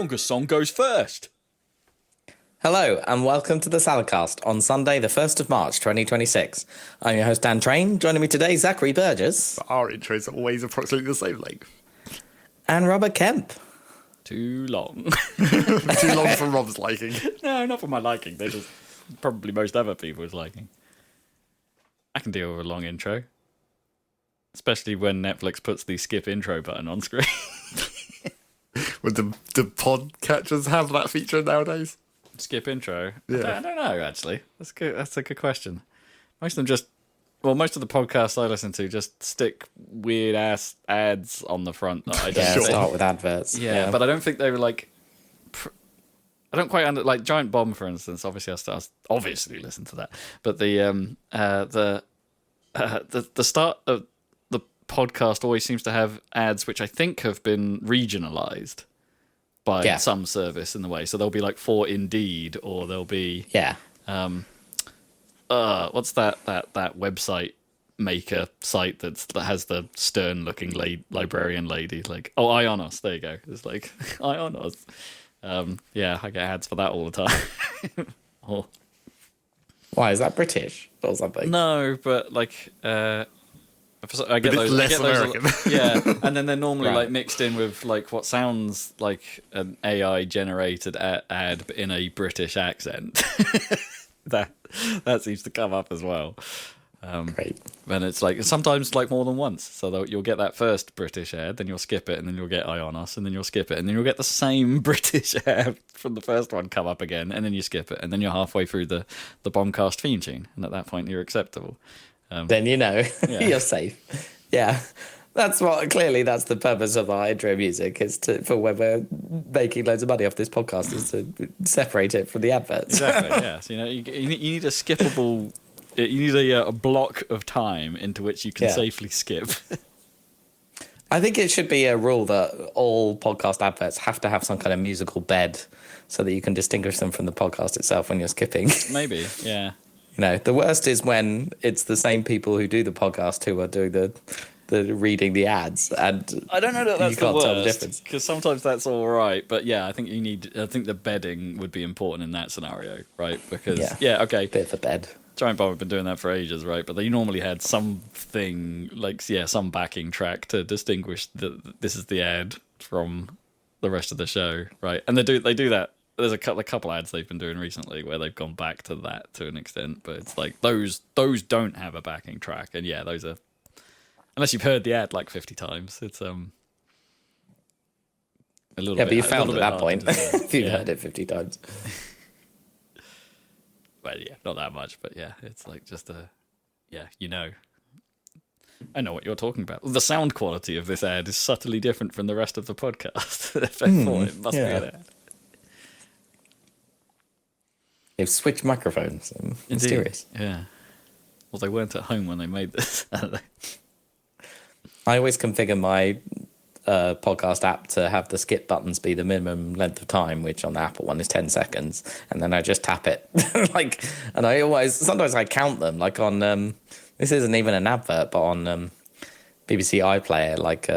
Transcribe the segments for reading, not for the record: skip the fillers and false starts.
longest song goes first. Hello, and welcome to the Saladcast on Sunday, the 1st of March, 2026. I'm your host, Dan Train. Joining me today, Zachary Burgess. Our intros are always approximately the same length. And Robert Kemp. Too long. Too long for Rob's liking. No, not for my liking. They're just probably most other people's liking. I can deal with a long intro. Especially when Netflix puts the skip intro button on screen. Would the podcatchers have that feature nowadays? Skip intro? Yeah. I don't know, actually. That's good. That's a good question. Most of them most of the podcasts I listen to just stick weird ass ads on the front that I don't Start with adverts. Yeah, but I don't think they were like. I don't quite like Giant Bomb, for instance. Obviously, I obviously listen to that, but the start of the podcast always seems to have ads which I think have been regionalized by some service in the way. So they'll be like for Indeed, or they'll be what's that website maker site that has the stern looking librarian lady, like Ionos. There you go. It's like Ionos. Yeah, I get ads for that all the time. Why, is that British or something? No, but like I get those. Less American. Yeah, and then they're normally like mixed in with like what sounds like an AI generated ad but in a British accent. that seems to come up as well. Great. And it's like sometimes like more than once. So you'll get that first British ad, then you'll skip it, and then you'll get Ionos, and then you'll skip it, and then you'll get the same British ad from the first one come up again, and then you skip it, and then you're halfway through the Bombcast theme tune, and at that point you're acceptable. Then you know you're safe. Yeah. That's the purpose of our intro music, is for when we're making loads of money off this podcast, is to separate it from the adverts. Exactly, yeah. So, you need a skippable... You need a block of time into which you can safely skip. I think it should be a rule that all podcast adverts have to have some kind of musical bed so that you can distinguish them from the podcast itself when you're skipping. Maybe, yeah. The worst is when it's the same people who do the podcast who are doing the reading the ads, and I don't know that that's the worst, because sometimes that's all right, but yeah, I think the bedding would be important in that scenario, right? Because okay, bit of a bed. Giant Bomb have been doing that for ages, right? But they normally had something like some backing track to distinguish that this is the ad from the rest of the show, right? And they do that. There's a couple ads they've been doing recently where they've gone back to that to an extent, but it's like those don't have a backing track, and those are, unless you've heard the ad like 50 times, it's a little bit. But you found at that point if you've heard it 50 times. Well, yeah, not that much, but yeah, it's like just I know what you're talking about. The sound quality of this ad is subtly different from the rest of the podcast. Therefore, it must be an ad. They've switched microphones. Mysterious. Yeah. Well, they weren't at home when they made this. I always configure my podcast app to have the skip buttons be the minimum length of time, which on the Apple one is 10 seconds, and then I just tap it. And sometimes I count them, like on this isn't even an advert, but on BBC iPlayer, like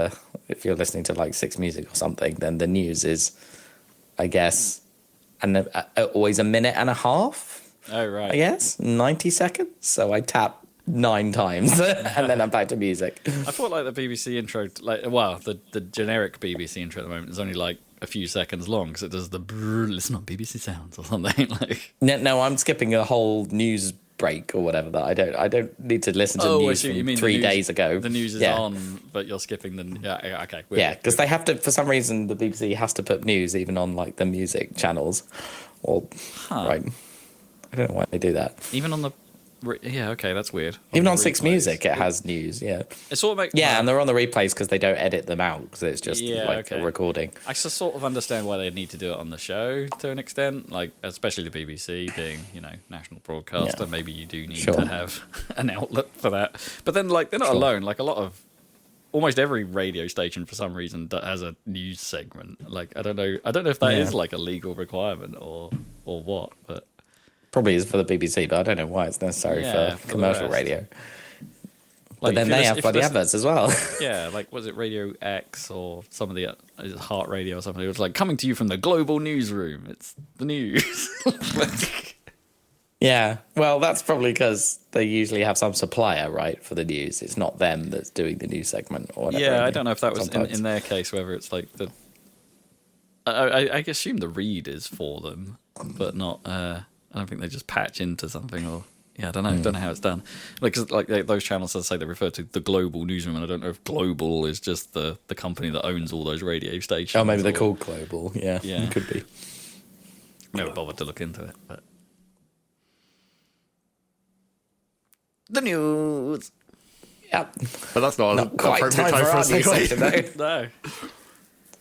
if you're listening to like Six Music or something, then the news is, I guess, always a minute and a half. Oh, right. I guess 90 seconds. So I tap 9 times and then I'm back to music. I thought like the BBC intro, the generic BBC intro at the moment is only like a few seconds long, because it does listen on BBC Sounds or something. Like no, I'm skipping a whole news break or whatever that I don't need to listen to news from 3 days ago. The news is on, but you're skipping the okay. Because they have to, for some reason, the BBC has to put news even on like the music channels, or right. I don't know why they do that. Even on the okay, that's weird. Even on Six Music, it has news. Yeah, it sort of and they're on the replays because they don't edit them out, because it's just a recording. I sort of understand why they need to do it on the show to an extent, like especially the BBC being national broadcaster. Maybe you do need to have an outlet for that. But then like they're not alone. Like almost every radio station for some reason has a news segment. Like I don't know if that is like a legal requirement or what, but. Probably is for the BBC, but I don't know why it's necessary for commercial radio. But then they have bloody others as well. Yeah, like, was it Radio X or some of the is it Heart Radio or something? It was like, coming to you from the global newsroom. It's the news. Yeah, well, that's probably because they usually have some supplier, right, for the news. It's not them that's doing the news segment or whatever. Yeah, I don't know if that was in their case, whether it's like the... I assume the read is for them, but not... I don't think they just patch into something or... Yeah, I don't know. I don't know how it's done. Like, 'cause, like those channels, as I say, they refer to the global newsroom, and I don't know if Global is just the company that owns all those radio stations. Oh, maybe they're called Global. Yeah, it could be. Never bothered to look into it, but... The news. Yep. But that's not quite time for our news section, though. No.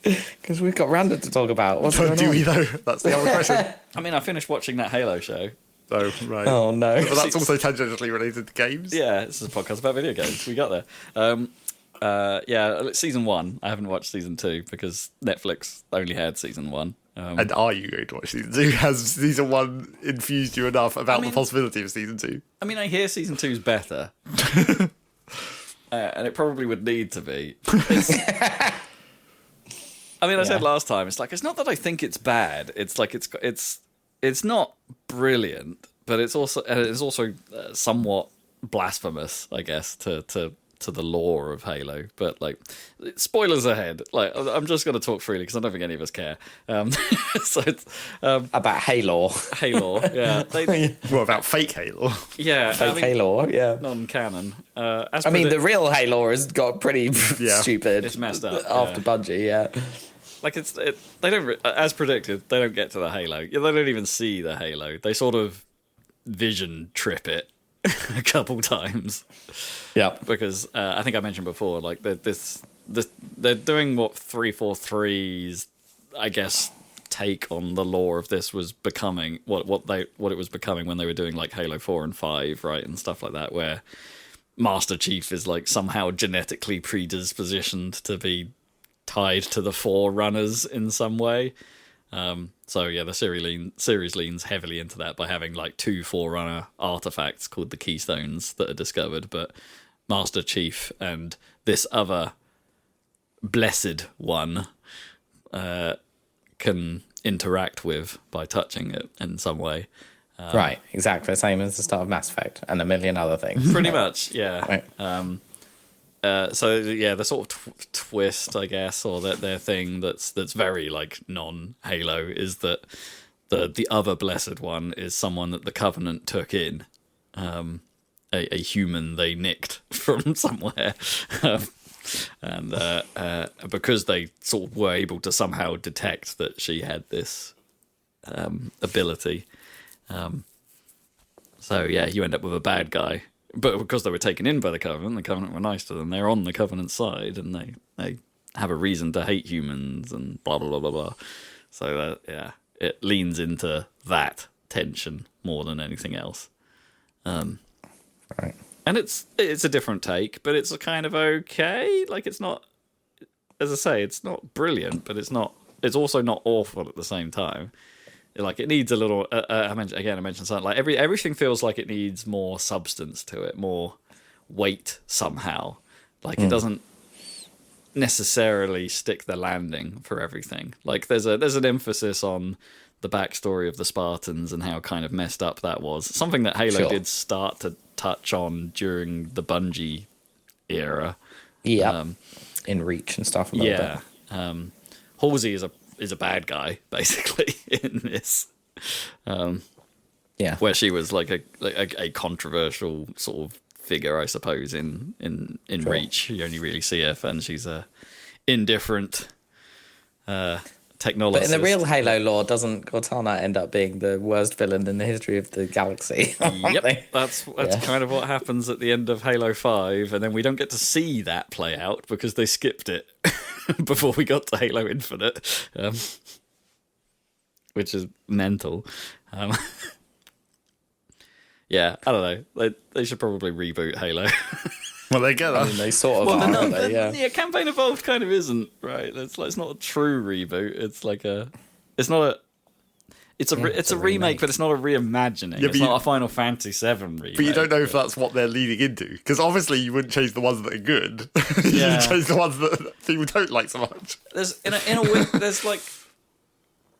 Because we've got random to talk about. What's going Do on? we though? That's the other question. I mean, I finished watching that Halo show. Oh, right. Oh, no. But that's also tangentially related to games. Yeah, this is a podcast about video games. We got there. Yeah, season 1. I haven't watched season 2 because Netflix only had season 1. And are you going to watch season 2? Has season 1 infused you enough about the possibility of season 2? I mean, I hear season 2's better. And it probably would need to be. I mean, I said last time, it's like, it's not that I think it's bad. It's like, it's not brilliant, but it's also somewhat blasphemous, I guess, to the lore of Halo. But like, spoilers ahead. Like, I'm just going to talk freely because I don't think any of us care. So it's About Halo. Halo. Yeah. What about fake Halo? Yeah. Fake Halo, yeah. Non-canon. I mean, the real Halo has got pretty stupid. It's messed up. After Bungie, yeah. Like they don't, as predicted, they don't get to the Halo. They don't even see the Halo. They sort of vision trip it a couple times. Yeah, because I think I mentioned before, like they're doing what 343's, I guess, take on the lore of this was becoming what it was becoming when they were doing like Halo 4 and 5, right, and stuff like that, where Master Chief is like somehow genetically predispositioned to be tied to the Forerunners in some way. So yeah, the series leans heavily into that by having like 2 Forerunner artifacts called the Keystones that are discovered, but Master Chief and this other blessed one can interact with by touching it in some way. Right, exactly the same as the start of Mass Effect and a million other things. Pretty much, yeah. Right. So yeah, the sort of twist, I guess, or their thing that's very like non-Halo is that the other blessed one is someone that the Covenant took in, a human they nicked from somewhere, and because they sort of were able to somehow detect that she had this ability. So yeah, you end up with a bad guy. But because they were taken in by the Covenant were nice to them. They're on the Covenant's side, and they have a reason to hate humans, and blah, blah, blah, blah, blah. So, yeah, it leans into that tension more than anything else. Right. And it's a different take, but it's kind of okay. Like, it's not, as I say, it's not brilliant, but it's also not awful at the same time. Like, it needs a little. I mentioned something like everything feels like it needs more substance to it, more weight somehow. Like it doesn't necessarily stick the landing for everything. Like there's an emphasis on the backstory of the Spartans and how kind of messed up that was. Something that Halo did start to touch on during the Bungie era. Yeah, in Reach and stuff. Yeah, Halsey is a bad guy basically in this. Where she was like a controversial sort of figure, I suppose, in Reach. You only really see her, and she's a indifferent technologist. But in the real Halo lore, doesn't Cortana end up being the worst villain in the history of the galaxy? Yep, that's kind of what happens at the end of Halo 5, and then we don't get to see that play out because they skipped it before we got to Halo Infinite, which is mental. Yeah, I don't know. They should probably reboot Halo. Well, they get that. I mean, they sort of are, they? Yeah, Campaign Evolved kind of isn't, right? It's not a true reboot. It's like it's not It's a remake, but it's not a reimagining. Yeah, it's not a Final Fantasy VII remake. But you don't know if that's what they're leading into. Because obviously you wouldn't change the ones that are good. Yeah. You change the ones that people don't like so much. There's in a way, there's like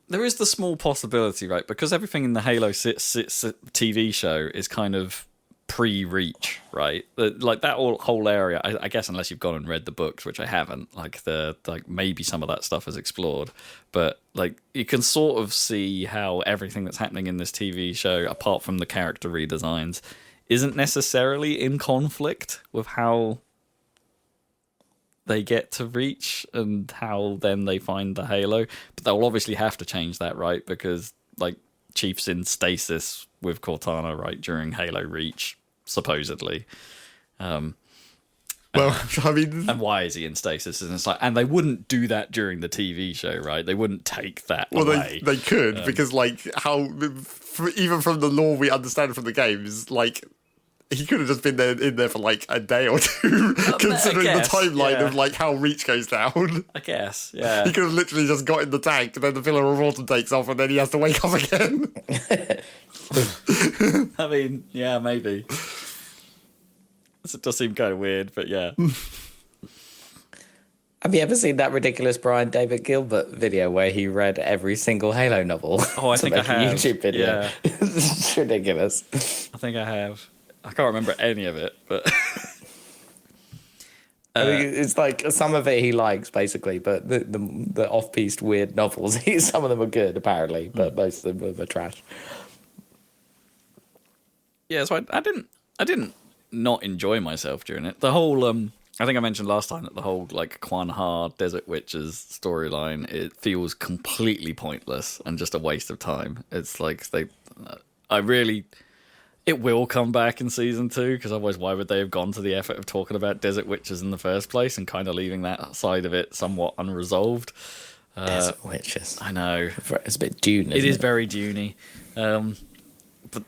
there is the small possibility, right? Because everything in the Halo TV show is kind of pre-Reach, right? Like that whole area. I guess unless you've gone and read the books, which I haven't. Like maybe some of that stuff is explored, but like you can sort of see how everything that's happening in this TV show, apart from the character redesigns, isn't necessarily in conflict with how they get to Reach and how then they find the Halo. But they'll obviously have to change that, right? Because like Chief's in stasis with Cortana, right, during Halo Reach, supposedly. Well, I mean, and why is he in stasis? And it's like, and they wouldn't do that during the TV show, right? They wouldn't take that away. They could, because like how even from the lore we understand from the games, like he could have just been in there for like a day or two, considering the timeline of like how Reach goes down. I guess, yeah. He could have literally just got in the tank, and then the Pillar of Autumn takes off, and then he has to wake up again. I mean, yeah, maybe. It does seem kind of weird, but yeah. Have you ever seen that ridiculous Brian David Gilbert video where he read every single Halo novel? Oh, I think I have. YouTube video. Yeah. It's ridiculous. I think I have. I can't remember any of it, but I mean, it's like some of it he likes basically, but the off-piste weird novels, some of them are good apparently, but most of them are trash. Yeah, so I didn't not enjoy myself during it. The whole I think I mentioned last time that the whole like Quan Ha Desert Witches storyline, it feels completely pointless and just a waste of time. It's like it will come back in season 2, because otherwise why would they have gone to the effort of talking about Desert Witches in the first place and kind of leaving that side of it somewhat unresolved? Desert Witches. I know. It's a bit Dune, isn't it? It is very Dune-y. But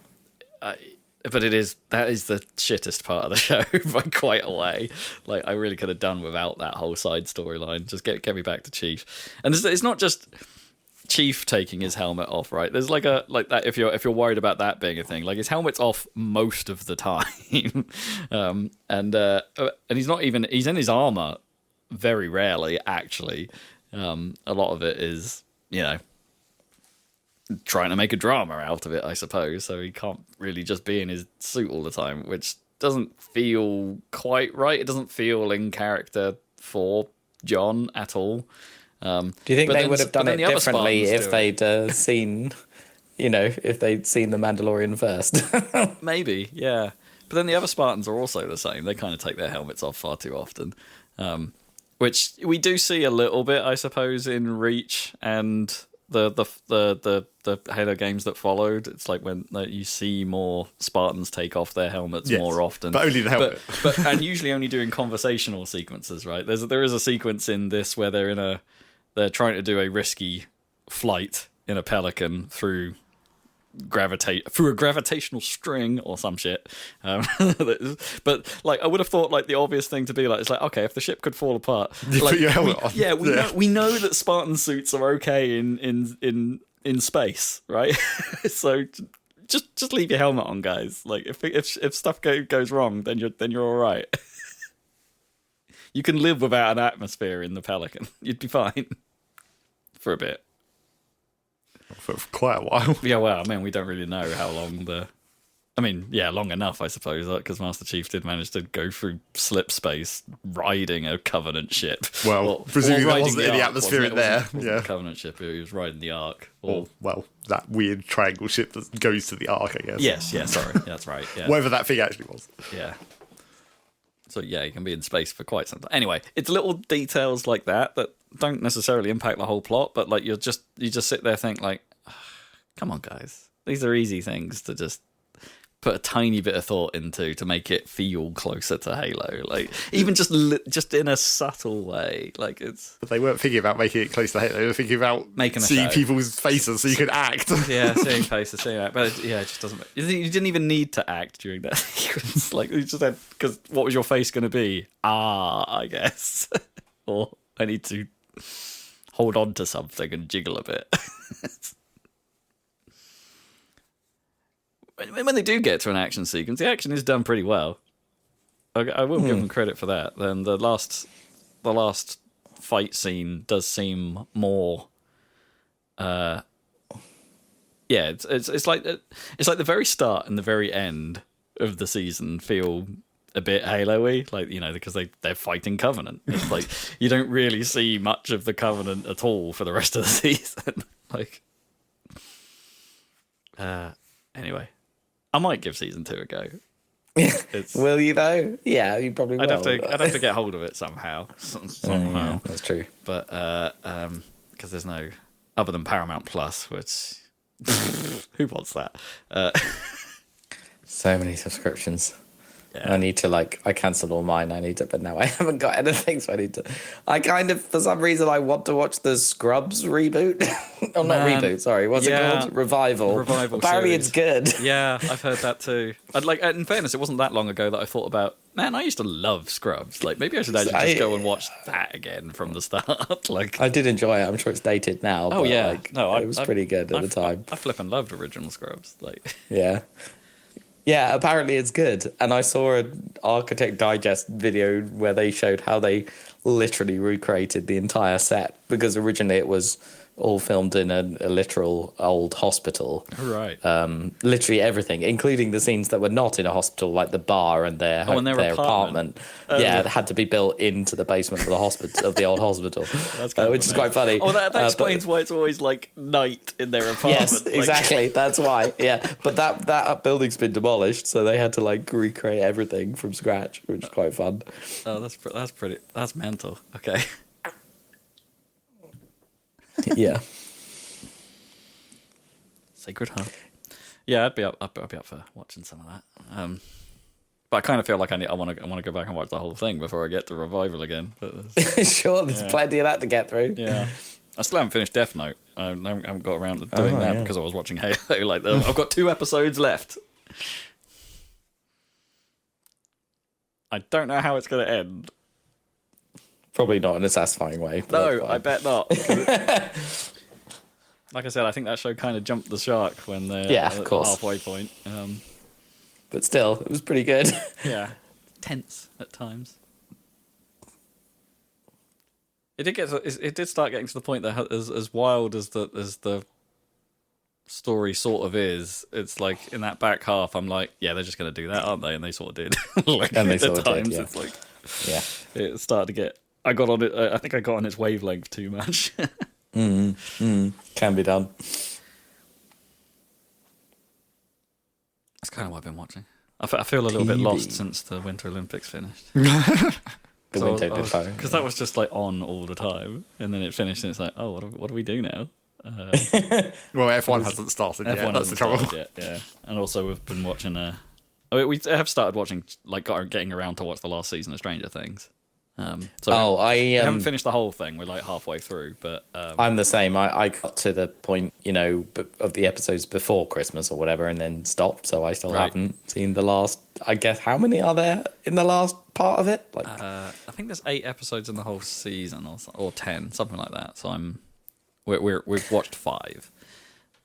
that is the shittest part of the show by quite a way. Like I really could have done without that whole side storyline. Just get me back to Chief. And it's not just Chief taking his helmet off, right? There's like that if you're worried about that being a thing, like his helmet's off most of the time. And he's in his armor very rarely actually. A lot of it is, trying to make a drama out of it, I suppose, so he can't really just be in his suit all the time, which doesn't feel quite right. It doesn't feel in character for John at all. Do you think they would have done it differently if they'd seen, if they'd seen The Mandalorian first? Maybe, yeah. But then the other Spartans are also the same. They kind of take their helmets off far too often, which we do see a little bit, I suppose, in Reach and the Halo games that followed. It's like when you see more Spartans take off their helmets more often, but only the helmet. But and usually only doing conversational sequences, right? There is a sequence in this where they're trying to do a risky flight in a Pelican through a gravitational string or some shit. But like I would have thought like the obvious thing to be like, it's like, okay, if the ship could fall apart, you put your helmet on. Yeah, we know that Spartan suits are okay in space, right? So just leave your helmet on, guys. Like if stuff goes wrong, then you're all right. You can live without an atmosphere in the Pelican. You'd be fine for a bit. For quite a while. Yeah, well, I mean, we don't really know how long long enough, I suppose, because Master Chief did manage to go through slip space riding a Covenant ship. Well, presumably there wasn't any atmosphere in there. Yeah, Covenant ship. He was riding the Ark. That weird triangle ship that goes to the Ark, I guess. Yes, yeah, sorry, that's right. Yeah. Whatever that thing actually was. Yeah. So yeah, you can be in space for quite some time. Anyway, it's little details like that don't necessarily impact the whole plot, but like you just sit there think like, come on, guys, these are easy things to just put a tiny bit of thought into to make it feel closer to Halo, like even just in a subtle way. Like it's. But they weren't thinking about making it close to Halo. They were thinking about seeing people's faces so you could act. Yeah, seeing faces, seeing that. But it just doesn't. You didn't even need to act during that sequence. Like you just said, because what was your face going to be? I guess, or I need to hold on to something and jiggle a bit. when they do get to an action sequence, the action is done pretty well. I will give them credit for that. Then the last fight scene does seem more. It's like the very start and the very end of the season feel a bit Halo-y, like, you know, because they're fighting Covenant. It's like you don't really see much of the Covenant at all for the rest of the season. Like, anyway, I might give season 2 a go. Will you though? Yeah, you probably will. I'd have to get hold of it somehow. Yeah, that's true. But because there's no other than Paramount Plus, which who wants that? So many subscriptions. Yeah. I need to, like, I cancelled all mine. But now I haven't got anything, so I need to. I kind of, for some reason, I want to watch the Scrubs reboot. Not reboot, sorry. What's it called? Revival. Apparently series. it's good. Yeah, I've heard that too. In fairness, it wasn't that long ago that I thought about, man, I used to love Scrubs. Like, maybe I should actually just go and watch that again from the start. Like, I did enjoy it. I'm sure it's dated now. Oh, but, yeah. Like, No, it was pretty good at the time. I flippin' loved original Scrubs. Like, yeah. Yeah, apparently it's good. And I saw an Architect Digest video where they showed how they literally recreated the entire set, because originally it was all filmed in a literal old hospital. right. Literally everything, including the scenes that were not in a hospital, like the bar and their apartment. It had to be built into the basement of the hospital of the old hospital, which is quite funny. Oh, that explains why it's always like night in their apartment. Yes, exactly. That's why. Yeah, but that building's been demolished, so they had to like recreate everything from scratch, which is quite fun. Oh, that's mental. Okay. Yeah. Sacred Heart. Yeah, I'd be up for watching some of that. But I kind of feel like I want to go back and watch the whole thing before I get to Revival again. But Sure, there's plenty of that to get through. Yeah. I still haven't finished Death Note. I haven't got around to doing that because I was watching Halo. Like, I've got 2 episodes left. I don't know how it's going to end. Probably not in a satisfying way. No, I bet not. Like I said, I think that show kind of jumped the shark when they're of at course. the halfway point. But still, it was pretty good. Yeah. Tense at times. It did start getting to the point that as wild as the story sort of is, it's like in that back half, I'm like, yeah, they're just going to do that, aren't they? And they sort of did. Like, and they at sort of times, did, yeah. it's like, Yeah. It started to get. I got on it. I think I got on its wavelength too much. Can be done. That's kind of what I've been watching. I feel a little bit lost since the Winter Olympics finished. Winter Olympics. Because that was just like on all the time, and then it finished, and it's like, oh, what do we do now? Well, F1 hasn't started yet. That's the trouble. Yet, yeah. And also we've been watching. We have started watching, like, getting around to watch the last season of Stranger Things. We haven't finished the whole thing. We're like halfway through, but I'm the same. I got to the point, of the episodes before Christmas or whatever, and then stopped. So I still haven't seen the last. I guess how many are there in the last part of it? Like, I think there's 8 episodes in the whole season, or 10, something like that. So we've watched 5.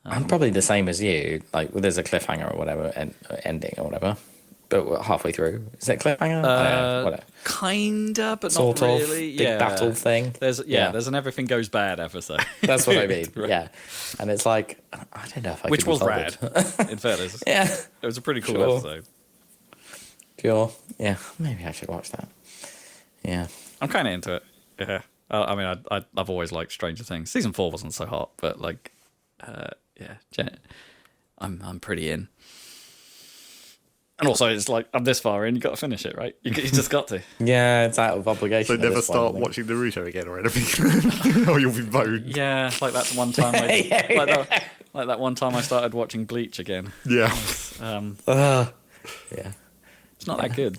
I'm probably the same as you. Like, there's a cliffhanger or whatever, ending or whatever. But we're halfway through. Is it cliffhanger? Kinda, but sort not of really. big battle thing. There's an everything goes bad episode. That's what I mean. Right. Yeah, and it's like, I don't know if I. Which could was be rad. bothered. In fairness, Yeah, it was a pretty cool Sure. episode. Sure. Yeah, maybe I should watch that. Yeah, I'm kind of into it. Yeah, I mean, I've always liked Stranger Things. Season 4 wasn't so hot, but like, I'm pretty in. And also, it's like, I'm this far in, you got to finish it, right? You just got to. yeah, it's out of obligation. So never start watching Naruto again or anything, or you'll be boned. Yeah, like that one time like that one time I started watching Bleach again. Yeah. Yeah, It's not that good.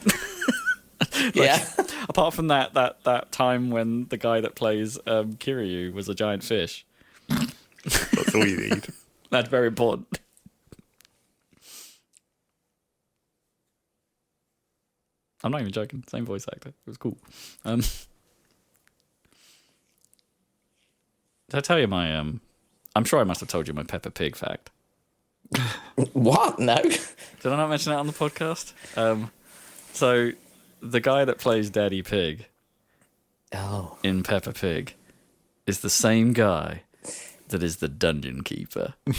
yeah. Apart from that time when the guy that plays Kiryu was a giant fish. That's all you need. That's very important. I'm not even joking. Same voice actor. It was cool. Did I tell you my I'm sure I must have told you my Peppa Pig fact. What? No. Did I not mention that on the podcast? So the guy that plays Daddy Pig in Peppa Pig is the same guy that is the Dungeon Keeper in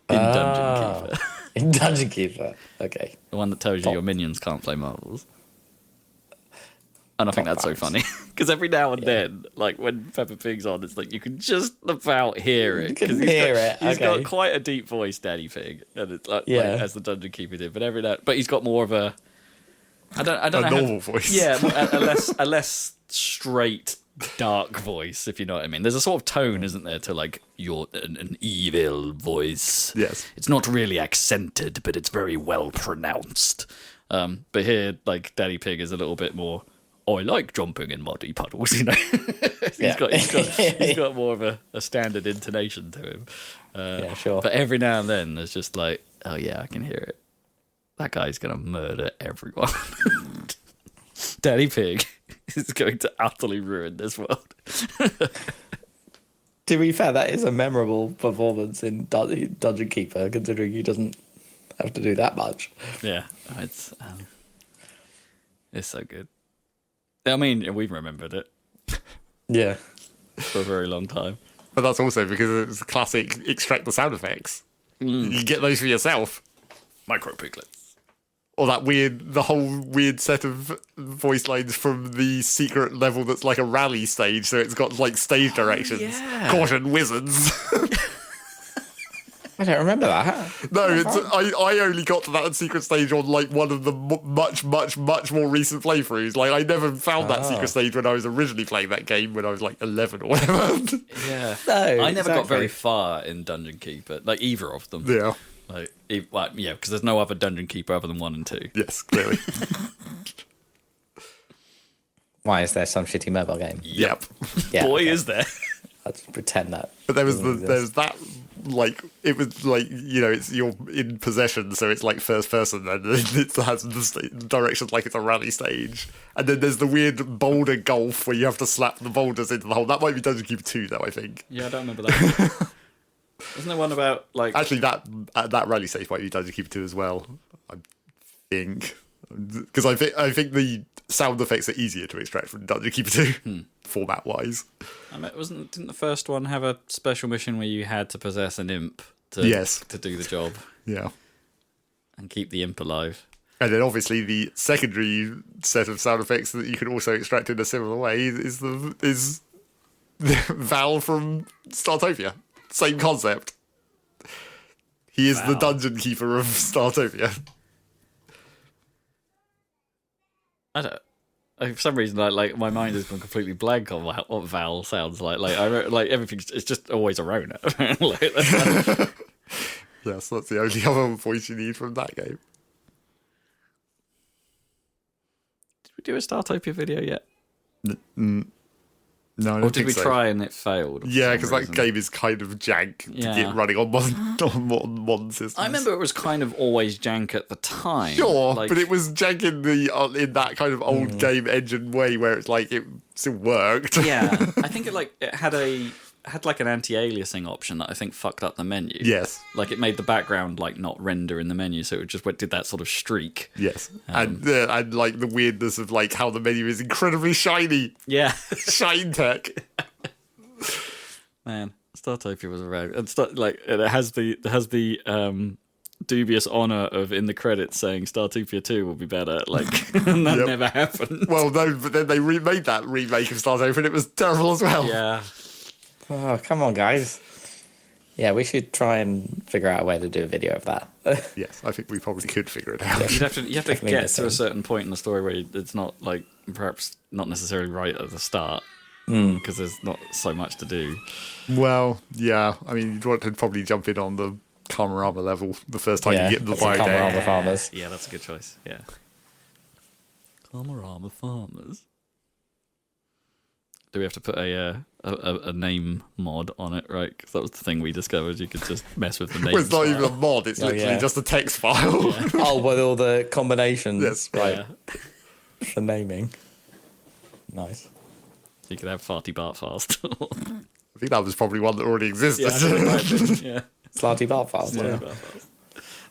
Dungeon Keeper. In Dungeon Keeper, okay. The one that tells you your minions can't play marbles. And I think that's so funny because every now and then, like when Peppa Pig's on, it's like you can just about hear it. You can hear it. He's got quite a deep voice, Daddy Pig, and it's like as the Dungeon Keeper did. But but he's got more of a I don't know normal voice. Yeah, a less straight, dark voice, if you know what I mean. There's a sort of tone, isn't there, to like you're an evil voice. Yes, it's not really accented, but it's very well pronounced. But here, like Daddy Pig is a little bit more. I like jumping in muddy puddles, you know. He's got more of a standard intonation to him. Yeah, sure. But every now and then, there's just like, oh yeah, I can hear it. That guy's gonna murder everyone. Daddy Pig is going to utterly ruin this world. To be fair, that is a memorable performance in Dungeon Keeper, considering he doesn't have to do that much. Yeah, it's so good. I mean, we've remembered it. Yeah. For a very long time. But that's also because it's a classic extract the sound effects. You get those for yourself. Micro piglets. Or the whole weird set of voice lines from the secret level that's like a rally stage, so it's got like stage directions. Yeah. Caution, wizards. I don't remember that. No, I only got to that secret stage on like one of the much more recent playthroughs. Like I never found that secret stage when I was originally playing that game when I was like 11 or whatever. Yeah, no, I never got very far in Dungeon Keeper, like either of them. Yeah, because there's no other Dungeon Keeper other than 1 and 2. Yes, clearly. Why, is there some shitty mobile game? Yep. Yeah, Boy, is there. I'll just pretend that. But there's that. Like it was like you're in possession, so it's like first person, and it has the directions like it's a rally stage. And then there's the weird boulder golf where you have to slap the boulders into the hole. That might be Dungeon Keeper 2, though. I think. Yeah, I don't remember that. Isn't there one about like actually that rally stage might be Dungeon Keeper 2 as well? I think because I think the sound effects are easier to extract from Dungeon Keeper 2 format wise. Didn't the first one have a special mission where you had to possess an imp to do the job? Yeah. And keep the imp alive. And then obviously the secondary set of sound effects that you can also extract in a similar way is the Val from Startopia. Same concept. He is the dungeon keeper of Startopia. I don't. For some reason, like my mind has gone completely blank on what Val sounds like. Like everything's it's just always a Rona. Yes, that's the only other voice you need from that game. Did we do a Startopia video yet? No, I don't or did think we so. try and it failed? Yeah, because that game is kind of jank to get running on modern systems. I remember it was kind of always jank at the time. Sure, but it was jank in that kind of old game engine way where it's like it still worked. Yeah, I think it had like an anti-aliasing option that I think fucked up the menu. Yes, like it made the background like not render in the menu, so it just did that sort of streak. Yes, and like the weirdness of like how the menu is incredibly shiny. Yeah, shine tech. Man, Startopia was around, and it has the dubious honor of in the credits saying Startopia 2 will be better. Like and that never happened. Well, no, but then they remade that remake of Startopia, and it was terrible as well. Yeah. Oh, come on, guys. Yeah, we should try and figure out a way to do a video of that. Yes, I think we probably could figure it out. You have to get to a certain point in the story where it's not like perhaps not necessarily right at the start because there's not so much to do. Well, yeah, I mean, you'd want to probably jump in on the Kamarama level the first time you get the bio Kamarama Farmers. Yeah, that's a good choice. Yeah, Kamarama Farmers. Do we have to put a name mod on it, right? Because that was the thing we discovered. You could just mess with the name. Well, it's not even a mod. It's literally just a text file. Yeah. Oh, with all the combinations. Yes. Right. Yeah. For naming. Nice. You could have Farty Bart Fast. I think that was probably one that already existed. Yeah. Slarty Bart Fast. Yeah.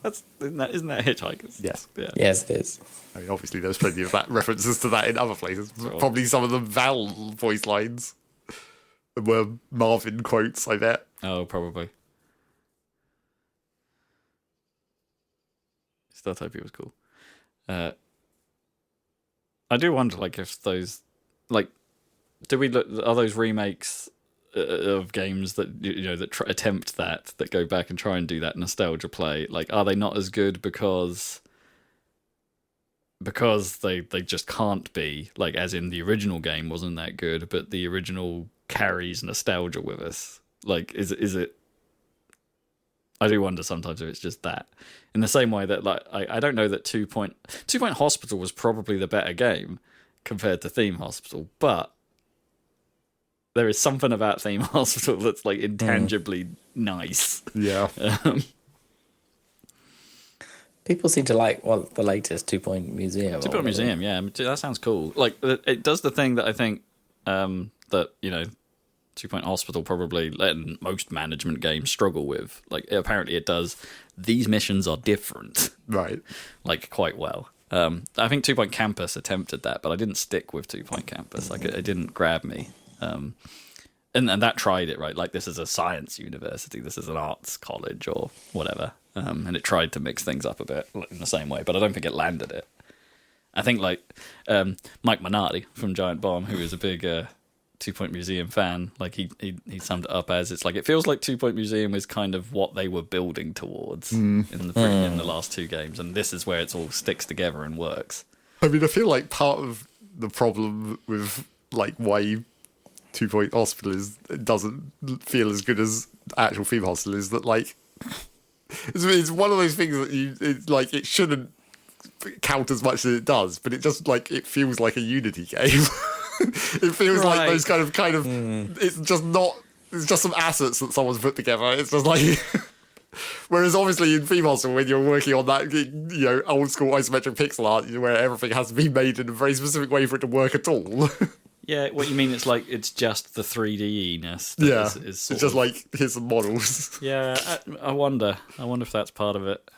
Isn't that Hitchhikers? Yes. Yeah. Yes, it is. I mean, obviously, there's plenty of that references to that in other places. Sure. Probably some of the Val voice lines were Marvin quotes, I bet. Oh, probably. Startopia was cool. I do wonder, like, if those, like, are those remakes of games that that attempt that go back and try and do that nostalgia play? Like, are they not as good because they just can't be, like, as in the original game wasn't that good, but the original carries nostalgia with us? Like, is it? I do wonder sometimes if it's just that. In the same way that, like, I don't know that Two Point Hospital was probably the better game compared to Theme Hospital, but there is something about Theme Hospital that's, like, intangibly nice. Yeah. People seem to like, well, the latest 2 Point Museum. 2 Point Museum, yeah. That sounds cool. Like, it does the thing that I think that, 2 Point Hospital probably letting most management games struggle with. Like, apparently it does. These missions are different. Right. Like, quite well. I think 2 Point Campus attempted that, but I didn't stick with 2 Point Campus. Like, it didn't grab me. And that tried it, right? Like, this is a science university. This is an arts college or whatever. And it tried to mix things up a bit in the same way, but I don't think it landed it. I think, like, Mike Minardi from Giant Bomb, who is a big 2 Point Museum fan, like, he summed it up as, it's like, it feels like 2 Point Museum is kind of what they were building towards in the last two games, and this is where it all sticks together and works. I mean, I feel like part of the problem with, like, why 2 Point Hospital doesn't feel as good as actual Theme Hospital is that, like, it's one of those things that it shouldn't count as much as it does, but it just, like, it feels like a Unity game. It feels like those kind of it's just some assets that someone's put together. It's just like whereas obviously in Theme Hospital, when you're working on that old school isometric pixel art where everything has to be made in a very specific way for it to work at all. Yeah, what you mean, it's like, it's just the 3D-ness. Yeah, is it's just like, here's some models. Yeah, I wonder if that's part of it.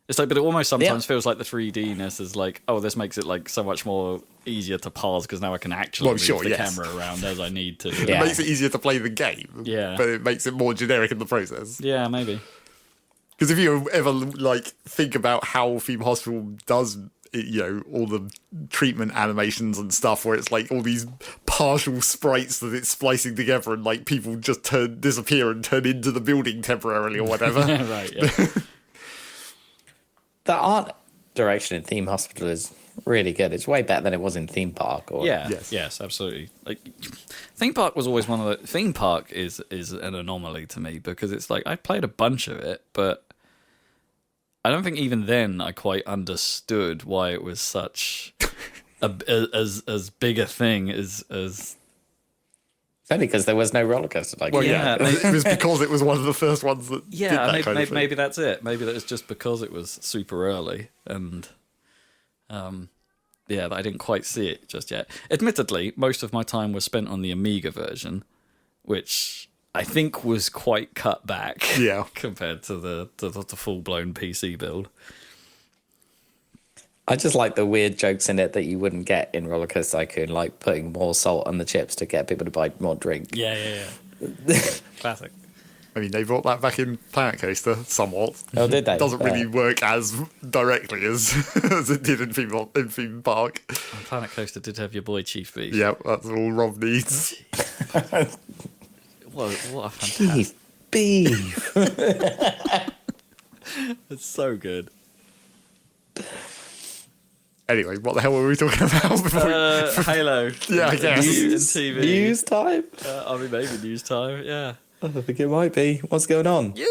It's like, but it almost sometimes feels like the 3D-ness is like, oh, this makes it, like, so much more easier to pause because now I can actually move the camera around as I need to. It makes it easier to play the game. Yeah. But it makes it more generic in the process. Yeah, maybe. Because if you ever, like, think about how Theme Hospital does, all the treatment animations and stuff where it's, like, all these partial sprites that it's splicing together and, like, people just disappear and turn into the building temporarily or whatever. Right, yeah. The art direction in Theme Hospital is really good. It's way better than it was in Theme Park. Yes, absolutely. Like, Theme Park was always one of the... Theme Park is an anomaly to me because it's like, I played a bunch of it, but I don't think even then I quite understood why it was such as big a thing as It's only because there was no roller coaster. It was because it was one of the first ones that did that kind of thing. Maybe that's it. Maybe that was just because it was super early, and that I didn't quite see it just yet. Admittedly, most of my time was spent on the Amiga version, which I think was quite cut back, compared to the full blown PC build. I just like the weird jokes in it that you wouldn't get in Roller Coaster Tycoon, like putting more salt on the chips to get people to buy more drink. Yeah. Classic. I mean, they brought that back in Planet Coaster somewhat. Oh, did they? It doesn't really work as directly as it did in Theme Park. And Planet Coaster did have your boy Chief Beef. Yeah, that's all Rob needs. What a fantastic... Chief Beef! It's so good. Anyway, what the hell were we talking about before? Halo. Yeah, I guess. News, TV. News time? Maybe news time, yeah. I think it might be. What's going on? News.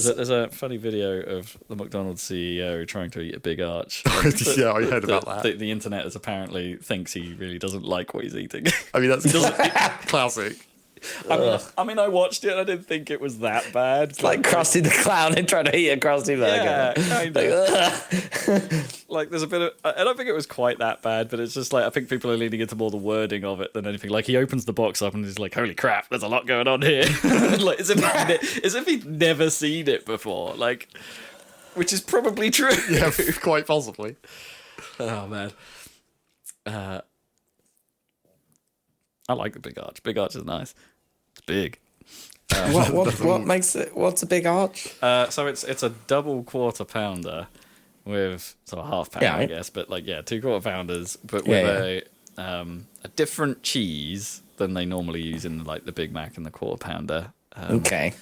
There's a funny video of the McDonald's CEO trying to eat a big arch. Yeah, I heard about that. The internet apparently thinks he really doesn't like what he's eating. I mean, that's classic. I mean, I watched it and I didn't think it was that bad. It's like Krusty the Clown and trying to eat a Krusty burger. Yeah, kind of. Like, there's a bit of... I don't think it was quite that bad, but it's just like, I think people are leaning into more the wording of it than anything. Like, he opens the box up and he's like, holy crap, there's a lot going on here. Like, as if he'd never seen it before. Like, which is probably true. Yeah, quite possibly. Oh, man. I like the Big Arch. Big Arch is nice. It's big. What makes it? What's a big arch? So it's a double quarter pounder with sort of half pound, I guess, but like 2 quarter pounders, but with a different cheese than they normally use in like the Big Mac and the quarter pounder. Okay.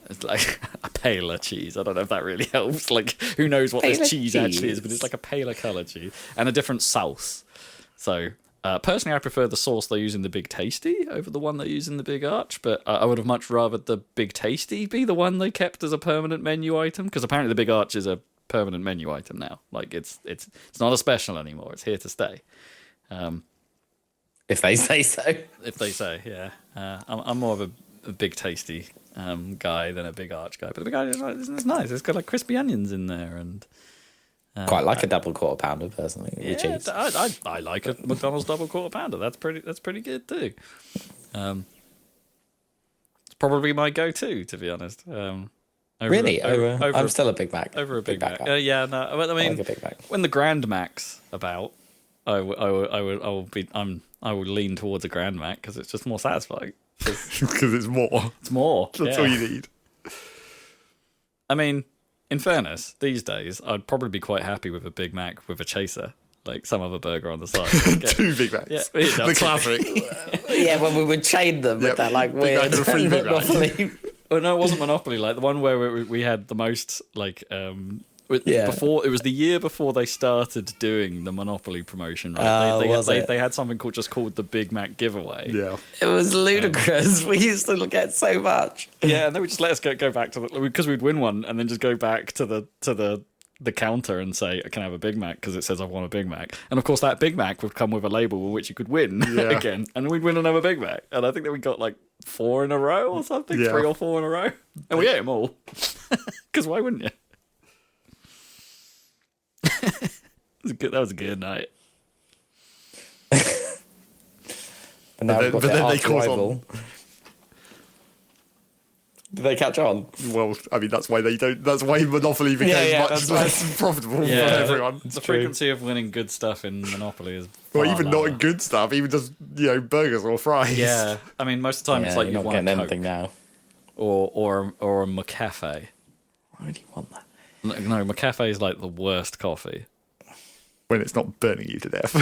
It's like a paler cheese. I don't know if that really helps. Like, who knows what this cheese actually is, but it's like a paler colour cheese and a different sauce. So, personally, I prefer the sauce they use in the Big Tasty over the one they use in the Big Arch, but I would have much rather the Big Tasty be the one they kept as a permanent menu item, because apparently the Big Arch is a permanent menu item now. Like, it's not a special anymore. It's here to stay. If they say so. If they say, yeah. I'm more of a Big Tasty guy than a Big Arch guy, but the Big Arch is nice. It's got like crispy onions in there, and quite like a double quarter pounder personally. Yeah, cheese. I like a McDonald's double quarter pounder. That's pretty good too. It's probably my go-to, to be honest. I'm still a Big Mac. Over a Big Mac. guy. Yeah, no. I mean, I like a Big Mac. when the Grand Mac's about, I will lean towards a Grand Mac because it's just more satisfying. Because it's more. It's more. That's all you need. I mean, in fairness, these days, I'd probably be quite happy with a Big Mac with a chaser, like some other burger on the side. 2 Big Macs. Yeah, the classic. Yeah, when we would chain them with that like Big Mac weird and a free Big Mac. Monopoly. Oh no, it wasn't Monopoly. Like the one where we had the most like before, it was the year before they started doing the Monopoly promotion, right? They had something called the Big Mac giveaway. Yeah. It was ludicrous. We used to get so much. Yeah, and they would just let us go back to because we'd win one and then just go back to the counter and say, "Can I have a Big Mac?" Because it says I want a Big Mac. And of course, that Big Mac would come with a label with which you could win again, and we'd win another Big Mac. And I think that we got like 4 in a row or something, 3 or 4 in a row, and we ate them all. Because why wouldn't you? That was a good night. But now but then they caught on. Did they catch on? Well, I mean, that's why they don't. That's why Monopoly became much less profitable for everyone. The frequency of winning good stuff in Monopoly is well, even lower. Not good stuff, even just burgers or fries. Yeah, I mean, most of the time it's like you want a Coke anything now, or a McCafe. Why do you want that? No, McCafe is like the worst coffee. When it's not burning you to death.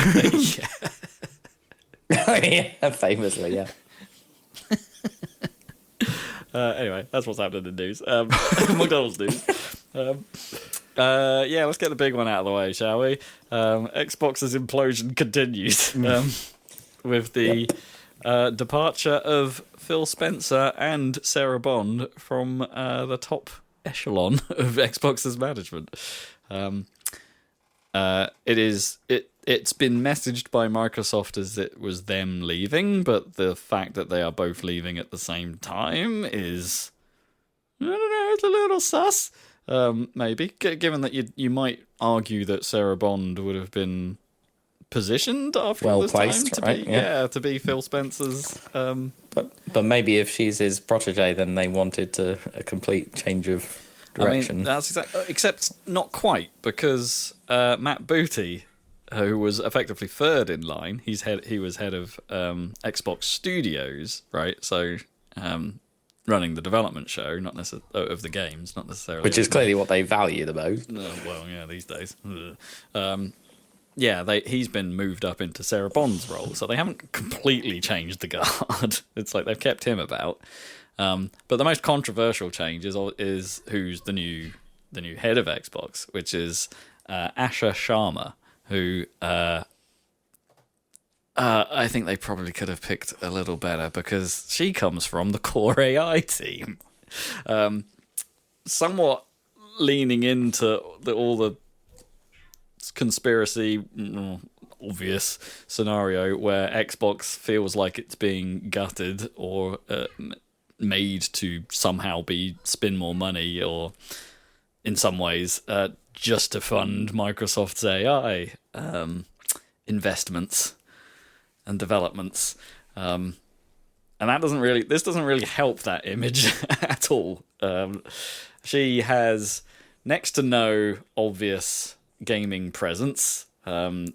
Yeah, famously, yeah. Anyway, that's what's happening in news. McDonald's news. Let's get the big one out of the way, shall we? Xbox's implosion continues with the departure of Phil Spencer and Sarah Bond from the top echelon of Xbox's management. It's been messaged by Microsoft as it was them leaving, but the fact that they are both leaving at the same time is, I don't know, it's a little sus. Maybe, given that you might argue that Sarah Bond would have been positioned after all this time to be Phil Spencer's. But maybe if she's his protege, then they wanted a complete change of direction. I mean, that's exactly, except not quite, because Matt Booty, who was effectively third in line, he was head of Xbox Studios, right? So running the development show, not necessarily of the games, not necessarily, which is clearly what they value the most. Well, yeah, these days. He's been moved up into Sarah Bond's role, so they haven't completely changed the guard. It's like they've kept him about. But the most controversial change is who's the new head of Xbox, which is Asha Sharma, who I think they probably could have picked a little better because she comes from the Core AI team, somewhat leaning into all the conspiracy obvious scenario where Xbox feels like it's being gutted or made to somehow spin more money, or in some ways just to fund Microsoft's AI investments and developments. And this doesn't really help that image at all. She has next to no obvious gaming presence.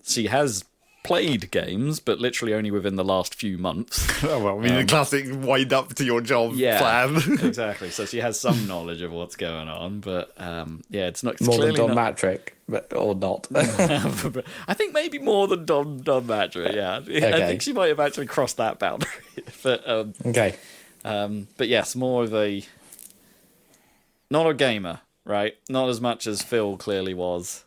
She has played games, but literally only within the last few months. Oh, well, I mean, the classic wind up to your job plan. Exactly. So she has some knowledge of what's going on, but it's not. It's more than clearly Don Matrick, or not. I think maybe more than Don Matrick. Yeah, Okay. I think she might have actually crossed that boundary. But Okay. but yes, more of not a gamer, right? Not as much as Phil clearly was.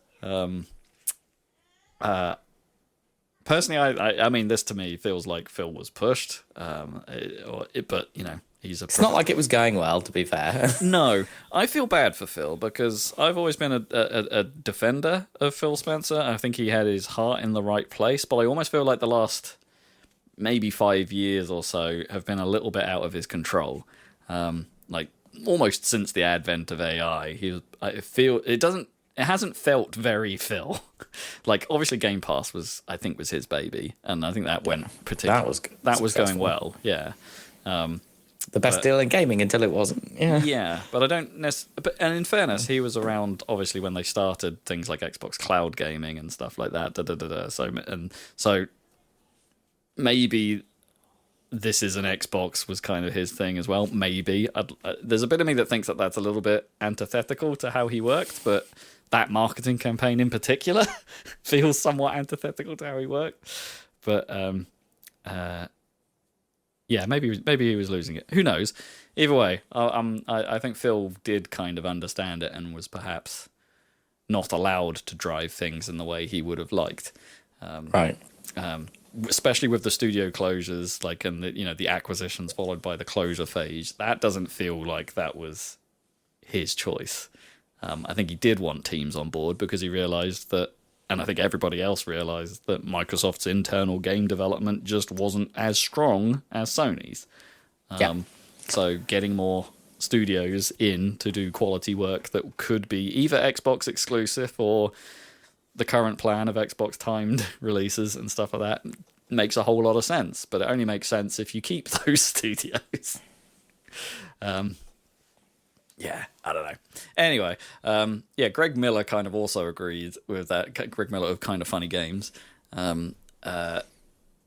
Personally, I mean, this to me feels like Phil was pushed, but you know, he's It's not like it was going well, to be fair. No, I feel bad for Phil because I've always been a defender of Phil Spencer. I think he had his heart in the right place, but I almost feel like the last maybe 5 years or so have been a little bit out of his control. Like almost since the advent of AI, it hasn't felt very Phil. Like obviously Game Pass was his baby, and I think that went particularly. That was going well, yeah. The best deal in gaming until it wasn't. Yeah. Yeah, but I don't and in fairness, he was around obviously when they started things like Xbox Cloud Gaming and stuff like that. So maybe this is an Xbox was kind of his thing as well. Maybe there's a bit of me that thinks that that's a little bit antithetical to how he worked, but that marketing campaign in particular feels somewhat antithetical to how he worked. But yeah, maybe he was losing it. Who knows? Either way, I think Phil did kind of understand it and was perhaps not allowed to drive things in the way he would have liked. Right. Especially with the studio closures, and the acquisitions followed by the closure phase. That doesn't feel like that was his choice. I think he did want teams on board because he realised that, and I think everybody else realised that Microsoft's internal game development just wasn't as strong as Sony's. So getting more studios in to do quality work that could be either Xbox exclusive or the current plan of Xbox timed releases and stuff like that makes a whole lot of sense. But it only makes sense if you keep those studios. Yeah, I don't know. Anyway, Greg Miller kind of also agreed with that. Greg Miller of Kind of Funny Games.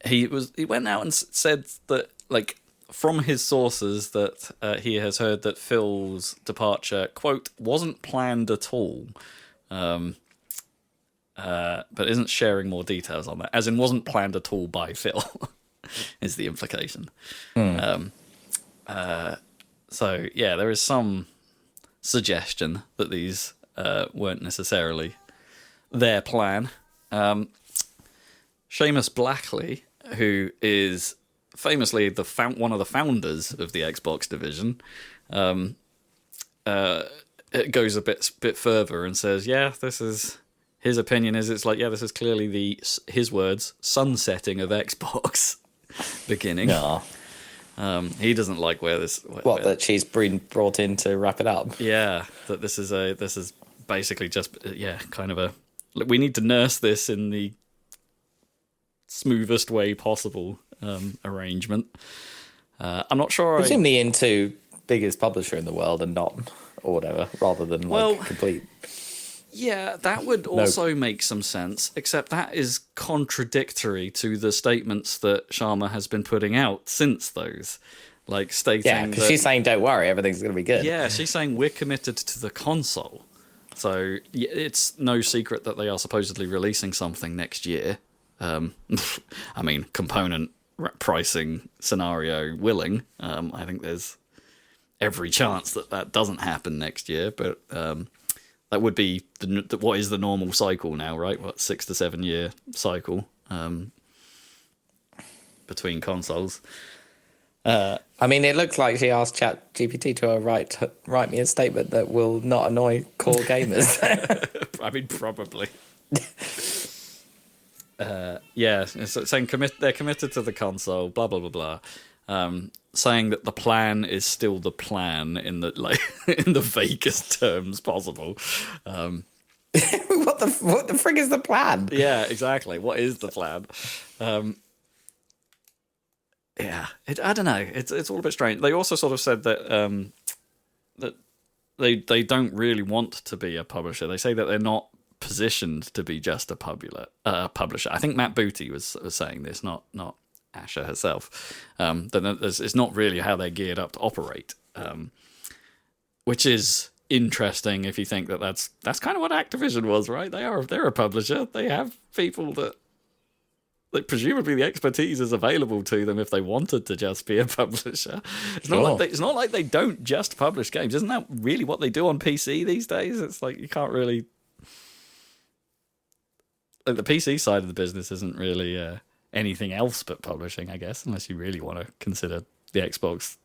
He went out and said that, from his sources, that he has heard that Phil's departure, quote, wasn't planned at all. But isn't sharing more details on that. As in, wasn't planned at all by Phil, is the implication. So, yeah, there is some suggestion that these weren't necessarily their plan. Seamus Blackley, who is famously one of the founders of the Xbox division, it goes a bit further and says, his opinion is this is clearly his words, sunsetting of Xbox beginning. Yeah. He doesn't like where this. That she's been brought in to wrap it up. Yeah, that this is basically just kind of we need to nurse this in the smoothest way possible arrangement. I'm not sure. Presumably into biggest publisher in the world and not or whatever, rather than complete. Yeah, that would also make some sense, except that is contradictory to the statements that Sharma has been putting out since those. Stating yeah, because she's saying, don't worry, everything's going to be good. Yeah, she's saying we're committed to the console. So it's no secret that they are supposedly releasing something next year. I mean, component pricing scenario willing. I think there's every chance that doesn't happen next year, but... that would be what is the normal cycle now, right? 6 to 7 year cycle between consoles. I mean, it looks like she asked ChatGPT to write me a statement that will not annoy core gamers. I mean, probably. Yeah, it's saying they're committed to the console, blah blah blah blah. Saying that the plan is still the plan in the in the vaguest terms possible. What the frig is the plan? Yeah, exactly. What is the plan? Yeah, I don't know. It's all a bit strange. They also sort of said that that they don't really want to be a publisher. They say that they're not positioned to be just a publisher. I think Matt Booty was saying this, not Asher herself. That it's not really how they're geared up to operate, which is interesting if you think that's kind of what Activision was, right? They're a publisher. They have people that presumably the expertise is available to them if they wanted to just be a publisher. It's not like they don't just publish games. Isn't that really what they do on PC these days? It's like you can't really. Like the PC side of the business isn't really anything else but publishing, I guess, unless you really want to consider the Xbox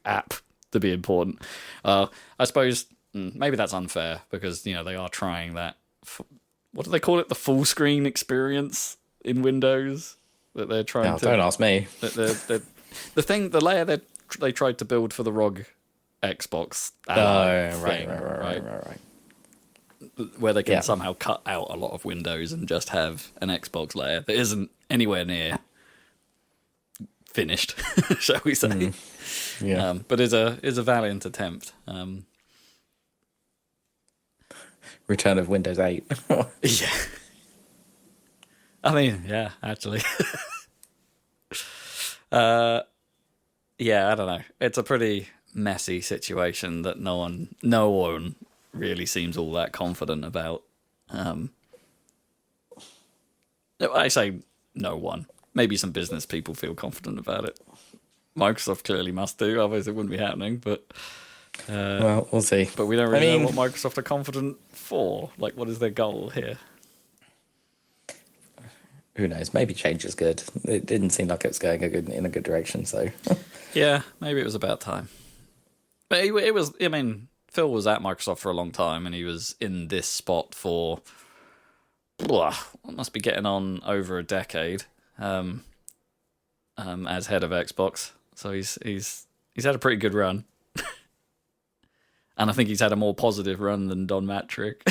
app to be important. I suppose maybe that's unfair because they are trying that. What do they call it? The full screen experience in Windows that they're trying to. Don't ask me. The layer that they tried to build for the ROG Xbox. Right. Where they can somehow cut out a lot of Windows and just have an Xbox layer that isn't anywhere near finished, shall we say? Yeah, but is a valiant attempt. Return of Windows 8. Yeah. I mean, yeah, actually. I don't know. It's a pretty messy situation that no one really seems all that confident about. I say no one. Maybe some business people feel confident about it. Microsoft clearly must do, otherwise it wouldn't be happening. But well, we'll see. But we don't really know what Microsoft are confident for. Like, what is their goal here? Who knows? Maybe change is good. It didn't seem like it was going in a good direction. So yeah, maybe it was about time. But it was. I mean, Phil was at Microsoft for a long time, and he was in this spot for must be getting on over a decade as head of Xbox. So he's had a pretty good run, and I think he's had a more positive run than Don Matrick.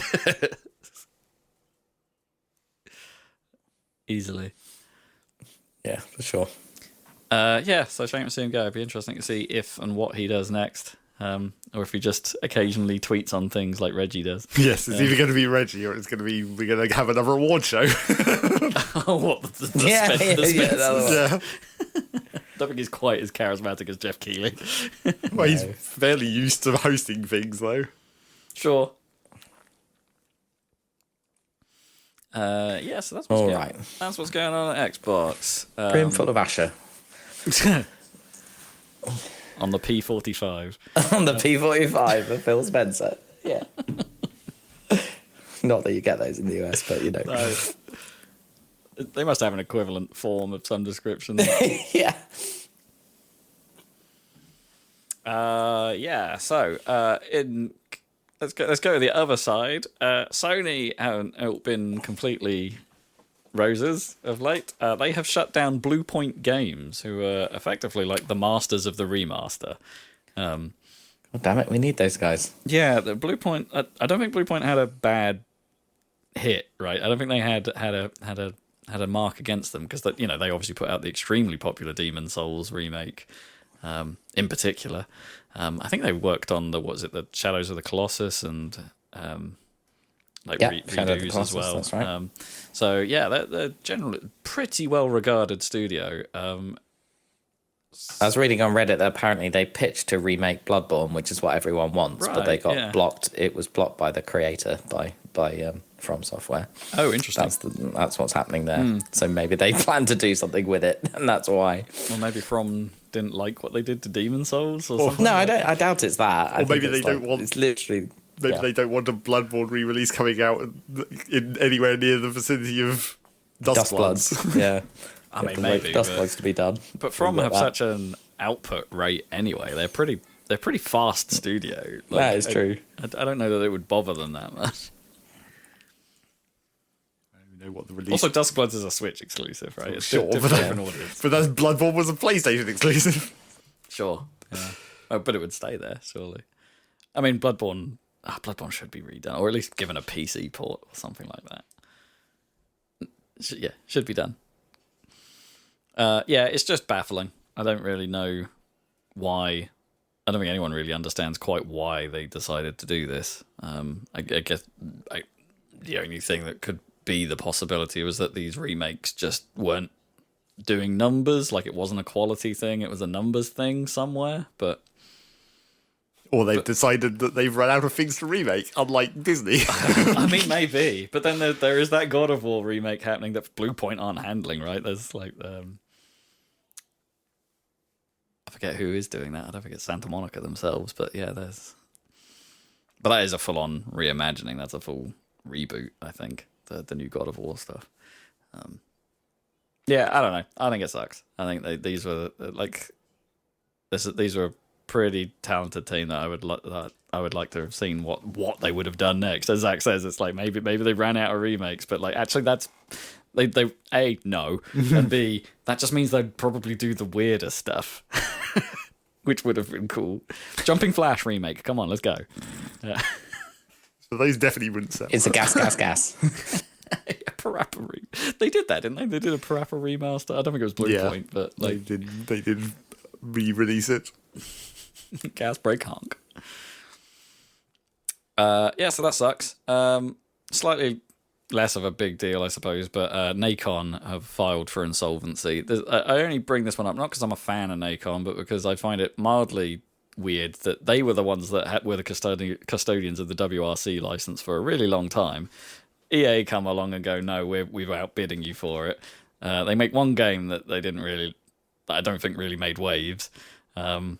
Easily. Yeah, for sure. So shame to see him go. It'd be interesting to see if and what he does next. Or if he just occasionally tweets on things like Reggie does. Yes, it's either going to be Reggie or it's going to be we're going to have another award show. What the Yeah. I don't think he's quite as charismatic as Jeff Keighley. Well, he's fairly used to hosting things, though. Sure. So that's what's going on at Xbox. Brimful of Asher. On the P45. On the P45 of Phil Spencer. Yeah. Not that you get those in the US, but No. They must have an equivalent form of some description. Yeah. Let's go to the other side. Sony haven't been completely roses of late. They have shut down Blue Point Games, who are effectively like the masters of the remaster. Oh, damn it, we need those guys. Yeah, the Blue Point. I don't think Blue Point had a bad hit, right? I don't think they had a mark against them because they obviously put out the extremely popular Demon Souls remake, in particular. I think they worked on the Shadows of the Colossus and redos as well. That's right. They're generally pretty well regarded studio. I was reading on Reddit that apparently they pitched to remake Bloodborne, which is what everyone wants, but they got blocked. It was blocked by the creator, by From Software. Oh, interesting. That's what's happening there. So maybe they plan to do something with it, and that's why. Well, maybe From didn't like what they did to Demon Souls, or something. No, I doubt it's that. Or maybe they don't want. It's literally. Maybe they don't want a Bloodborne re-release coming out in anywhere near the vicinity of Dustbloods. Yeah. I mean, maybe Dustbloods to be done. But From have such an output rate anyway. They're pretty fast studio. That is true. I don't know that it would bother them that much. know what the release. Also, Duskbloods is a Switch exclusive, right? It's Sure, different audience. but that's Bloodborne was a PlayStation exclusive. Sure. Yeah. Oh, but it would stay there, surely. I mean, Bloodborne should be redone, or at least given a PC port or something like that. Should be done. It's just baffling. I don't really know why. I don't think anyone really understands quite why they decided to do this. I guess the only thing that could be the possibility was that these remakes just weren't doing numbers. Like, it wasn't a quality thing; it was a numbers thing somewhere. Or they've decided that they've run out of things to remake, unlike Disney. I mean, maybe. But then there is that God of War remake happening that Bluepoint aren't handling, right? There's like, I forget who is doing that. I don't think it's Santa Monica themselves. But yeah, But that is a full-on reimagining. That's a full reboot, I think, the new God of War stuff. I don't know. I think it sucks. I think these were these were a pretty talented team that I would like to have seen what they would have done next. As Zach says, it's like maybe they ran out of remakes, but like actually that's they A, no, and B, that just means they'd probably do the weirder stuff. Which would have been cool. Jumping Flash remake, come on, let's go. Yeah. So those definitely wouldn't sell. It's a gas. Parappa they did that, didn't they? They did a Parappa remaster. I don't think it was Bluepoint, but like they did re-release it. Gas break honk. So that sucks. Slightly less of a big deal, I suppose, but Nacon have filed for insolvency. I only bring this one up not because I'm a fan of Nacon, but because I find it mildly weird that they were the ones that were the custodians of the WRC license for a really long time. EA come along and go, no, we're outbidding you for it. They make one game that I don't think really made waves. And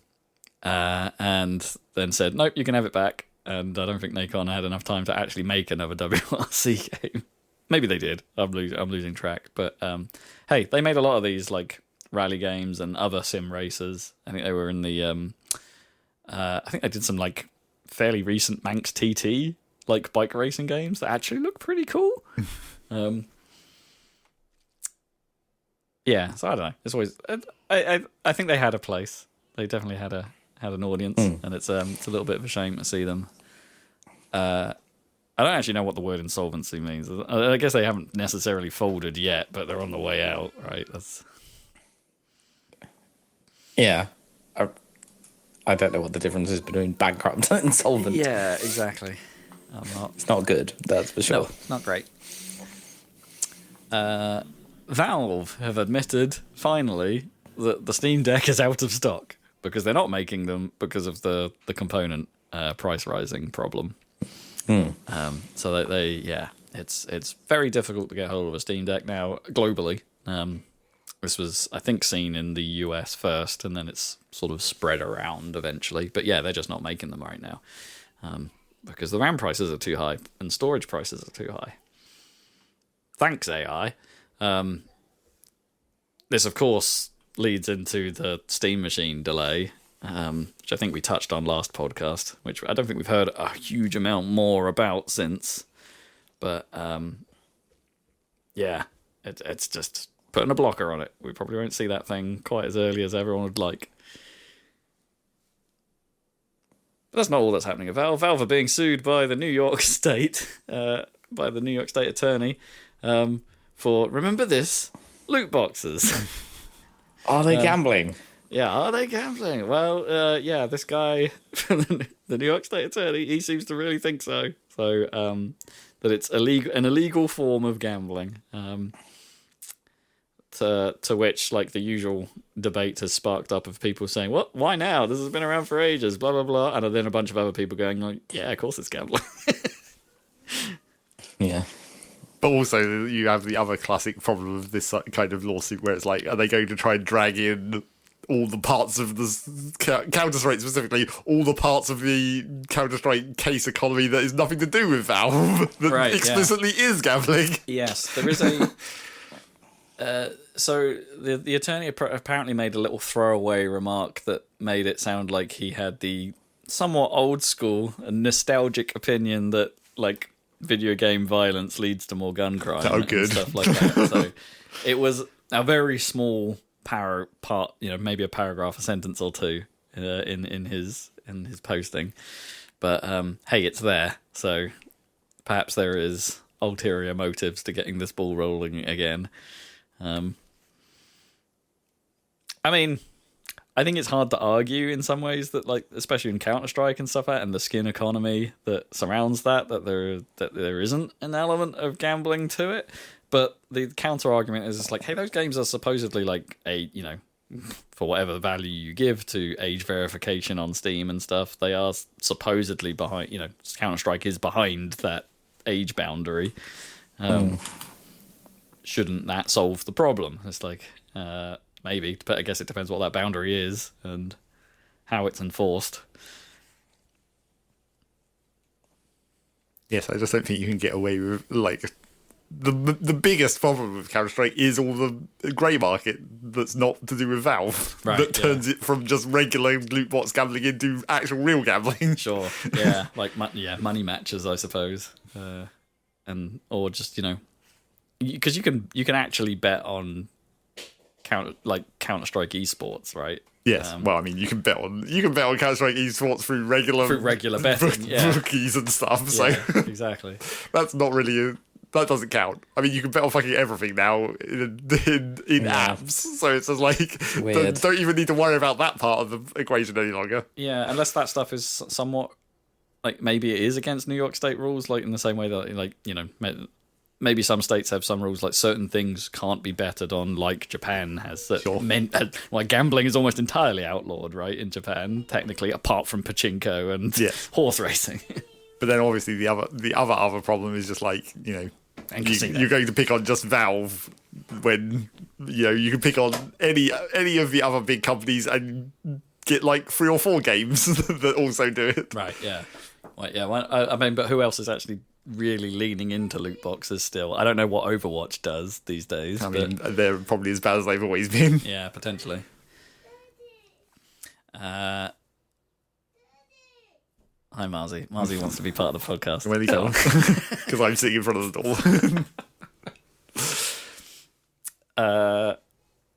then said, nope, you can have it back. And I don't think Nacon had enough time to actually make another WRC game. Maybe they did. I'm losing track. But hey, they made a lot of these like rally games and other sim racers. I think they were in the. I think they did some like fairly recent Manx TT like bike racing games that actually look pretty cool. So I don't know. It's always. I think they had a place. They definitely had an audience, and it's a little bit of a shame to see them. I don't actually know what the word insolvency means. I guess they haven't necessarily folded yet, but they're on the way out, right? Yeah. I don't know what the difference is between bankrupt and insolvent. Yeah, exactly. It's not good, that's for sure. No, not great. Valve have admitted, finally, that the Steam Deck is out of stock. Because they're not making them because of the component price rising problem. So it's very difficult to get hold of a Steam Deck now globally. This was, I think, seen in the US first, and then it's sort of spread around eventually. But yeah, they're just not making them right now because the RAM prices are too high and storage prices are too high. Thanks, AI. This, of course, leads into the Steam Machine delay, which I think we touched on last podcast, which I don't think we've heard a huge amount more about since. But it's just putting a blocker on it. We probably won't see that thing quite as early as everyone would like. But that's not all that's happening at Valve. Valve are being sued by the New York State, by the New York State attorney, for, remember this, loot boxes. Are they gambling? Yeah, are they gambling? Well, this guy from the New York State Attorney, he seems to really think so. So, that it's an illegal form of gambling. To which, like, the usual debate has sparked up of people saying, "What? Why now? This has been around for ages." Blah blah blah, and then a bunch of other people going, "Like, yeah, of course it's gambling." Yeah. But also, you have the other classic problem of this kind of lawsuit where it's like, are they going to try and drag in all the parts of the Counter-Strike, specifically, all the parts of the Counter-Strike case economy that has nothing to do with Valve, that explicitly is gambling? Yes, there is a... so the attorney apparently made a little throwaway remark that made it sound like he had the somewhat old school and nostalgic opinion that, like, video game violence leads to more gun crime good. and stuff like that. So it was a very small maybe a paragraph, a sentence or two in his posting. But hey, it's there. So perhaps there is ulterior motives to getting this ball rolling again. I mean, I think it's hard to argue in some ways that, like, especially in Counter-Strike and stuff like that, and the skin economy that surrounds that there isn't an element of gambling to it. But the counter argument is, it's like, hey, those games are supposedly like for whatever value you give to age verification on Steam and stuff, they are supposedly behind. Counter-Strike is behind that age boundary. Shouldn't that solve the problem? It's like, maybe, but I guess it depends what that boundary is and how it's enforced. Yes, I just don't think you can get away with, like, the biggest problem with Counter-Strike is all the grey market that's not to do with Valve, that turns it from just regular loot box gambling into actual real gambling. Sure, yeah, like money matches, I suppose, or just because you can actually bet on Counter-Strike esports, right? Yes. Well, I mean, you can bet on Counter-Strike esports through regular betting, bookies and stuff. So exactly. That's not really that doesn't count. I mean, you can bet on fucking everything now in apps. So it's just like don't even need to worry about that part of the equation any longer. Yeah, unless that stuff is somewhat like, maybe it is against New York State rules, like in the same way that maybe some states have some rules, like certain things can't be betted on, like Japan has. Like gambling is almost entirely outlawed, right, in Japan, technically, apart from pachinko and horse racing. But then obviously the other problem is just like, you're going to pick on just Valve when you can pick on any of the other big companies and get like 3 or 4 games that also do it. Right, yeah. I mean, but who else is actually really leaning into loot boxes still? I don't know what Overwatch does these days. I mean, they're probably as bad as they've always been. Yeah, potentially. Hi, Marzi. Marzi wants to be part of the podcast. When he can't, because I'm sitting in front of the door.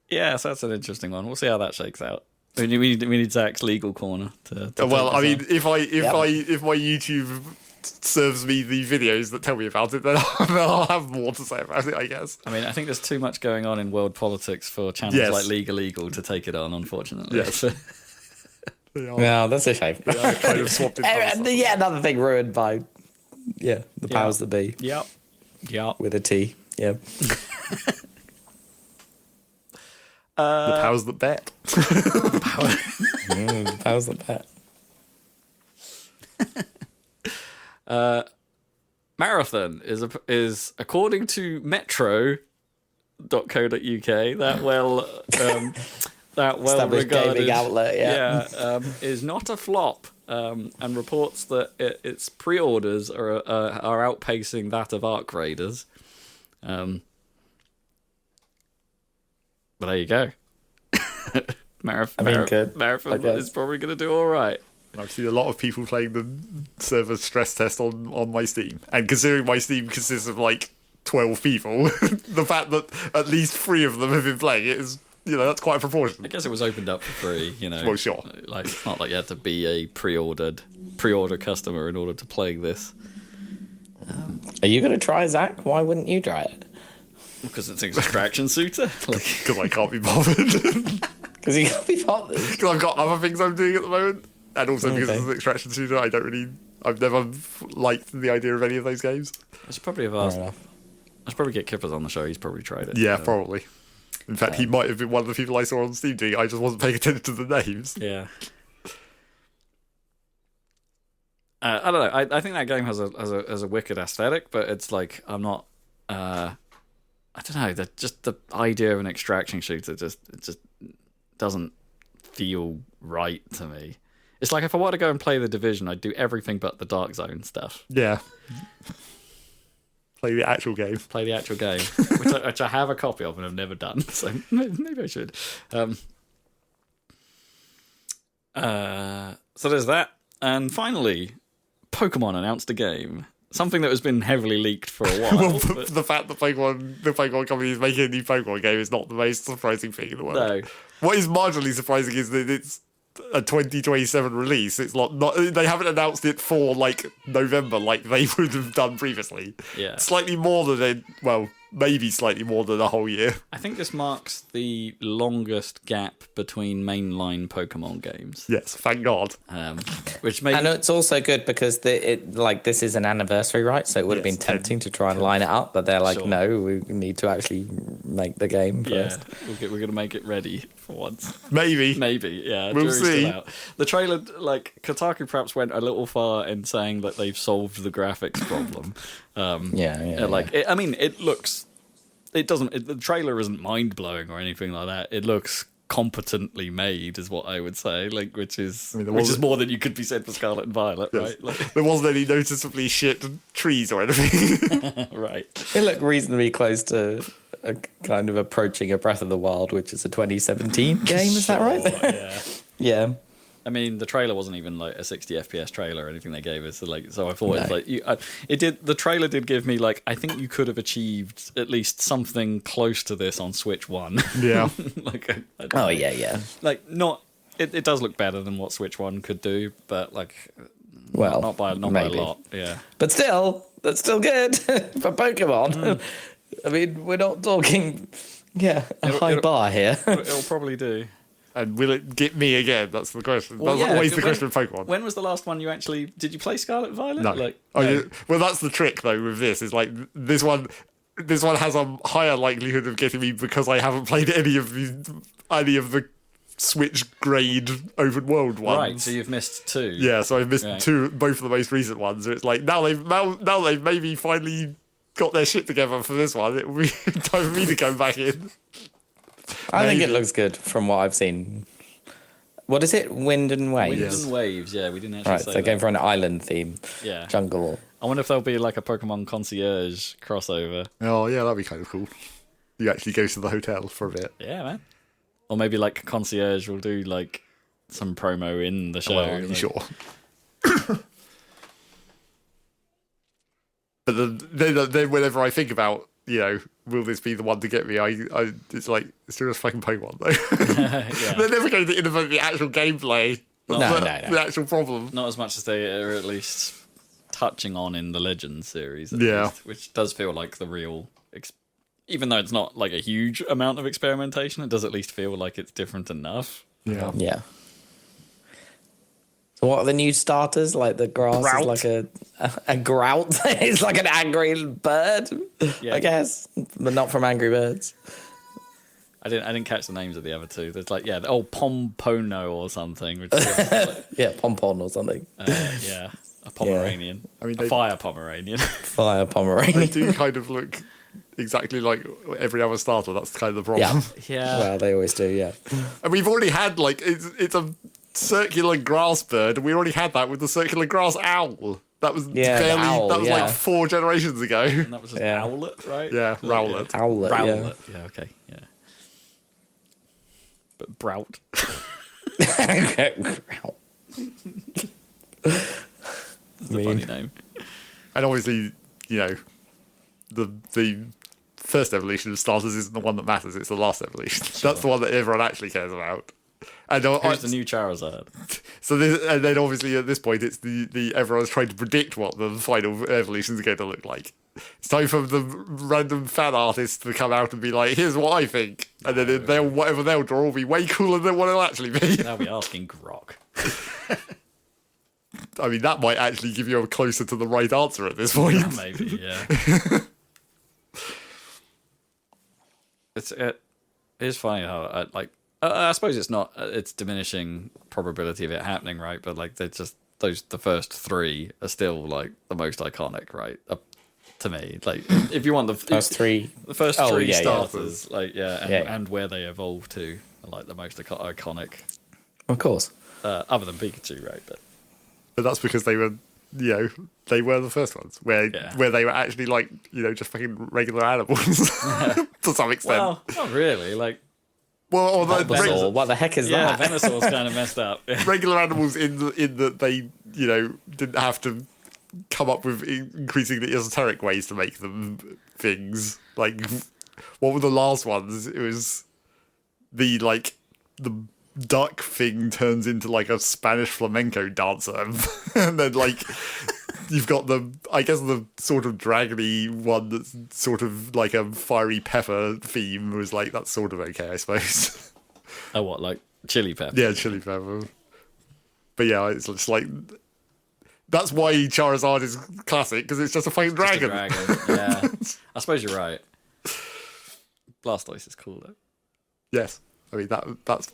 Yeah, so that's an interesting one. We'll see how that shakes out. We need Zach's legal corner to well, I mean, if my YouTube serves me the videos that tell me about it, then I'll have more to say about it, I guess. I mean, I think there's too much going on in world politics for channels like League Illegal to take it on, unfortunately. Yes. Yeah, that's a shame. Kind of swapped another thing ruined by the powers that be. Yep. With a T. Yep. The powers that bet. The powers that bet. Marathon is according to Metro.co.uk, that well-regarded gaming outlet, is not a flop, and reports that its pre-orders are outpacing that of Arc Raiders. But there you go. Marathon is probably going to do all right. I've seen a lot of people playing the server stress test on my Steam. And considering my Steam consists of like 12 people, the fact that at least 3 of them have been playing it is, that's quite a proportion. I guess it was opened up for free, Well, sure. Like, it's not like you had to be a pre-order customer in order to play this. Are you going to try, Zach? Why wouldn't you try it? Because it's an extraction shooter. Because I can't be bothered. Because you can't be bothered. Because I've got other things I'm doing at the moment. And also because it's an extraction shooter, I've never liked the idea of any of those games. I should probably have asked. I should probably get Kippers on the show. He's probably tried it. Yeah, probably. In fact, he might have been one of the people I saw on Steam doing it. I just wasn't paying attention to the names. Yeah. I don't know. I think that game has a wicked aesthetic, but it's like I'm not. I don't know. Just the idea of an extraction shooter just doesn't feel right to me. It's like if I want to go and play The Division, I'd do everything but the Dark Zone stuff. Yeah. Play the actual game, which I have a copy of and have never done. So maybe I should. So there's that. And finally, Pokemon announced a game. something that has been heavily leaked for a while. Well, but the fact that the Pokemon company is making a new Pokemon game is not the most surprising thing in the world. no, What is marginally surprising is that it's a 2027 release. It's not they haven't announced it for like November like they would have done previously. Yeah. Slightly more than maybe slightly more than a whole year. I think this marks the longest gap between mainline Pokemon games. Yes, thank God. Which maybe And it's also good because this is an anniversary, right? So it would have Yes, been tempting to try and line it up, but they're like, Sure. no, we need to actually make the game yeah, first. we're going to make it ready for once. Maybe. Maybe, yeah. We'll jury's see. still out. The trailer, like Kotaku, perhaps went a little far in saying that they've solved the graphics problem. I mean, it looks. It doesn't. The trailer isn't mind blowing or anything like that. It looks competently made, is what I would say. Like, which is more than you could be said for Scarlet and Violet, Yes. right? Like, There wasn't any noticeably shit trees or anything. right. It looked reasonably close to a kind of approaching a Breath of the Wild, which is a 2017 game. Is that right? Yeah. Yeah. I mean, the trailer wasn't even like a 60 FPS trailer or anything they gave us. So I thought it's No. like it did. The trailer did give me like I think you could have achieved at least something close to this on Switch One. Yeah. like, Oh yeah. like not. It does look better than what Switch One could do, but like, Well, not by a maybe. lot. Yeah. But still, that's still good for Pokemon. I mean, we're not talking, a high bar here. It'll probably do. And will it get me again? That's the question. Well, That's yeah, always the when- question with Pokemon. When was the last one you actually did you play Scarlet and Violet? No. Like, Oh, no. yeah. Well, that's the trick though with this. Is like this one has a higher likelihood of getting me because I haven't played any of the Switch grade open world ones. Right. So you've missed two. Yeah, so I've missed Right. both of the most recent ones. So it's like now they've maybe finally got their shit together for this one. It will be time for me to go back in. I think Maybe. it looks good from what I've seen. What is it? Wind and Waves? Winds and Waves. Yeah, we didn't actually Right, say so that. going for an island theme. Yeah. Jungle. I wonder if there'll be like a Pokemon concierge crossover. Oh yeah, that'd be kind of cool. You actually go to the hotel for a bit. Yeah, man. Or maybe like concierge will do like some promo in the show. Well, are you like- sure? But then whenever I think about, will this be the one to get me? It's like, it's still just fucking Pokemon though. Yeah. They're never going to innovate the actual gameplay. No, That's the actual problem. Not as much as they are at least touching on in the Legends series. At Yeah. least, which does feel like the real. Even though it's not like a huge amount of experimentation, it does at least feel like it's different enough. Yeah. Yeah. So what are the new starters? Like the grass Grout. is like a grout. It's like an angry bird, Yeah. I guess, but not from Angry Birds. I didn't catch the names of the other two. There's like Pompono or something. Which is like, Yeah, Pompon or something. yeah, a Pomeranian. I mean, a fire Pomeranian. Fire They Pomeranian. do kind of look exactly like every other starter. That's kind of the problem. Yeah. yeah. Well, they always do, yeah. And we've already had, like, it's a circular grass bird, and we already had that with the circular grass owl. That was Yeah, the owl, that was yeah. like 4 generations ago. And that was just Yeah. Owlet, right? Yeah, Rowlet. Owlet, Rowlet. Yeah, okay, yeah. But Brout. yeah. That's a funny name. And obviously, the first evolution of starters isn't the one that matters, it's the last evolution. That's the one that everyone actually cares about. And Who's the new Charizard? and then obviously at this point it's the everyone's trying to predict what the final evolutions are going to look like. It's time for the random fan artists to come out and be like, here's what I think. And then whatever they'll draw will be way cooler than what it'll actually be. Now we're asking Grok. I mean, that might actually give you a closer to the right answer at this point. Maybe, yeah. It is funny how I suppose it's not it's diminishing probability of it happening, right? But like they're just the first 3 are still like the most iconic, right? To me, like if you want the First three. the first Oh, 3 yeah, yeah. starters, and where they evolve to, are like the most iconic, Of course. other than Pikachu, right? But that's because they were, they were the first ones where they were actually like, just fucking regular animals to some extent. Well, not really. Like, Well, Venusaur. What the heck is yeah, that? Venusaur's kind of messed up. Yeah. regular animals in that they, didn't have to come up with increasingly esoteric ways to make them things. Like, what were the last ones? It was the duck thing turns into like a Spanish flamenco dancer, and then like you've got the sort of dragony one that's sort of like a fiery pepper theme was like that's sort of okay, I suppose. Oh, what, like chili pepper? Yeah, chili pepper. But yeah, it's just like that's why Charizard is classic, because it's just a fucking dragon. Yeah, I suppose you're right. Blastoise is cool though. Yes, I mean that's.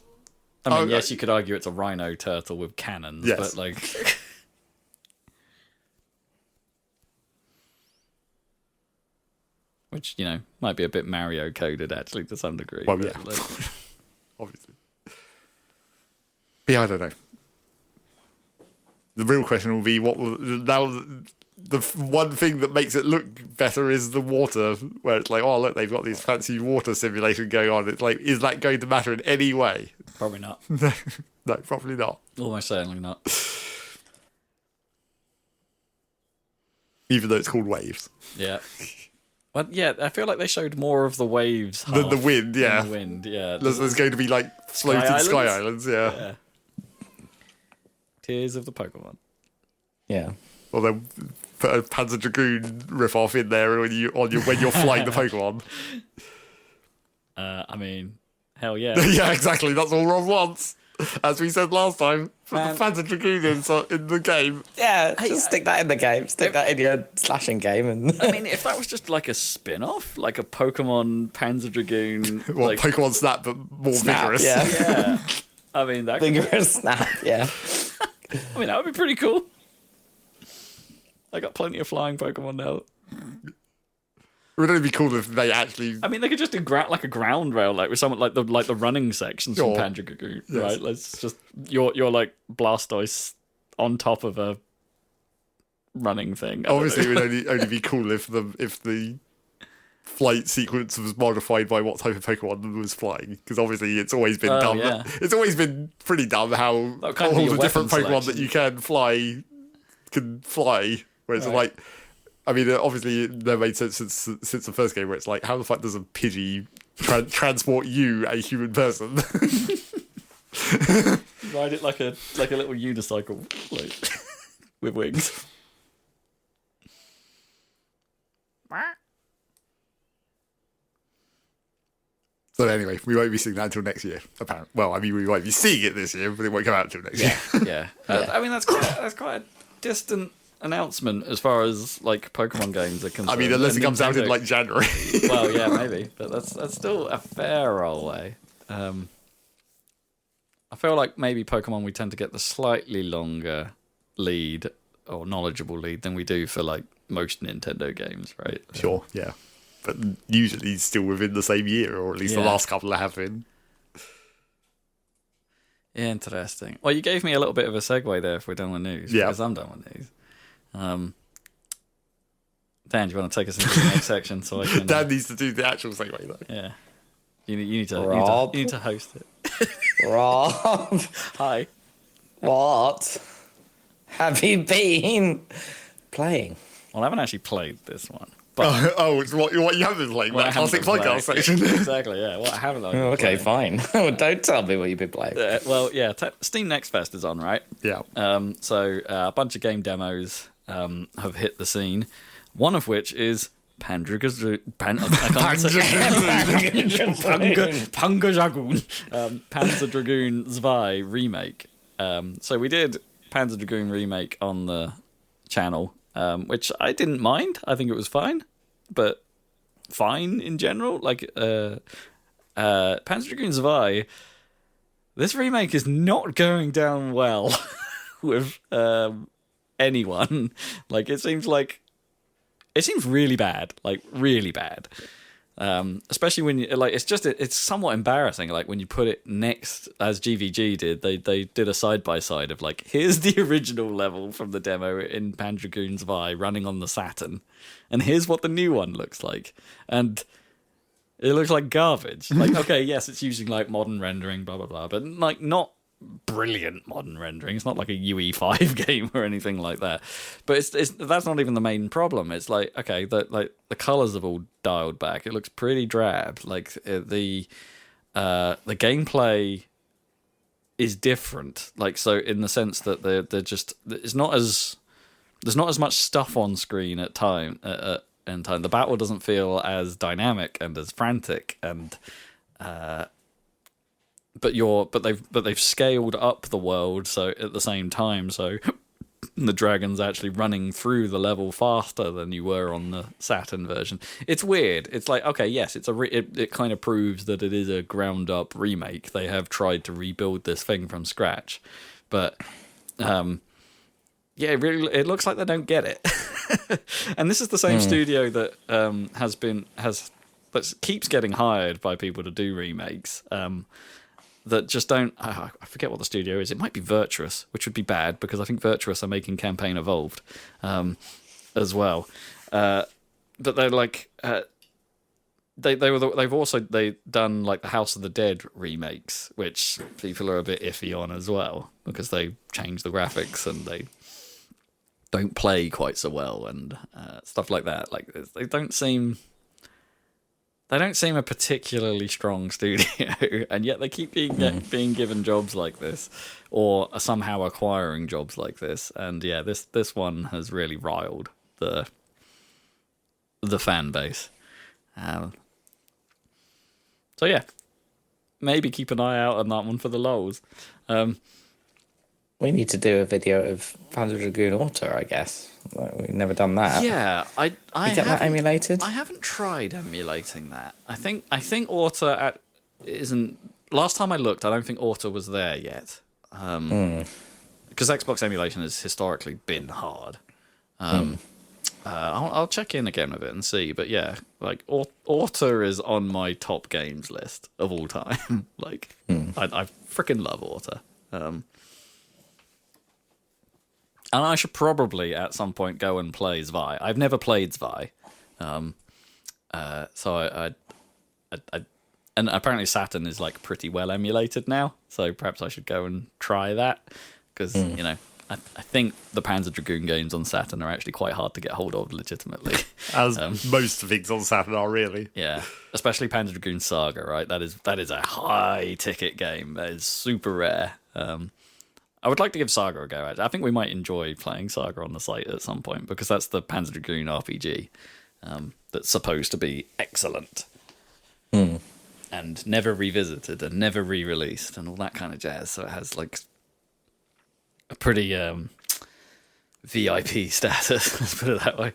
I mean, yes, you could argue it's a rhino turtle with cannons, yes. But like, which might be a bit Mario coded actually to some degree. Well, yeah, obviously. But yeah, I don't know. The real question will be the one thing that makes it look better is the water, where it's like, oh look, they've got this fancy water simulation going on. It's like, is that going to matter in any way? Probably not. No, probably not. Almost certainly not. Even though it's called waves. Yeah. Well, yeah, I feel like they showed more of the waves Than the wind, yeah. The wind, yeah. There's going to be like floating sky islands, yeah. Tears of the Pokemon. Yeah. Or they'll put a Panzer Dragoon riff-off in there when you're flying the Pokemon. I mean, hell yeah. Yeah, exactly. That's all Rob wants. As we said last time, put the Panzer Dragoon in the game. Yeah, just stick that in the game. Stick that in your slashing game. And I mean, if that was just like a spin-off, like a Pokemon Panzer Dragoon... Well, like, Pokemon Snap, but more vigorous. Yeah. I mean, that vigorous Snap, yeah. I mean, that would be pretty cool. I got plenty of flying Pokemon now. It would only be cool if they actually. I mean, they could just do like a ground rail, like with someone like the running sections from Panzer Dragoon, yes. Right? Let's just you're like Blastoise on top of a running thing. Obviously, it would only be cool if the flight sequence was modified by what type of Pokemon was flying, because obviously it's always been dumb. Yeah. It's always been pretty dumb how all the different Pokemon that you can fly. Where it's like, I mean, obviously it never made sense since the first game, where it's like, how the fuck does a Pidgey transport you, a human person? Ride it like a little unicycle, like with wings. So anyway, we won't be seeing that until next year. Apparently, well, I mean, we might be seeing it this year, but it won't come out until next year. Yeah. I mean, that's quite a distant announcement as far as like Pokemon games are concerned. I mean, unless it comes out in like January. Well, yeah, maybe, but that's still a fair old way. I feel like maybe Pokemon we tend to get the slightly longer lead or knowledgeable lead than we do for like most Nintendo games, right? Sure, yeah, but usually still within the same year, or at least the last couple have been. Interesting. Well, you gave me a little bit of a segue there if we're done with news. Yeah, because I'm done with news. Dan, do you want to take us into the next section so I can? Dan needs to do the actual segue though. Yeah, you need to host it. Rob, hi. What have you been playing? Well, I haven't actually played this one. But it's what you haven't been playing. That classic podcast section. Exactly. Yeah. What I haven't. Okay, fine. Don't tell me what you've been playing. Steam Next Fest is on, right? Yeah. So a bunch of game demos have hit the scene. One of which is Panzer Dragoon Zwei remake. So we did Panzer Dragoon remake on the channel, which I didn't mind. I think it was fine, but fine in general. Like Panzer Dragoon Zwei, this remake is not going down well with anyone. Like it seems really bad, like really bad. Especially when you like, it's somewhat embarrassing. Like when you put it next, as GVG did, they did a side by side of like, here's the original level from the demo in Panzer Dragoon Zwei running on the Saturn, and here's what the new one looks like, and it looks like garbage. Like, okay, yes, it's using like modern rendering, blah blah blah, but like not brilliant modern rendering. It's not like a UE5 game or anything like that. But it's that's not even the main problem. It's like, okay, the colors have all dialed back. It looks pretty drab. Like the gameplay is different. Like, so in the sense that they're just, there's not as much stuff on screen at time. The battle doesn't feel as dynamic and as frantic, and but they've scaled up the world so at the same time, so the dragon's actually running through the level faster than you were on the Saturn version. It's weird. It's like, okay, yes, it kind of proves that it is a ground up remake. They have tried to rebuild this thing from scratch, but yeah, it looks like they don't get it. And this is the same studio that that keeps getting hired by people to do remakes. That just don't. I forget what the studio is. It might be Virtuous, which would be bad because I think Virtuous are making Campaign Evolved as well. But they're like they've also done like the House of the Dead remakes, which people are a bit iffy on as well because they changed the graphics and they don't play quite so well and stuff like that. Like they don't seem a particularly strong studio, and yet they keep being given jobs like this, or are somehow acquiring jobs like this. And yeah, this one has really riled the fan base. So yeah, maybe keep an eye out on that one for the lols. We need to do a video of Panzer Dragoon Auto, I guess. Like, we've never done that. Yeah, I get that emulated. I haven't tried emulating that. I think Auto isn't. Last time I looked, I don't think Auto was there yet. Because Xbox emulation has historically been hard. I'll check in again with it and see. But yeah, like Auto is on my top games list of all time. Like I freaking love Auto. And I should probably at some point go and play Zwei. I've never played Zwei, so I and apparently Saturn is like pretty well emulated now. So perhaps I should go and try that because you know I think the Panzer Dragoon games on Saturn are actually quite hard to get hold of legitimately. As most things on Saturn are, really. Yeah, especially Panzer Dragoon Saga, right? That is a high ticket game. That is super rare. I would like to give Saga a go. I think we might enjoy playing Saga on the site at some point because that's the Panzer Dragoon RPG that's supposed to be excellent and never revisited and never re-released and all that kind of jazz. So it has like a pretty VIP status, let's put it that way.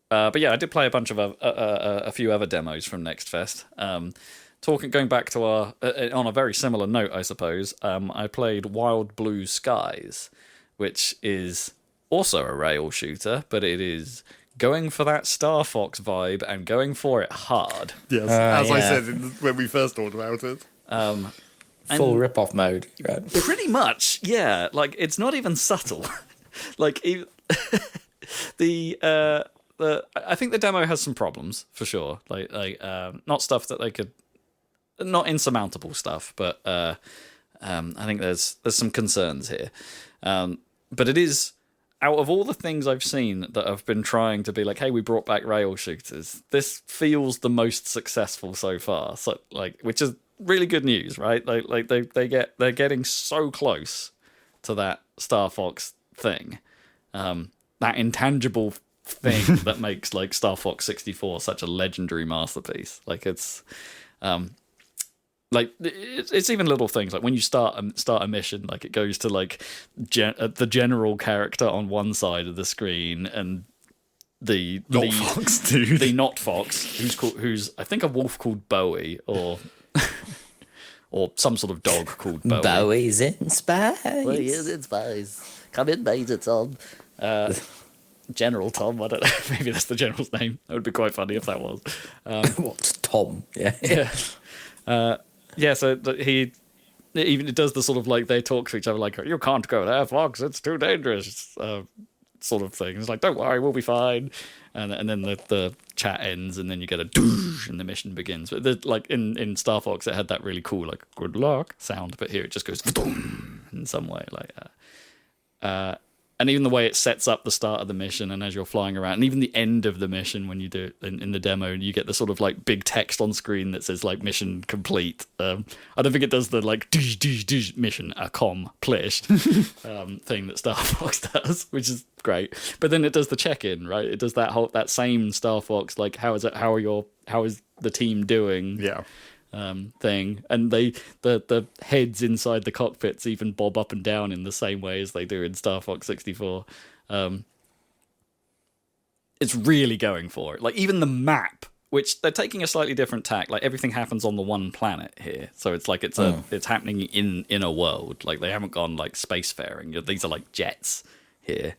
But yeah, I did play a bunch of a few other demos from Next Fest. Going back to our on a very similar note, I suppose. I played Wild Blue Skies, which is also a rail shooter, but it is going for that Star Fox vibe and going for it hard. Yes, as I said when we first talked about it. Full rip-off mode. Right? Pretty much, yeah. Like it's not even subtle. Like I think the demo has some problems for sure. Like not stuff that they could. Not insurmountable stuff, but I think there's some concerns here. But it is, out of all the things I've seen that have been trying to be like, hey, we brought back rail shooters, this feels the most successful so far. So like, which is really good news, right? Like they're getting so close to that Star Fox thing, that intangible thing that makes like Star Fox 64 such a legendary masterpiece. Like it's. Like it's even little things like when you start a mission, like it goes to like the general character on one side of the screen and the not Fox who's I think a wolf called Bowie or some sort of dog called Bowie. Bowie's in space. Well, he is in space. Come in, Major Tom. General Tom. I don't know. Maybe that's the general's name. That would be quite funny if that was. What's Tom? Yeah. Yeah, so it does the sort of like they talk to each other like, you can't go there, Fox, it's too dangerous. sort of thing. It's like, don't worry, we'll be fine. And then the chat ends, and then you get a doosh, and the mission begins. But like in Star Fox, it had that really cool like good luck sound, but here it just goes in some way like that. And even the way it sets up the start of the mission, and as you're flying around, and even the end of the mission when you do it in the demo, you get the sort of like big text on screen that says like mission complete. I don't think it does the like mission accomplished thing that Star Fox does, which is great. But then it does the check-in, right? It does that same Star Fox like how is the team doing? Yeah. Thing, and the heads inside the cockpits even bob up and down in the same way as they do in Star Fox 64. It's really going for it. Like even the map, which they're taking a slightly different tack. Like everything happens on the one planet here, so it's like it's happening in a world. Like they haven't gone like spacefaring. These are like jets here.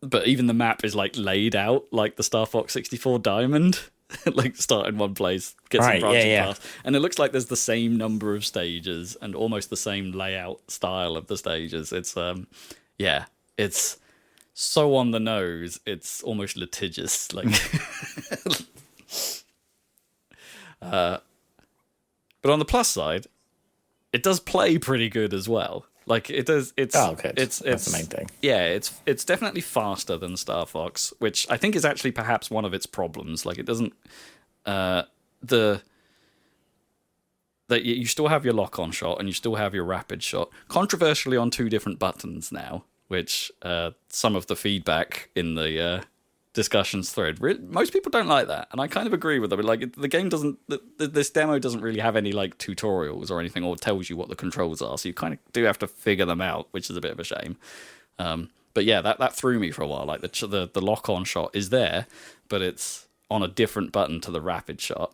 But even the map is like laid out like the Star Fox 64 Diamond, like start in one place, get some branching paths, and it looks like there's the same number of stages and almost the same layout style of the stages. It's it's so on the nose, it's almost litigious, like. But on the plus side, it does play pretty good as well. Like it does, it's good. It's That's the main thing. Yeah, it's definitely faster than Star Fox, which I think is actually perhaps one of its problems. Like it doesn't you still have your lock-on shot and you still have your rapid shot. Controversially, on two different buttons now, which some of the feedback in the discussions thread, most people don't like that, and I kind of agree with them. Like the game doesn't, this demo doesn't really have any like tutorials or anything, or tells you what the controls are, so you kind of do have to figure them out, which is a bit of a shame. But yeah, that threw me for a while. Like the lock-on shot is there, but it's on a different button to the rapid shot,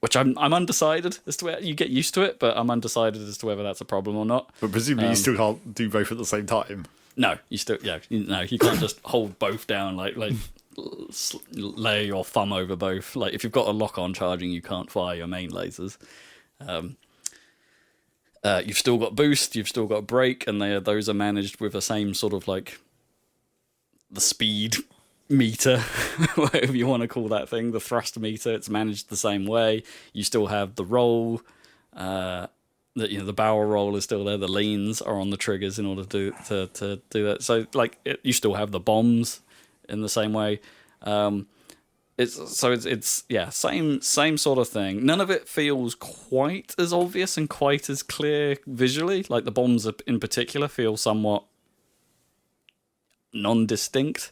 which I'm undecided as to where you get used to it, but I'm undecided as to whether that's a problem or not. But presumably you still can't do both at the same time. No, you still you can't just hold both down like lay your thumb over both. Like if you've got a lock-on charging, you can't fire your main lasers. You've still got boost, you've still got brake, and those are managed with the same sort of like the speed meter, whatever you want to call that thing, the thrust meter. It's managed the same way. You still have the roll. The barrel roll is still there. The leans are on the triggers in order to do that. So like you still have the bombs in the same way. It's same sort of thing. None of it feels quite as obvious and quite as clear visually. Like the bombs in particular feel somewhat indistinct.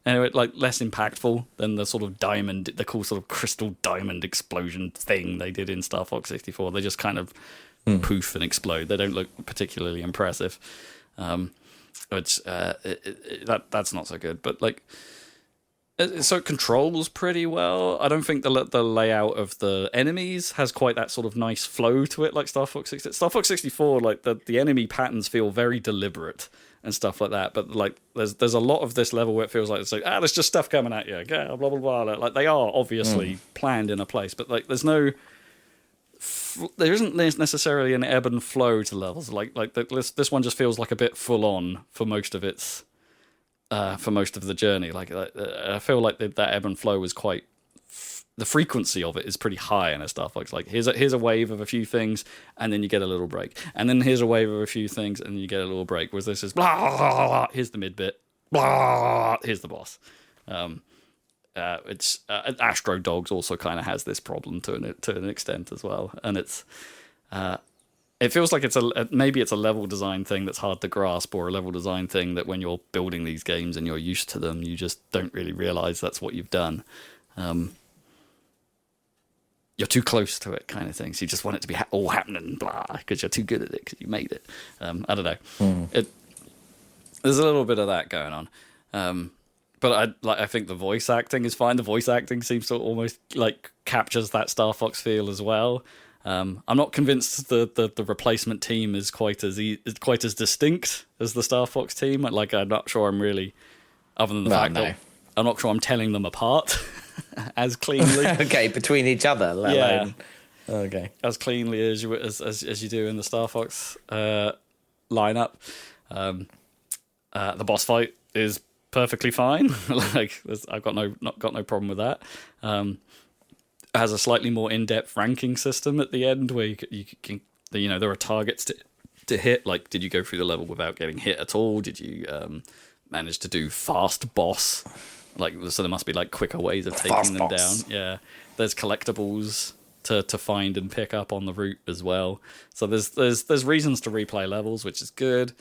Anyway, like less impactful than the sort of diamond, the cool sort of crystal diamond explosion thing they did in Star Fox 64. They just kind of poof and explode. They don't look particularly impressive. That's not so good. But like, so it controls pretty well. I don't think the layout of the enemies has quite that sort of nice flow to it like Star Fox 64. Star Fox 64, like the enemy patterns feel very deliberate and stuff like that, but like there's a lot of this level where it feels like it's like there's just stuff coming at you, blah blah blah. Like they are obviously planned in a place, but like there isn't necessarily an ebb and flow to levels. Like this one just feels like a bit full on for most of its for most of the journey. Like I feel like that ebb and flow was quite. The frequency of it is pretty high in a Star Fox. Like here's a wave of a few things, and then you get a little break, and then here's a wave of a few things, and you get a little break. Whereas this is blah, blah, blah, blah, here's the mid bit, blah, here's the boss. It's Astro Dogs also kind of has this problem to an extent as well, and it's it feels like it's maybe it's a level design thing that's hard to grasp, or a level design thing that when you're building these games and you're used to them, you just don't really realize that's what you've done. You're too close to it, kind of thing. So you just want it to be all happening, blah, because you're too good at it because you made it. I don't know. There's a little bit of that going on, but I think the voice acting is fine. The voice acting seems to almost like captures that Star Fox feel as well. I'm not convinced the replacement team is quite as distinct as the Star Fox team. Like I'm not sure I'm really, other than the fact that I'm not sure I'm telling them apart as cleanly. Okay, between each other, let alone Okay. as cleanly as you do in the Star Fox lineup. The boss fight is perfectly fine. Like, I've got no problem with that. It has a slightly more in-depth ranking system at the end where you can, there are targets to hit. Like, did you go through the level without getting hit at all? Did you manage to do fast boss? Like, so there must be like quicker ways of taking them down. Yeah, there's collectibles to find and pick up on the route as well. So there's reasons to replay levels, which is good.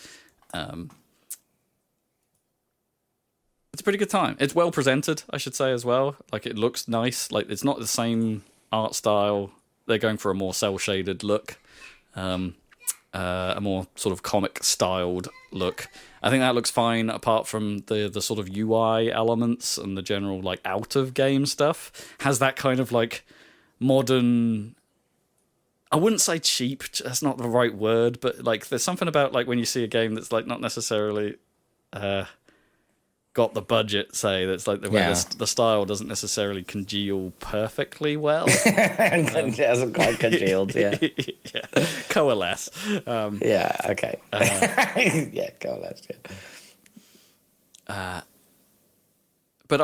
It's a pretty good time. It's well presented, I should say, as well. Like, it looks nice. Like, it's not the same art style. They're going for a more cel-shaded look, a more sort of comic-styled look. I think that looks fine, apart from the sort of UI elements and the general, like, out-of-game stuff. Has that kind of, like, modern... I wouldn't say cheap. That's not the right word, but, like, there's something about, like, when you see a game that's, like, not necessarily... got the budget, say, that's like the style doesn't necessarily congeal perfectly well. It hasn't quite congealed, yeah. Coalesce. Yeah, okay. Yeah, coalesce, yeah. But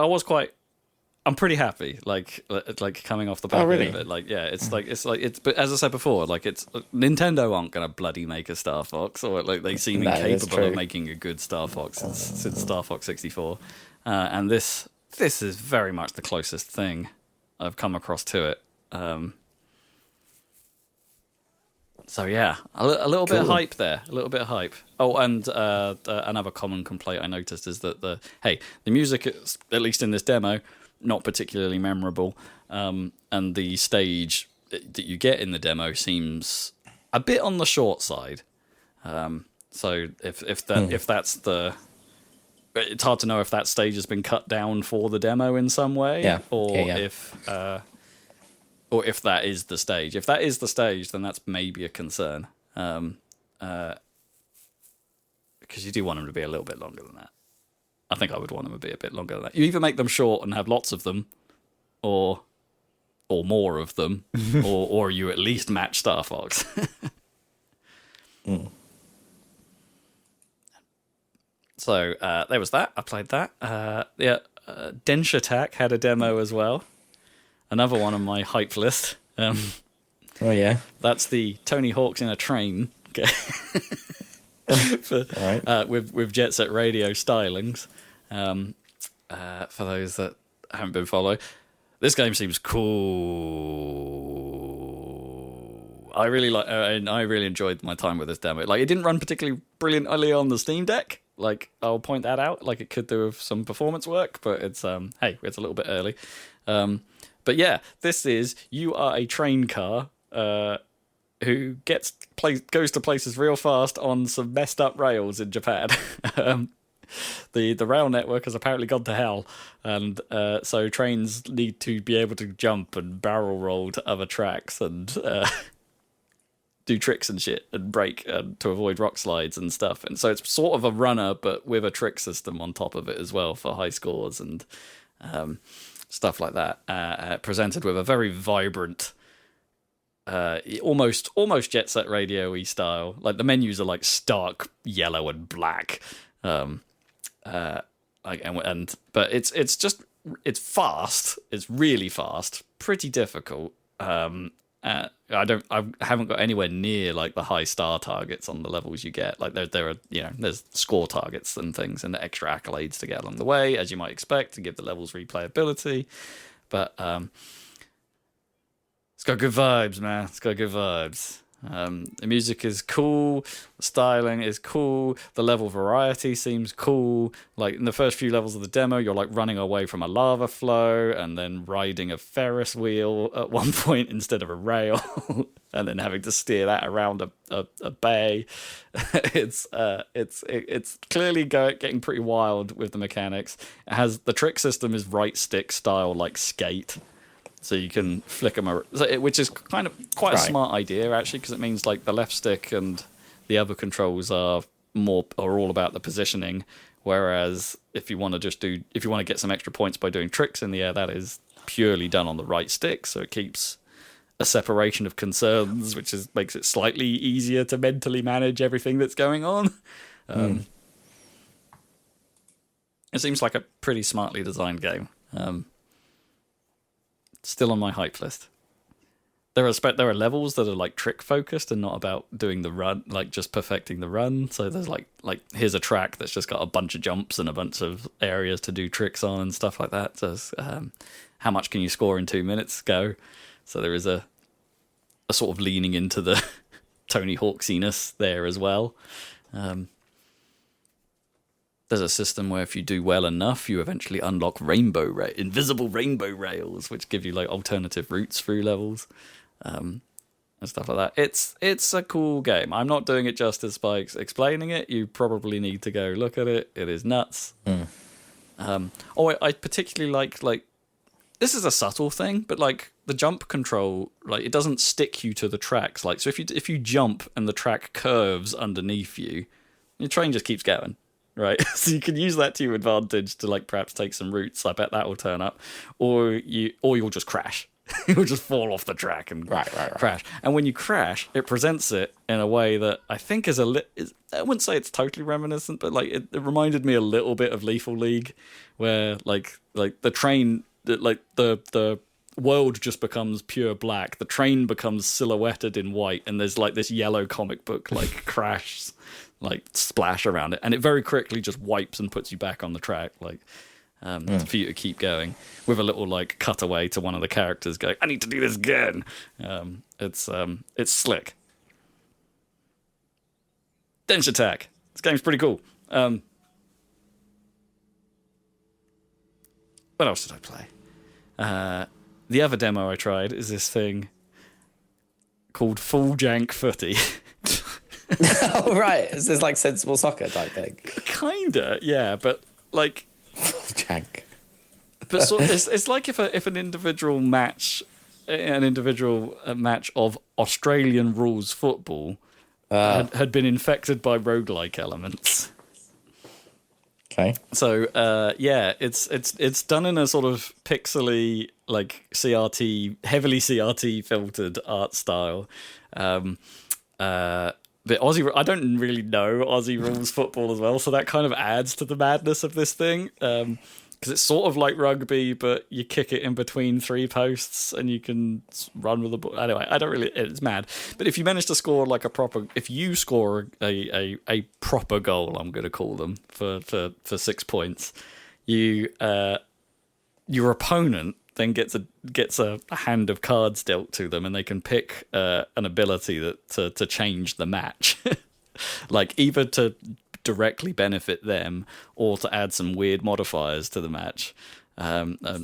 I'm pretty happy, like coming off the back really? of it. Like, yeah, it's but as I said before, like, it's Nintendo aren't gonna bloody make a Star Fox, or like they seem incapable of making a good Star Fox since Star Fox 64, and this is very much the closest thing I've come across to it. So yeah, a little bit of hype there, a little bit of hype. Oh, and another common complaint I noticed is that the music, at least in this demo, not particularly memorable, and the stage that you get in the demo seems a bit on the short side. So if that's the, it's hard to know if that stage has been cut down for the demo in some way, or if that is the stage. If that is the stage, then that's maybe a concern, because you do want them to be a little bit longer than that. I think I would want them to be a bit longer than that. You either make them short and have lots of them, or more of them, or you at least match Star Fox. So there was that. I played that. Meshanttack had a demo as well. Another one on my hype list. Oh yeah, that's the Tony Hawk's in a train. With Jet Set Radio stylings. For those that haven't been following, this game seems cool. I really enjoyed my time with this demo. Like, it didn't run particularly brilliantly on the Steam Deck. Like, I'll point that out. Like, it could do with some performance work, but it's it's a little bit early. But yeah, this is, you are a train car who goes to places real fast on some messed up rails in Japan. The rail network has apparently gone to hell, and so trains need to be able to jump and barrel roll to other tracks and do tricks and shit and brake to avoid rock slides and stuff. And so it's sort of a runner, but with a trick system on top of it as well for high scores and stuff like that. Presented with a very vibrant, almost Jet Set Radio-y style. Like, the menus are like stark yellow and black. But it's fast. It's really fast. Pretty difficult. I haven't got anywhere near like the high star targets on the levels you get. Like, there are, there's score targets and things and extra accolades to get along the way, as you might expect, to give the levels replayability. But it's got good vibes, man. It's got good vibes. The music is cool, the styling is cool, the level variety seems cool. Like, in the first few levels of the demo, you're like running away from a lava flow and then riding a Ferris wheel at one point instead of a rail, and then having to steer that around a bay. It's clearly getting pretty wild with the mechanics. It has, the trick system is right stick style, like Skate. So you can flick them, which is kind of quite a smart idea, actually, because it means like the left stick and the other controls are all about the positioning. Whereas if you want to get some extra points by doing tricks in the air, that is purely done on the right stick. So it keeps a separation of concerns, which makes it slightly easier to mentally manage everything that's going on. It seems like a pretty smartly designed game. Still on my hype list. There are levels that are like trick focused and not about doing the run, like just perfecting the run. So there's like here's a track that's just got a bunch of jumps and a bunch of areas to do tricks on and stuff like that. So how much can you score in 2 minutes? Go. So there is a sort of leaning into the Tony Hawksiness there as well. There's a system where if you do well enough, you eventually unlock invisible rainbow rails, which give you like alternative routes through levels, and stuff like that. It's a cool game. I'm not doing it justice by explaining it. You probably need to go look at it. It is nuts. I particularly like this is a subtle thing, but like the jump control, like it doesn't stick you to the tracks. Like so, if you jump and the track curves underneath you, your train just keeps going. Right, so you can use that to your advantage to like perhaps take some routes. I bet that will turn up, or you'll just crash. You'll just fall off the track and crash. And when you crash, it presents it in a way that I think is I wouldn't say it's totally reminiscent, but like it reminded me a little bit of Lethal League, where like the train, like the world just becomes pure black. The train becomes silhouetted in white, and there's like this yellow comic book like crash. Like splash around it, and it very quickly just wipes and puts you back on the track, like for you to keep going with a little like cutaway to one of the characters going, "I need to do this again." It's slick. Meshanttack. This game's pretty cool. What else did I play? The other demo I tried is this thing called Full Jank Footy. Oh, right. Is this like sensible soccer type thing? Kinda, yeah, but like Jank. But so it's like if an individual match of Australian rules football had been infected by roguelike elements. Okay. So it's done in a sort of pixely, like heavily CRT filtered art style. But Aussie, I don't really know Aussie rules football as well, so that kind of adds to the madness of this thing. Because it's sort of like rugby, but you kick it in between 3 posts and you can run with the ball. Anyway, it's mad. But if you manage to score like if you score a proper goal, I'm going to call them, for 6 points, your opponent then gets a hand of cards dealt to them, and they can pick an ability to change the match, like either to directly benefit them or to add some weird modifiers to the match.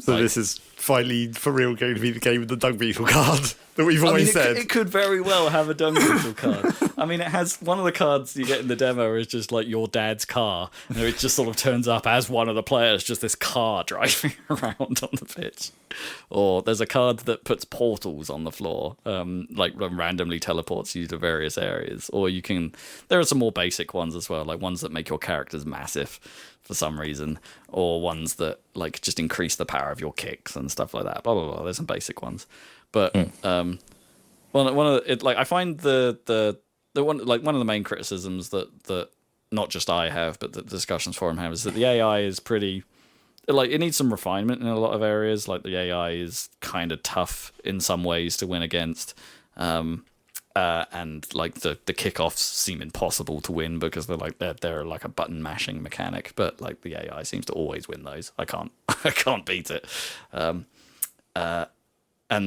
This is finally for real going to be the game with the dung beetle card that we've always said. It could very well have a dung beetle card. I mean, it has one of the cards you get in the demo is just like your dad's car, and it just sort of turns up as one of the players, just this car driving around on the pitch. Or there's a card that puts portals on the floor, like randomly teleports you to various areas. Or there are some more basic ones as well, like ones that make your characters massive for some reason, or ones that like just increase the power of your kicks and stuff like that. Blah blah blah. There's some basic ones, but one of it, like I find the one of the main criticisms that not just I have, but the discussions forum have, is that the AI is pretty. Like, it needs some refinement in a lot of areas. Like, the AI is kind of tough in some ways to win against. And like the kickoffs seem impossible to win because they're like a button mashing mechanic. But like the AI seems to always win those. I can't beat it. And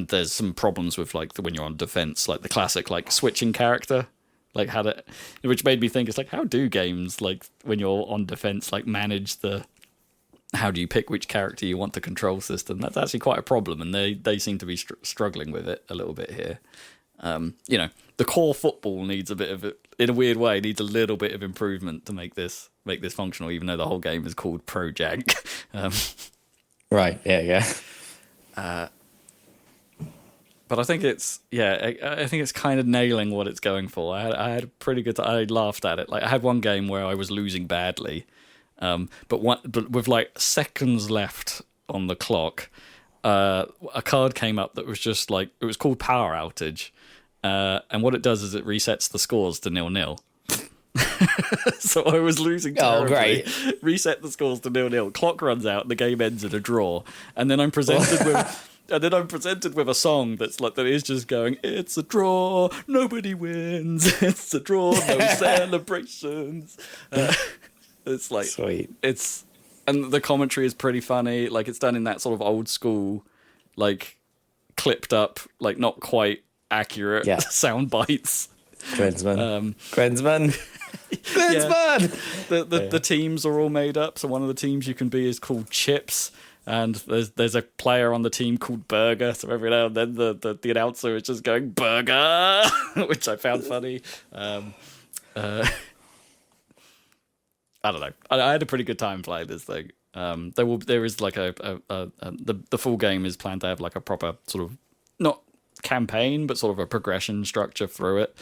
there's some problems with like when you're on defense, like the classic like switching character, like which made me think, it's like, how do games like when you're on defense like manage how do you pick which character you want to control system? That's actually quite a problem, and they seem to be struggling with it a little bit here. The core football needs a bit of it, in a weird way, needs a little bit of improvement to make this functional, even though the whole game is called Pro Jank. Right, yeah. But I think it's kind of nailing what it's going for. I had a pretty good time. I laughed at it. Like, I had one game where I was losing badly, but with like seconds left on the clock, a card came up that was just like, it was called Power Outage. And what it does is it resets the scores to 0-0. So I was losing terribly. Oh, great. Reset the scores to 0-0. Clock runs out and the game ends in a draw. And then I'm presented with a song that's like, that is just going, it's a draw, nobody wins. It's a draw, no celebrations. It's like, sweet. And the commentary is pretty funny. Like, it's done in that sort of old school, like, clipped up, like, not quite accurate sound bites. Grinsman. The teams are all made up. So one of the teams you can be is called Chips, and there's a player on the team called Burger. So every now and then the announcer is just going Burger, which I found funny. I don't know. I had a pretty good time playing this thing. There is like the full game is planned to have like a proper sort of not campaign, but sort of a progression structure through it,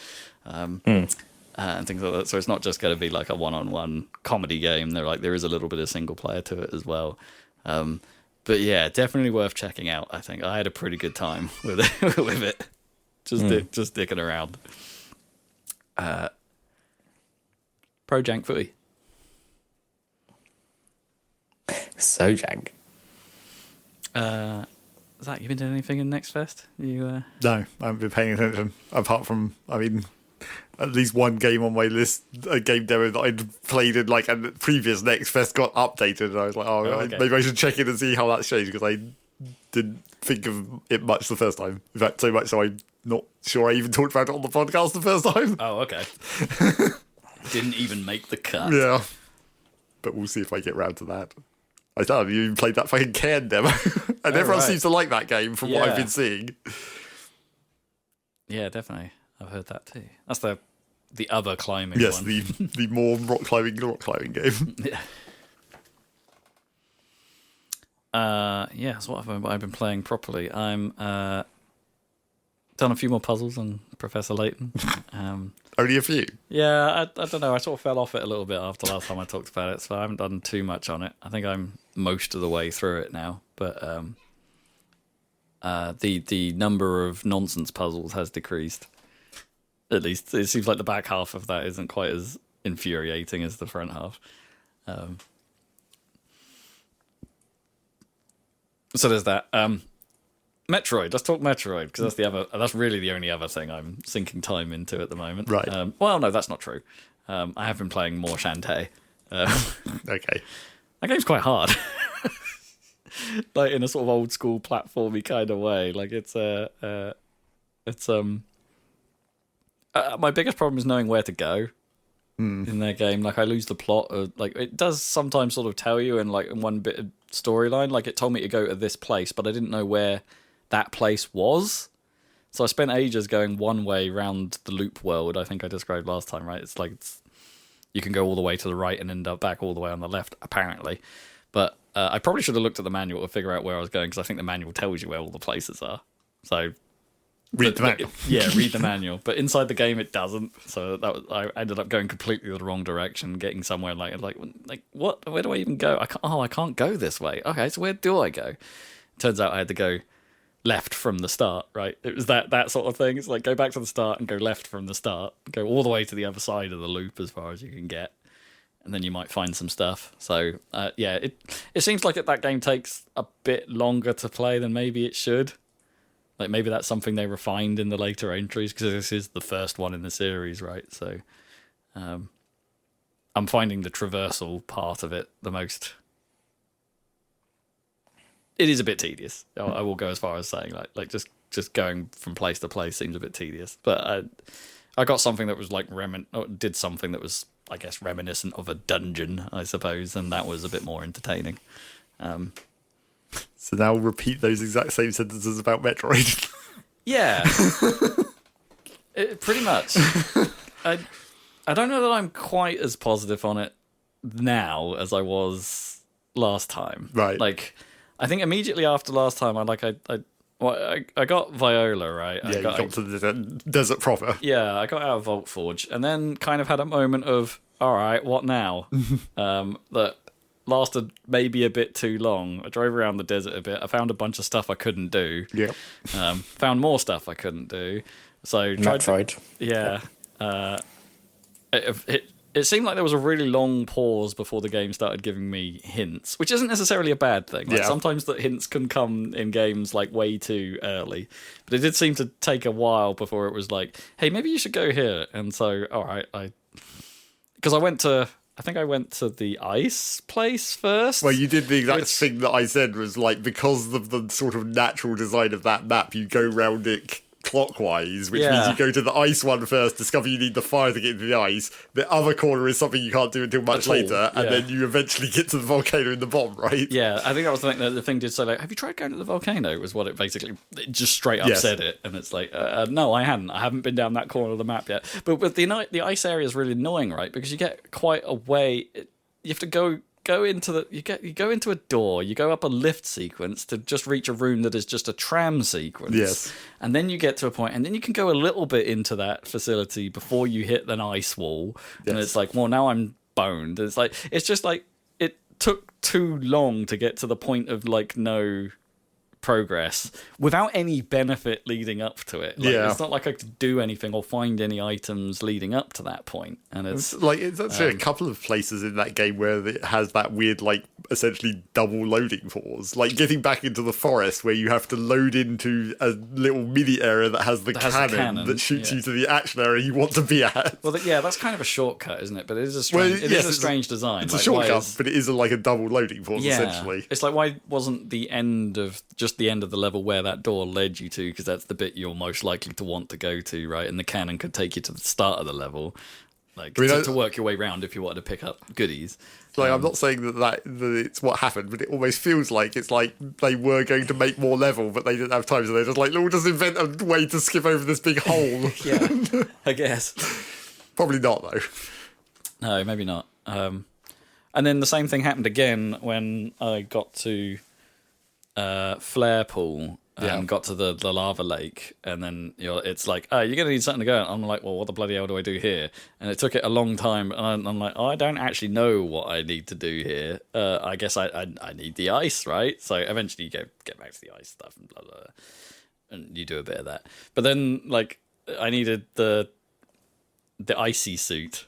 and things like that. So it's not just going to be like a one-on-one comedy game. There is a little bit of single player to it as well. But yeah, definitely worth checking out. I think I had a pretty good time with it. Just dicking around. Pro Jank Footy. So jank. Zach, you been doing anything in Next Fest? No, I haven't been paying attention. Apart from, I mean, at least one game on my list, a game demo that I'd played in like a previous Next Fest got updated, and I was like, okay. Maybe I should check in and see how that's changed, because I didn't think of it much the first time. In fact, so much so I'm not sure I even talked about it on the podcast the first time. Oh, okay. Didn't even make the cut. Yeah. But we'll see if I get round to that. I don't know, you even played that fucking Cairn demo. And everyone seems to like that game from what I've been seeing. Yeah, definitely. I've heard that too. That's the other climbing one. Yes, the more rock climbing game. Yeah, that's what I've been playing properly. I'm done a few more puzzles on Professor Layton. Only a few? Yeah, I don't know. I sort of fell off it a little bit after last time I talked about it, so I haven't done too much on it. I think I'm most of the way through it now, but the number of nonsense puzzles has decreased. At least it seems like the back half of that isn't quite as infuriating as the front half. So there's that. Metroid. Let's talk Metroid, because that's really the only other thing I'm sinking time into at the moment. Right. Well, no, that's not true. I have been playing more Shantae. Okay. That game's quite hard. Like in a sort of old school platformy kind of way. Like my biggest problem is knowing where to go in their game. Like I lose the plot. Like it does sometimes sort of tell you in like in one bit of storyline. Like it told me to go to this place, but I didn't know where that place was. So I spent ages going one way around the loop world. I think I described last time, right? It's like you can go all the way to the right and end up back all the way on the left, apparently. But I probably should have looked at the manual to figure out where I was going, because I think the manual tells you where all the places are. So read the manual. Read the manual. But inside the game, it doesn't. So I ended up going completely the wrong direction, getting somewhere like what? Where do I even go? I can't go this way. Okay, so where do I go? Turns out I had to go left from the start, right? It was that sort of thing. It's like go back to the start and go left from the start. Go all the way to the other side of the loop as far as you can get. And then you might find some stuff. So, it seems like that game takes a bit longer to play than maybe it should. Like, maybe that's something they refined in the later entries, because this is the first one in the series, right? So, I'm finding the traversal part of it the most... It is a bit tedious. I will go as far as saying, like just going from place to place seems a bit tedious. But I got something that was like did something that was, I guess, reminiscent of a dungeon, I suppose, and that was a bit more entertaining. So now repeat those exact same sentences about Metroid. Yeah, pretty much. I don't know that I'm quite as positive on it now as I was last time. Right. Like, I think immediately after last time, I got Viola, right? Yeah, you got to the desert proper. Yeah, I got out of Vault Forge, and then kind of had a moment of, all right, what now? That lasted maybe a bit too long. I drove around the desert a bit. I found a bunch of stuff I couldn't do. Yeah. Found more stuff I couldn't do. So Metroid. Yeah. It seemed like there was a really long pause before the game started giving me hints, which isn't necessarily a bad thing. Like, sometimes the hints can come in games like way too early, but it did seem to take a while before it was like, hey, maybe you should go here. And so, all right, because I went to the ice place first. Well, you did the exact thing that I said, was like, because of the sort of natural design of that map, you go round it clockwise, which means you go to the ice one first, discover you need the fire to get into the ice. The other corner is something you can't do until much later, and then you eventually get to the volcano in the bomb, right? Yeah, I think that was the thing. The thing did say, like, have you tried going to the volcano? Was what it just straight up said it, and it's like, no, I hadn't. I haven't been down that corner of the map yet. But the ice area is really annoying, right? Because you get quite a way. You have to go into you go into a door, you go up a lift sequence to just reach a room that is just a tram sequence. Yes. And then you get to a point, and then you can go a little bit into that facility before you hit an ice wall. And it's like, well, now I'm boned. It's just like it took too long to get to the point of like no progress without any benefit leading up to it. It's not like I could do anything or find any items leading up to that point. And it's actually a couple of places in that game where it has that weird, like, essentially double loading pause, like getting back into the forest where you have to load into a little mini area that has the cannon that shoots you to the action area you want to be at. Well, that's kind of a shortcut, isn't it? But it is a strange design. It's a shortcut, but it is like a double loading pause, essentially. It's like, why wasn't the end of the level where that door led you to, because that's the bit you're most likely to want to go to, right? And the cannon could take you to the start of the level, like to work your way around if you wanted to pick up goodies. Like, I'm not saying that it's what happened, but it almost feels like it's like they were going to make more level, but they didn't have time, so they're just like, we'll just invent a way to skip over this big hole. Yeah, I guess. Probably not, though. No, maybe not. And then the same thing happened again when I got to Flare Pool and got to the lava lake, and then it's like, oh, you're gonna need something to go. And I'm like, well, what the bloody hell do I do here? And it took it a long time, and I'm like, I don't actually know what I need to do here. I guess I need the ice, right? So eventually you get back to the ice stuff and blah blah blah, and you do a bit of that. But then, like, I needed the icy suit,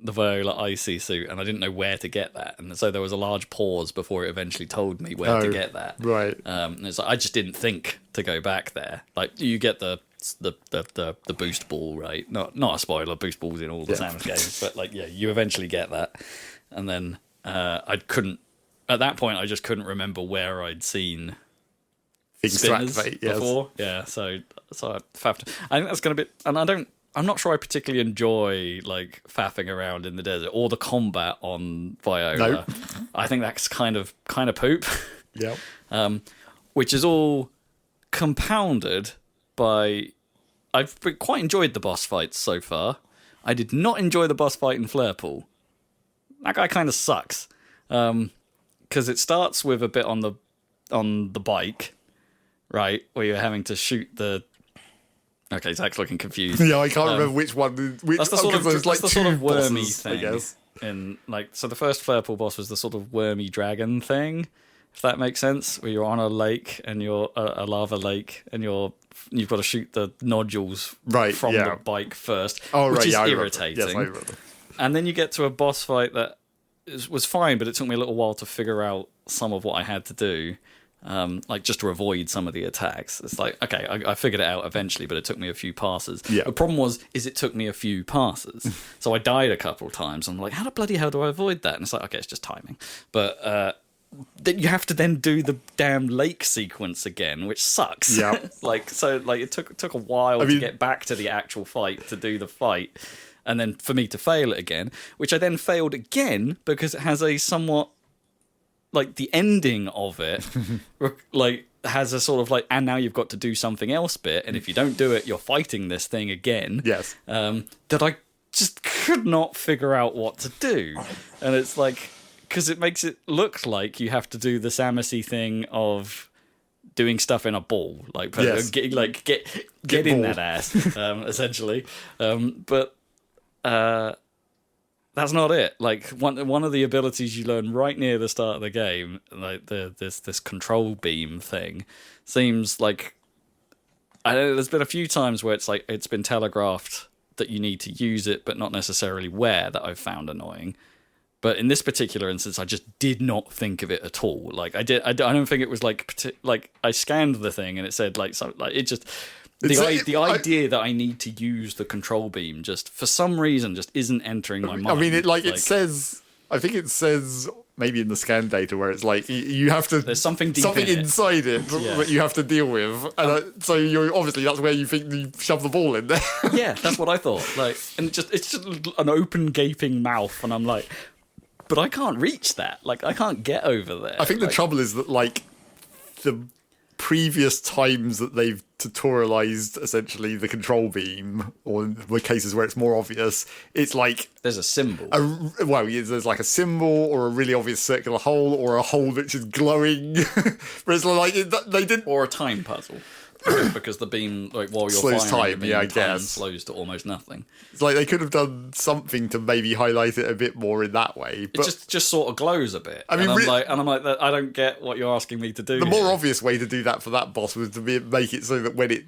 the Viola icy suit, and I didn't know where to get that, and so there was a large pause before it eventually told me where to get that. Right. And it's like, I just didn't think to go back there. Like, you get the boost ball, right? Not a spoiler. Boost balls in all the Samus games, but like, you eventually get that, and then I couldn't. At that point, I just couldn't remember where I'd seen spinners before. Yeah, so I faffed. I think that's going to be, and I'm not sure I particularly enjoy like faffing around in the desert or the combat on Viola. Nope. I think that's kind of poop. Yeah. Which is all compounded by, I've quite enjoyed the boss fights so far. I did not enjoy the boss fight in Flare Pool. That guy kind of sucks. Because it starts with a bit on the bike, right, where you're having to shoot the. Okay, Zach's looking confused. Yeah, I can't remember which one. That's the sort of wormy bosses, thing. I guess. So the first Flare Pool boss was the sort of wormy dragon thing, if that makes sense, where you're on a lake and you're a lava lake, and you've got to shoot the nodules from the bike first, which is irritating. Yes, I remember. And then you get to a boss fight that was fine, but it took me a little while to figure out some of what I had to do. Like, just to avoid some of the attacks. It's like, okay, I figured it out eventually, but it took me a few passes. Yeah. The problem it took me a few passes. So I died a couple of times. I'm like, how the bloody hell do I avoid that? And it's like, okay, it's just timing. But then you have to then do the damn lake sequence again, which sucks. Yeah. It took a while to get back to the actual fight, to do the fight, and then for me to fail it again, which I then failed again because it has a somewhat, like, the ending of it, like, has a sort of like, and now you've got to do something else bit, and if you don't do it, you're fighting this thing again. Yes. That I just could not figure out what to do. And it's like, because it makes it look like you have to do the Samusy thing of doing stuff in a ball, like, get in that ass, essentially. But that's not it. Like one of the abilities you learn right near the start of the game, like this control beam thing, seems like I know there's been a few times where it's been telegraphed that you need to use it, but not necessarily where, that I've found annoying. But in this particular instance, I just did not think of it at all. Like I don't think it was like I scanned the thing and it said like something like it just. The idea that I need to use the control beam just for some reason just isn't entering my mind. I mean, it says. I think it says maybe in the scan data where it's like you have to. There's something deep inside it that you have to deal with, and so you're obviously that's where you think you shove the ball in there. Yeah, that's what I thought. Like, and it's just an open gaping mouth, and I'm like, but I can't reach that. Like, I can't get over there. I think the trouble is that like the previous times that they've tutorialized essentially the control beam, or in the cases where it's more obvious, it's like there's a symbol. There's like a symbol or a really obvious circular hole or a hole which is glowing. But it's like they didn't, or a time puzzle. Because the beam, like while you're slows firing time, the beam, I time guess slows to almost nothing. It's like they could have done something to maybe highlight it a bit more in that way. But it just sort of glows a bit. I mean, and I'm like, I don't get what you're asking me to do. The more obvious way to do that for that boss was to make it so that when it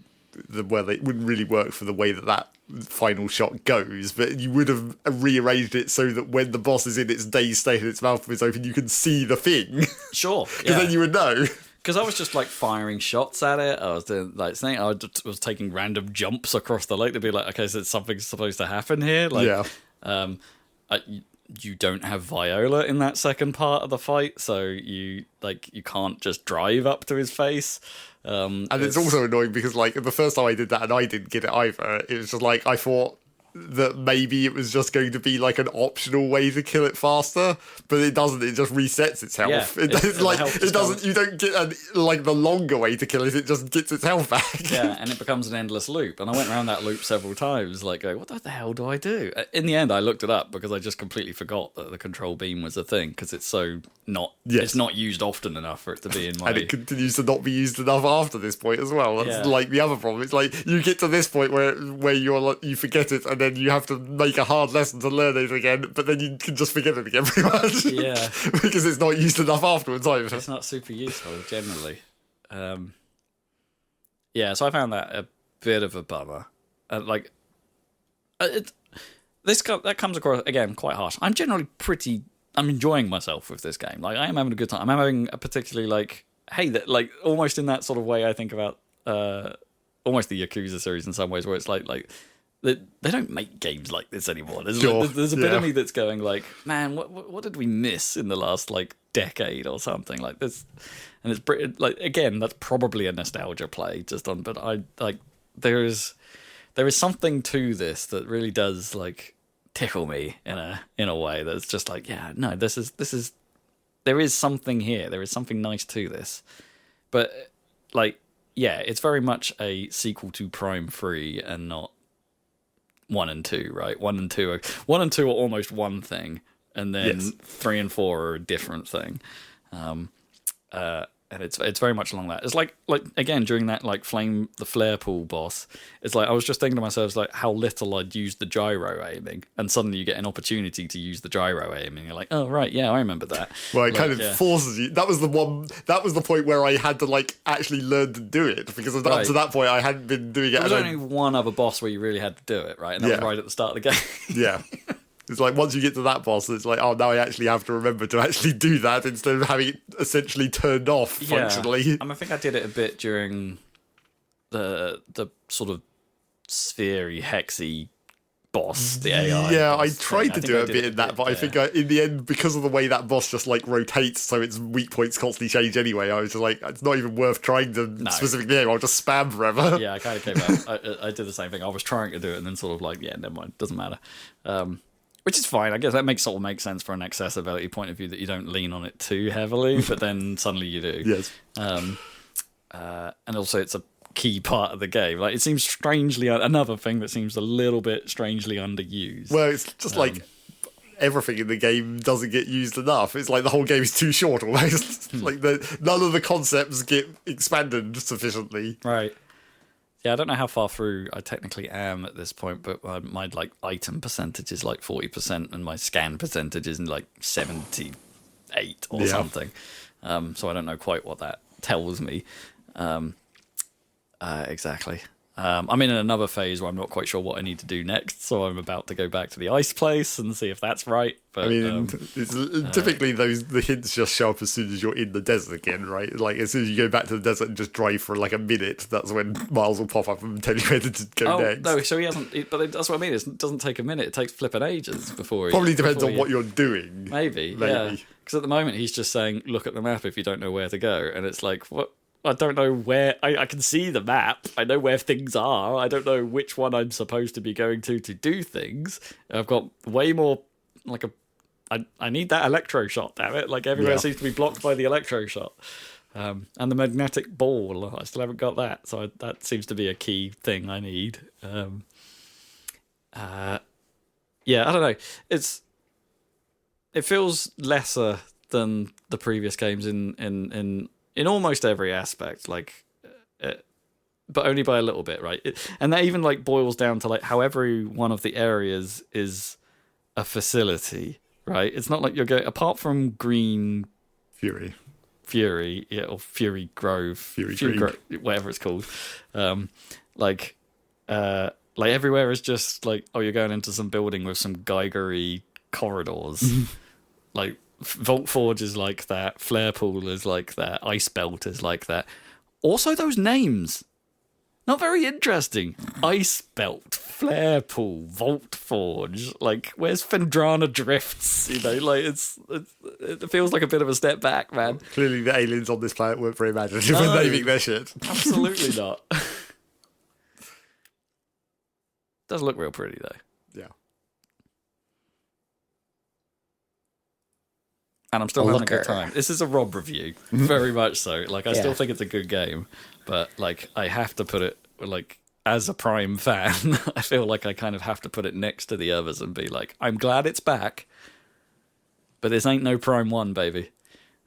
wouldn't really work for the way that final shot goes, but you would have rearranged it so that when the boss is in its dazed state and its mouth is open, you can see the thing. Sure, because then you would know. Because I was just like firing shots at it. I was doing like saying I was taking random jumps across the lake to be like, okay, so something's supposed to happen here. Like, you don't have Viola in that second part of the fight, so you can't just drive up to his face. And it's also annoying because like the first time I did that and I didn't get it either. It was just like I thought that maybe it was just going to be like an optional way to kill it faster, but it doesn't. It just resets its health. Yeah, it's like it doesn't. You don't get like the longer way to kill it. It just gets its health back. Yeah, and it becomes an endless loop. And I went around that loop several times, like going, what the hell do I do? In the end, I looked it up because I just completely forgot that the control beam was a thing because it's so not. Yes. It's not used often enough for it to be in my. And it continues to not be used enough after this point as well. That's like the other problem. It's like you get to this point where you forget it and then you have to make a hard lesson to learn it again, but then you can just forget it again pretty much. Yeah. Because it's not used enough afterwards either. It's not super useful generally. Yeah, so I found that a bit of a bummer. That comes across again quite harsh. I'm enjoying myself with this game. Like I am having a good time. I'm having a particularly that almost in that sort of way I think about almost the Yakuza series in some ways, where it's like they don't make games like this anymore. There's a bit of me that's going like, man, what did we miss in the last like decade or something like this? And it's like again, that's probably a nostalgia play just on, but I like there is something to this that really does like tickle me in a way that's just like, yeah, no, this is there is something here. There is something nice to this, but like, yeah, it's very much a sequel to Prime 3 and not 1 and 2, right? 1 and 2 are almost one thing, and then 3 and 4 are a different thing. And it's very much along that. It's like again during that like the flare pool boss. It's like I was just thinking to myself, it's like how little I'd used the gyro aiming, and suddenly you get an opportunity to use the gyro aiming. You're like, oh right, yeah, I remember that. Well, it kind of forces you. That was the point where I had to like actually learn to do it, because up to that point I hadn't been doing it. There was only one other boss where you really had to do it, right? And that was right at the start of the game. Yeah. It's like once you get to that boss, it's like, oh, now I actually have to remember to actually do that instead of having it essentially turned off functionally. I think I did it a bit during the sort of sphere-y, hexy boss, the AI. Yeah, I tried to do a bit in that, but I think in the end, because of the way that boss just like rotates, so its weak points constantly change anyway, I was just like, it's not even worth trying to specifically aim, I'll just spam forever. Yeah, I kind of came out. I did the same thing. I was trying to do it and then sort of like, yeah, never mind, doesn't matter. Which is fine. I guess that makes sense from an accessibility point of view, that you don't lean on it too heavily, but then suddenly you do. Yes. And also it's a key part of the game. Like it seems strangely another thing that seems a little bit strangely underused. Well, it's just like everything in the game doesn't get used enough. It's like the whole game is too short almost. Like none of the concepts get expanded sufficiently. Right. Yeah, I don't know how far through I technically am at this point, but my like item percentage is like 40%, and my scan percentage is like 78 or something. So I don't know quite what that tells me. Exactly. I'm in another phase where I'm not quite sure what I need to do next, so I'm about to go back to the ice place and see if that's right. But, I mean, typically the hints just show up as soon as you're in the desert again, right? Like as soon as you go back to the desert and just drive for like a minute, that's when Miles will pop up and tell you where to go next. No, so he hasn't. But that's what I mean. It doesn't take a minute. It takes flipping ages before. Probably depends on what you're doing. Maybe. Yeah. Because at the moment he's just saying, "Look at the map if you don't know where to go," and it's like, what? I don't know where. I can see the map. I know where things are. I don't know which one I'm supposed to be going to do things. I've got way more like a. I need that electro shot. Damn it! Like everywhere seems to be blocked by the electro shot, and the magnetic ball. I still haven't got that. So that seems to be a key thing I need. Yeah, I don't know. It feels lesser than the previous games in almost every aspect, like, but only by a little bit, right? And that even like boils down to like how every one of the areas is a facility, right? It's not like you're going apart from Green Fury, yeah, or Fury Grove, Fury Grove, whatever it's called. Like everywhere is just like, oh, you're going into some building with some Geigery corridors, like. Vault Forge is like that. Flare Pool is like that. Ice Belt is like that. Also, those names. Not very interesting. Ice Belt, Flare Pool, Vault Forge. Like, where's Fendrana Drifts? You know, like, it feels like a bit of a step back, man. Clearly the aliens on this planet weren't very imaginative when naming their shit. Absolutely not. Does look real pretty, though. Yeah. And I'm still having a good time. This is a Rob review, very much so. Like, I still think it's a good game, but like, I have to put it like as a Prime fan. I feel like I kind of have to put it next to the others and be like, I'm glad it's back, but this ain't no Prime 1, baby.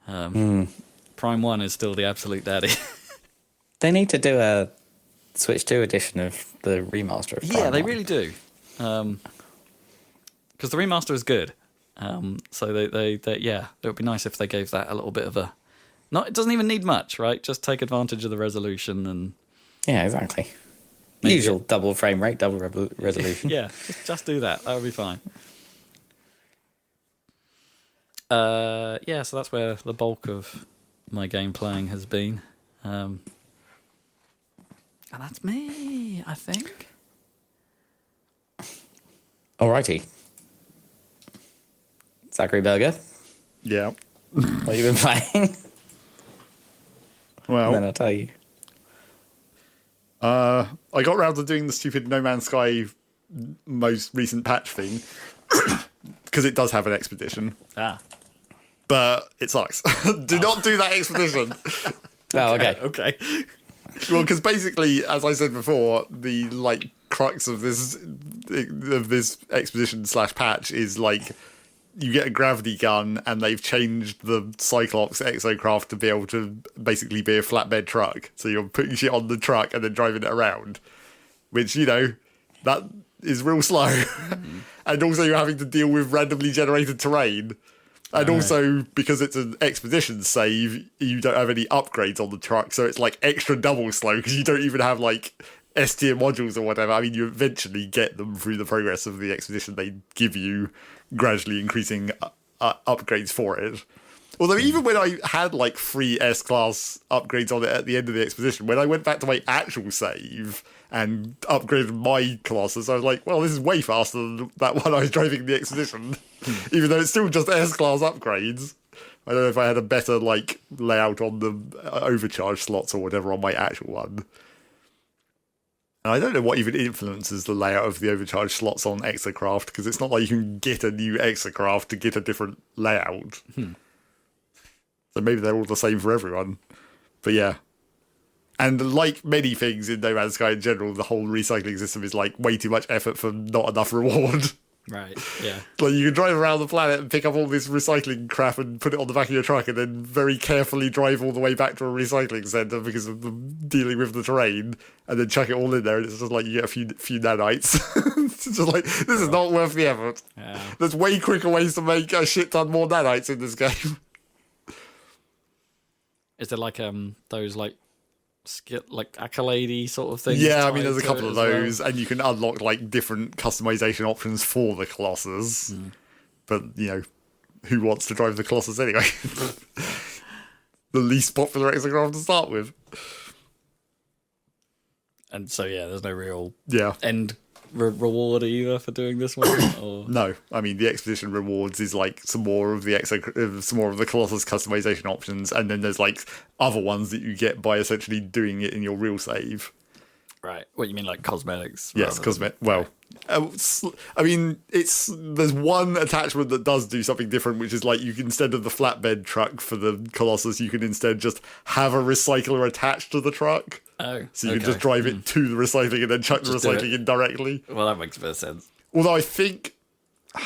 Prime 1 is still the absolute daddy. They need to do a Switch 2 edition of the remaster of Prime 1. They really do. Because the remaster is good. So they it would be nice if they gave that a little bit of a. It doesn't even need much, right? Just take advantage of the resolution and. Yeah, exactly. Usual double frame rate, double resolution. Yeah, just do that. That would be fine. So that's where the bulk of my game playing has been, and that's me, I think. Alrighty. Zachary Berger. Yeah. What have you been playing? Well, and then I'll tell you. I got around to doing the stupid No Man's Sky most recent patch thing because it does have an expedition. But it sucks. Do not do that expedition. Okay. Well, because basically, as I said before, the like crux of this expedition / patch is like. You get a gravity gun, and they've changed the Cyclops exocraft to be able to basically be a flatbed truck. So you're putting shit on the truck and then driving it around, which, you know, that is real slow. Mm-hmm. And also you're having to deal with randomly generated terrain. And also, because it's an expedition save, you don't have any upgrades on the truck, so it's like extra double slow, because you don't even have like S-tier modules or whatever. I mean, you eventually get them through the progress of the expedition. They give you gradually increasing upgrades for it. Although even when I had like 3 S-class upgrades on it at the end of the expedition, when I went back to my actual save and upgraded my classes, I was like, well, this is way faster than that one I was driving in the expedition. Even though it's still just S-class upgrades. I don't know if I had a better like layout on the overcharge slots or whatever on my actual one. I don't know what even influences the layout of the overcharge slots on Exocraft, because it's not like you can get a new Exocraft to get a different layout. So maybe they're all the same for everyone. But yeah. And like many things in No Man's Sky in general, the whole recycling system is like way too much effort for not enough reward. Right, yeah. Like, you can drive around the planet and pick up all this recycling crap and put it on the back of your truck and then very carefully drive all the way back to a recycling centre because of the dealing with the terrain, and then chuck it all in there, and it's just like you get a few nanites. It's just like, this is not worth the effort. Yeah. There's way quicker ways to make a shit ton more nanites in this game. Is there like those like accolade sort of things? Yeah, I mean, there's a tied to couple it of as well? those, and you can unlock like different customization options for the Colossus. But, you know, who wants to drive the Colossus anyway? The least popular exocraft to start with. And so yeah, there's no real Yeah. end reward either for doing this one. Or No, I mean, the expedition rewards is like some more of the Colossus customization options, and then there's like other ones that you get by essentially doing it in your real save. right? What you mean, like cosmetics? Yes, well, I mean, there's one attachment that does do something different, which is like you can, instead of the flatbed truck for the Colossus, you can instead just have a recycler attached to the truck. Oh, So you can just drive it to the recycling and then chuck the Just do recycling it. in directly. Well, that makes a bit of sense. Although I think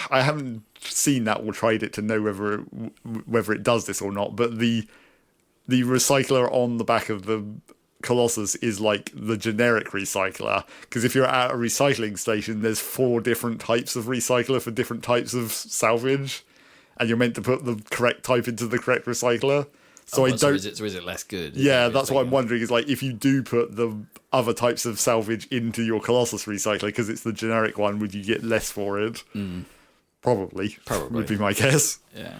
I haven't seen that or tried it to know whether it does this or not, but the recycler on the back of the Colossus is like the generic recycler, because if you're at a recycling station, there's 4 different types of recycler for different types of salvage, and you're meant to put the correct type into the correct recycler. So I don't. So is it less good? Yeah, that's what I'm wondering. Is like, if you do put the other types of salvage into your Colossus recycler, because it's the generic one, would you get less for it? Probably would be my guess. Yeah.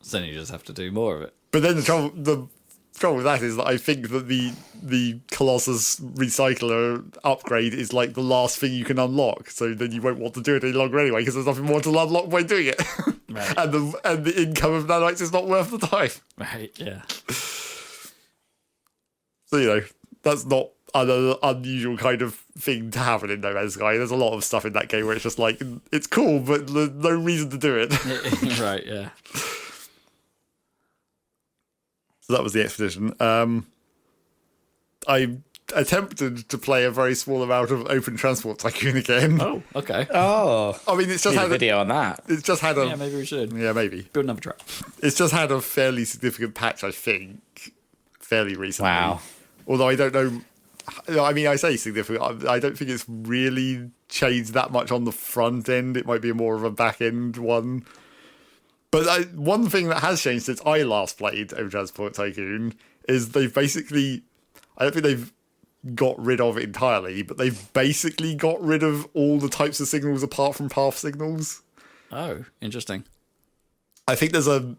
So then you just have to do more of it. But then the trouble with that is that I think that the Colossus recycler upgrade is like the last thing you can unlock. So then you won't want to do it any longer anyway, because there's nothing more to unlock by doing it. Right. and the income of nanites is not worth the time. Right. Yeah. So, you know, that's not an unusual kind of thing to happen in No Man's Sky. There's a lot of stuff in that game where it's just like, it's cool, but there's no reason to do it. Right. Yeah. So that was the expedition. I attempted to play a very small amount of Open Transport Tycoon again. Oh. Okay. Oh, I mean, it's just need a had video on that. It's just had a Yeah. Maybe we should yeah, maybe. build another truck. It's just had a fairly significant patch, I think, fairly recently. Wow. Although I don't know. I mean, I say significant. I don't think it's really changed that much on the front end. It might be more of a back end one. But one thing that has changed since I last played Open Transport Tycoon is they've basically, I don't think they've got rid of it entirely, but they've basically got rid of all the types of signals apart from path signals. Oh, interesting. I think there's a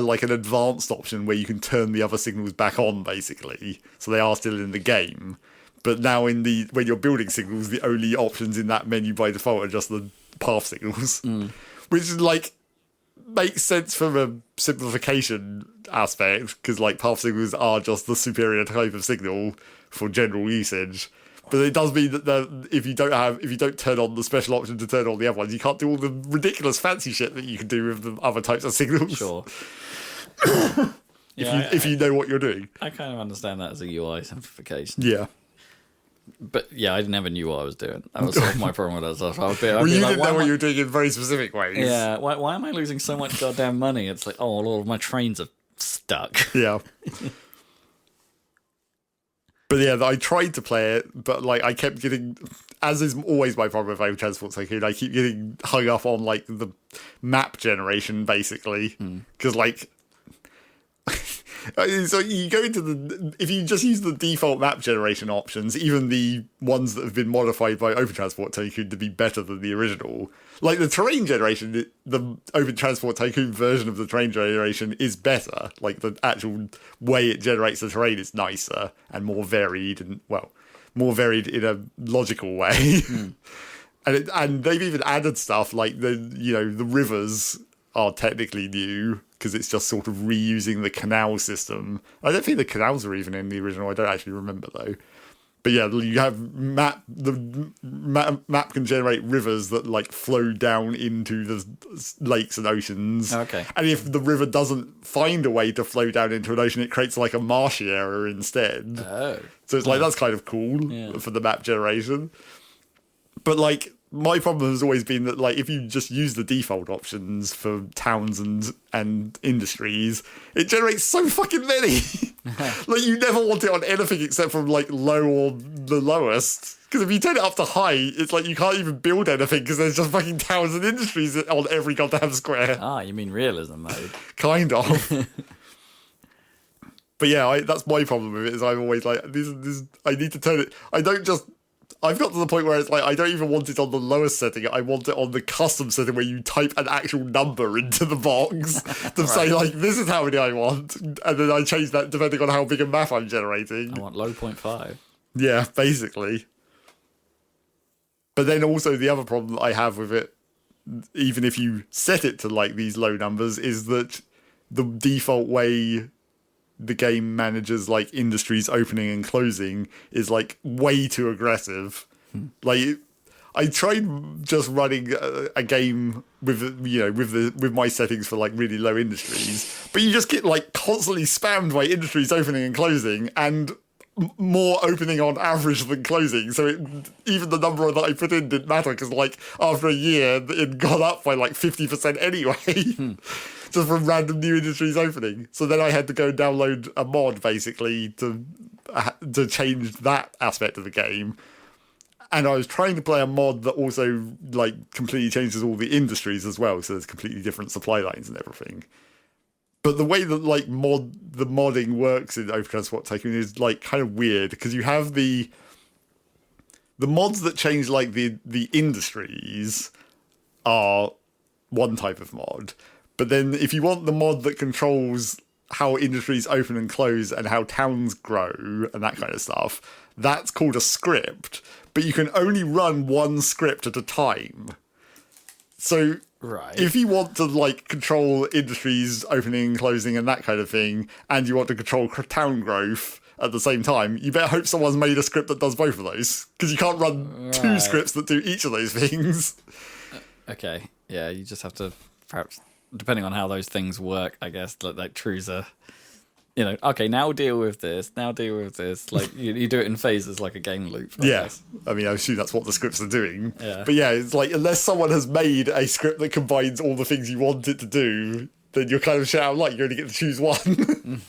like an advanced option where you can turn the other signals back on, basically, so they are still in the game. But now when you're building signals, the only options in that menu by default are just the path signals, which is like makes sense from a simplification aspect, because like path signals are just the superior type of signal for general usage. But it does mean that if you don't turn on the special option to turn on the other ones, you can't do all the ridiculous fancy shit that you can do with the other types of signals. Sure. If you know what you're doing. I kind of understand that as a UI simplification. Yeah. But yeah, I never knew what I was doing. That was sort of my problem with that stuff. I'd be You like, didn't why know am what I- you were doing in very specific ways. Yeah, why am I losing so much goddamn money? It's like, oh, all of my trains are stuck. Yeah. But yeah, I tried to play it, but like I kept getting, as is always my problem with Open Transport Tycoon, I keep getting hung up on like the map generation, basically, because like, so you go into if you just use the default map generation options, even the ones that have been modified by Open Transport Tycoon to be better than the original, like the terrain generation, the Open Transport Tycoon version of the terrain generation is better. Like the actual way it generates the terrain is nicer and more varied, and more varied in a logical way. And they've even added stuff like the rivers are technically new, because it's just sort of reusing the canal system. I don't think the canals are even in the original. I don't actually remember though. But yeah, you have the map can generate rivers that like flow down into the lakes and oceans. Okay. And if the river doesn't find a way to flow down into an ocean, it creates like a marshy area instead. Oh. So it's like, that's kind of cool for the map generation. But like my problem has always been that, like, if you just use the default options for towns and industries, it generates so fucking many. Like, you never want it on anything except from, like, low or the lowest. Because if you turn it up to high, it's like you can't even build anything because there's just fucking towns and industries on every goddamn square. Ah, you mean realism mode? Kind of. But yeah, that's my problem with it, is I'm always like, this, I need to turn it, I've got to the point where it's like, I don't even want it on the lowest setting, I want it on the custom setting where you type an actual number into the box to say, like, this is how many I want, and then I change that depending on how big a map I'm generating. I want low 0.5. Yeah, basically. But then also the other problem that I have with it, even if you set it to, like, these low numbers, is that the default way the game manages, like, industries opening and closing is, like, way too aggressive. Like, I tried just running a game with, you know, with my settings for, like, really low industries, but you just get, like, constantly spammed by industries opening and closing, and more opening on average than closing, so even the number that I put in didn't matter, because, like, after a year it got up by like 50% anyway. Just from random new industries opening. So then I had to go and download a mod basically to change that aspect of the game. And I was trying to play a mod that also, like, completely changes all the industries as well, so there's completely different supply lines and everything. But the way that, like, the modding works in Open Transport Tycoon is, like, kind of weird, because you have the mods that change, like, the industries are one type of mod. But then if you want the mod that controls how industries open and close and how towns grow and that kind of stuff, that's called a script. But you can only run one script at a time. So Right. if you want to, like, control industries opening and closing and that kind of thing, and you want to control town growth at the same time, you better hope someone's made a script that does both of those. Because you can't run two scripts that do each of those things. Okay. Yeah, you just have to, perhaps, depending on how those things work, I guess, like trues are, you know, okay, now deal with this, now deal with this. Like, you do it in phases like a game loop. I guess. I mean, I assume that's what the scripts are doing. Yeah. But yeah, it's like, unless someone has made a script that combines all the things you want it to do, then you're kind of shut out, like, you only get to choose one.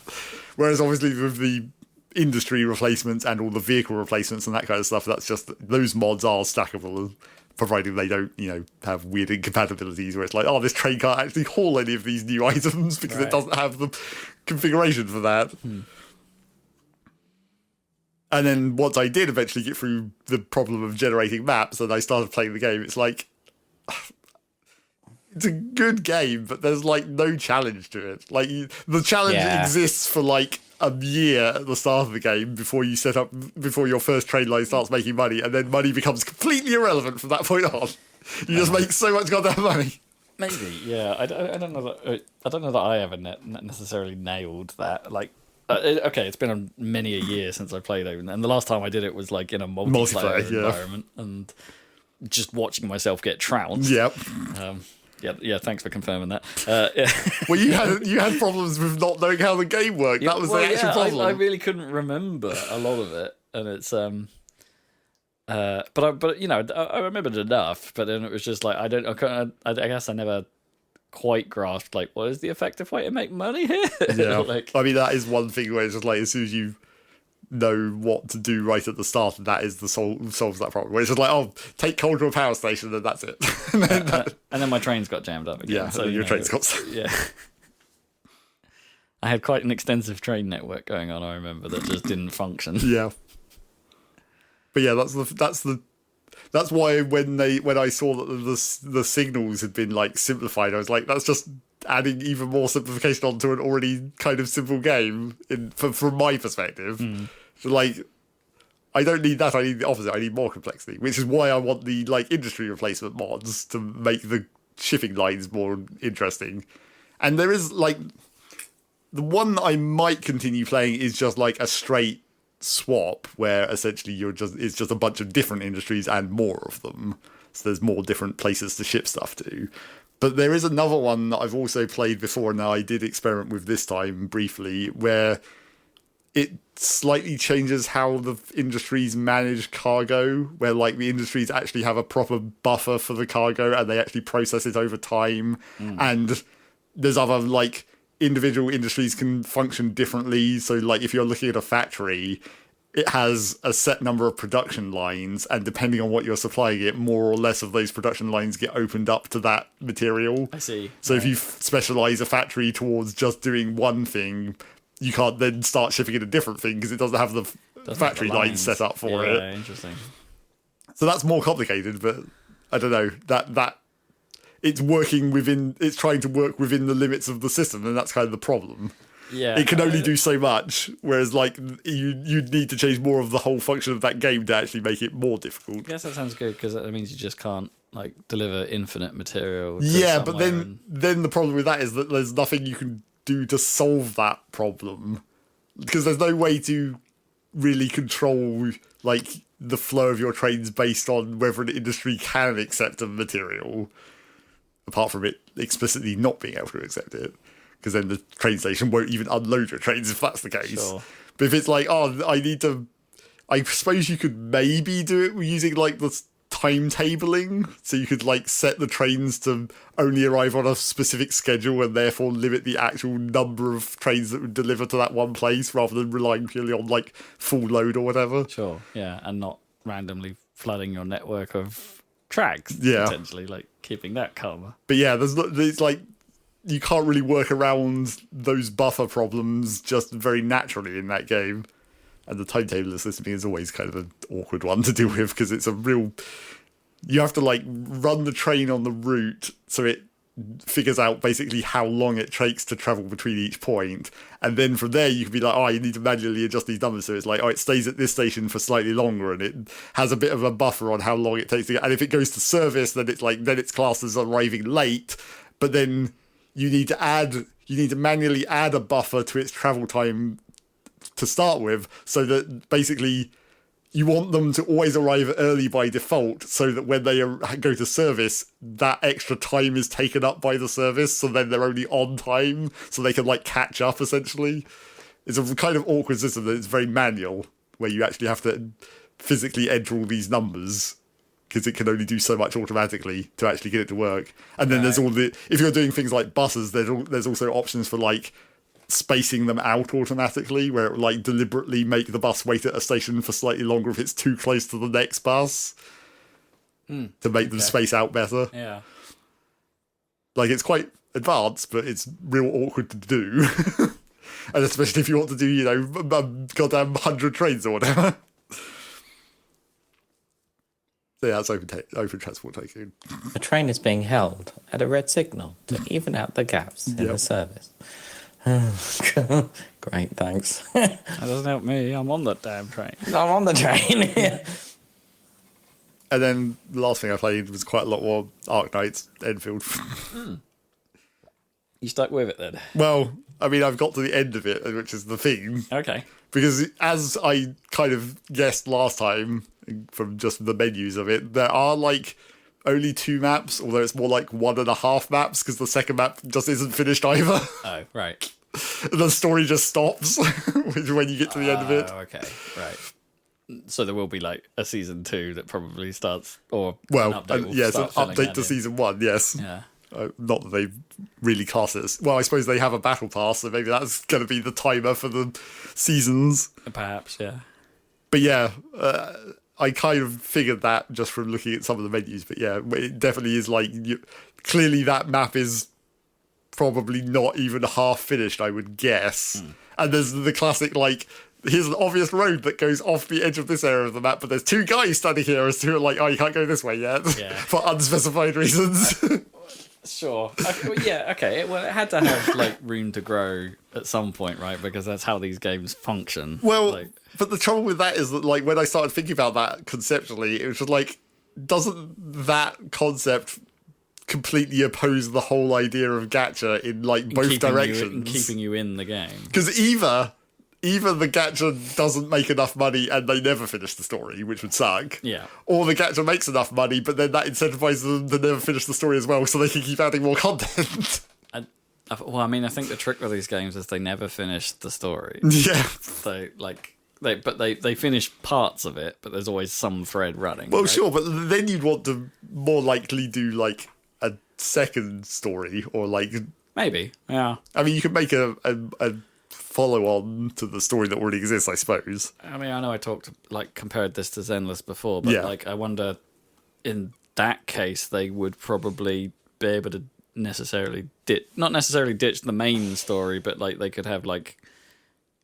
Whereas obviously with the industry replacements and all the vehicle replacements and that kind of stuff, that's just, those mods are stackable, provided they don't, you know, have weird incompatibilities where it's like, oh, this train can't actually haul any of these new items because it doesn't have the configuration for that. And then once I did eventually get through the problem of generating maps and I started playing the game, it's like, it's a good game, but there's, like, no challenge to it. Like, the challenge exists for, like, a year at the start of the game before your first train line starts making money, and then money becomes completely irrelevant from that point on. You just make so much goddamn money. Maybe, yeah. I don't know that I ever necessarily nailed that. Like, okay, it's been many a year since I played it, and the last time I did it was, like, in a multiplayer environment, and just watching myself get trounced. Yep. Yeah. Thanks for confirming that. Well, you had problems with not knowing how the game worked. That was the actual problem. I really couldn't remember a lot of it, and it's but you know, I remembered enough. But then it was just like I guess I never quite grasped, like, what is the effective way to make money here? Yeah, like, I mean, that is one thing where it's just like, as soon as you know what to do right at the start, that is the solves that problem. Where it's just like, oh, take coal to a power station, and that's it. and then my trains got jammed up again. Yeah, so your trains got. Yeah. I had quite an extensive train network going on, I remember, that just didn't function. Yeah. But yeah, that's why when I saw that the signals had been, like, simplified, I was like, that's just adding even more simplification onto an already kind of simple game from my perspective. So, like, I don't need that, I need the opposite, I need more complexity, which is why I want the, like, industry replacement mods to make the shipping lines more interesting. And there is, like, the one that I might continue playing is just, like, a straight swap where essentially it's just a bunch of different industries and more of them. So there's more different places to ship stuff to. But there is another one that I've also played before, and I did experiment with this time briefly, where it slightly changes how the industries manage cargo, where like the industries actually have a proper buffer for the cargo and they actually process it over time. And there's other like individual industries can function differently. So like if you're looking at a factory, it has a set number of production lines, and depending on what you're supplying it, more or less of those production lines get opened up to that material. I see. So if you specialize a factory towards just doing one thing, you can't then start shipping it a different thing because it doesn't have the factory lines set up for it. Yeah, interesting. So that's more complicated, but I don't know, that it's working within, it's trying to work within the limits of the system, and that's kind of the problem. Yeah, It can only do so much, whereas like you'd need to change more of the whole function of that game to actually make it more difficult. I guess that sounds good because that means you just can't like deliver infinite material. Yeah, but then the problem with that is that there's nothing you can do to solve that problem, because there's no way to really control like the flow of your trains based on whether an industry can accept a material, apart from it explicitly not being able to accept it. Because then the train station won't even unload your trains if that's the case. Sure. But if it's like, I suppose you could maybe do it using like the timetabling. So you could like set the trains to only arrive on a specific schedule and therefore limit the actual number of trains that would deliver to that one place rather than relying purely on like full load or whatever. Sure, yeah, and not randomly flooding your network of tracks, potentially, like keeping that calmer. But yeah, there's like, you can't really work around those buffer problems just very naturally in that game. And the timetable system is always kind of an awkward one to deal with because it's a real... You have to like run the train on the route so it figures out basically how long it takes to travel between each point. And then from there you can be like, oh, you need to manually adjust these numbers. So it's like, oh, it stays at this station for slightly longer and it has a bit of a buffer on how long it takes to get... And if it goes to service, then it's like, then it's classed as arriving late. But then... You need to manually add a buffer to its travel time to start with, so that basically you want them to always arrive early by default, so that when they go to service, that extra time is taken up by the service, so then they're only on time, so they can like catch up essentially. It's a kind of awkward system that it's very manual, where you actually have to physically enter all these numbers, because it can only do so much automatically to actually get it to work. And then there's all the... If you're doing things like buses, there's also options for, like, spacing them out automatically, where it will, like, deliberately make the bus wait at a station for slightly longer if it's too close to the next bus to make them space out better. Yeah. Like, it's quite advanced, but it's real awkward to do. And especially if you want to do, you know, goddamn 100 trains or whatever. So yeah, it's open transport Tycoon. A train is being held at a red signal to even out the gaps in the service. Great, thanks. That doesn't help me. I'm on that damn train. I'm on the train. And then the last thing I played was quite a lot more Arknights, Enfield. You stuck with it then? Well, I mean, I've got to the end of it, which is the thing. Okay. Because as I kind of guessed last time, from just the menus of it, there are like only 2 maps, although it's more like 1.5 maps because the second map just isn't finished either. Oh, right. The story just stops when you get to the end of it. Oh, okay, right. So there will be like a season 2 that probably starts, or well, an update will yes, an start filling update that to in. season 1. Yes. Yeah. Not that they really cast it as... Well, I suppose they have a battle pass, so maybe that's going to be the timer for the seasons. Perhaps, yeah. But yeah, I kind of figured that just from looking at some of the menus. But yeah, it definitely is like... clearly that map is probably not even half finished, I would guess. And there's the classic, like... Here's an obvious road that goes off the edge of this area of the map, but there's 2 guys standing here as to like, oh, you can't go this way yet. Yeah. For unspecified reasons. Sure. Okay, well, yeah, okay. Well, it had to have like room to grow at some point, right? Because that's how these games function. Well, like, but the trouble with that is that, like, when I started thinking about that conceptually, it was just like, doesn't that concept completely oppose the whole idea of gacha in, like, both directions? Keeping you in the game. Because either the gacha doesn't make enough money and they never finish the story, which would suck. Yeah. Or the gacha makes enough money, but then that incentivizes them to never finish the story as well, so they can keep adding more content. Well, I mean, I think the trick with these games is they never finish the story. Yeah. They finish parts of it, but there's always some thread running. Well, right? sure, but then you'd want to more likely do like a second story or like Maybe, yeah. I mean, you could make a follow on to the story that already exists, I suppose. I mean, I know I compared this to Zenless before, but Yeah. I wonder in that case they would probably be able to not necessarily ditch the main story, but like they could have like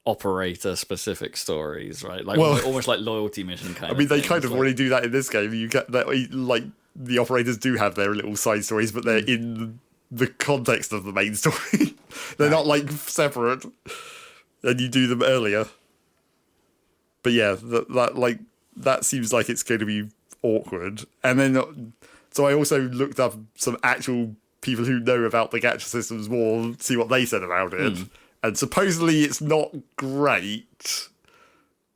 operator specific stories, right? Like almost like loyalty mission kind of. I mean, they things, kind of already do that in this game. You get that, like the operators do have their little side stories, but they're in the context of the main story. They're not like separate, and you do them earlier. But yeah, that seems like it's going to be awkward. And then, so I also looked up some actual people who know about the gacha systems more, see what they said about it. And supposedly it's not great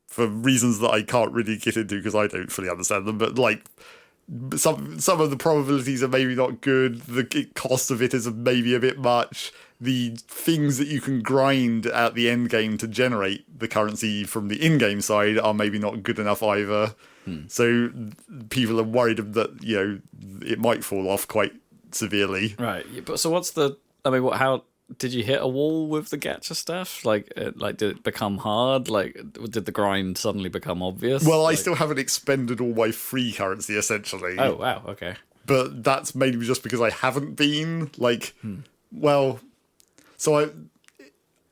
for reasons that I can't really get into because I don't fully understand them. But like some of the probabilities are maybe not good. The cost of it is maybe a bit much. The things that you can grind at the end game to generate the currency from the in-game side are maybe not good enough either. So people are worried that, you know, it might fall off quite severely. right? But so how did you hit a wall with the gacha stuff? Like did it become hard? Like, did the grind suddenly become obvious? Well, I still haven't expended all my free currency, essentially. Oh wow, okay. But that's mainly just because I haven't been well. So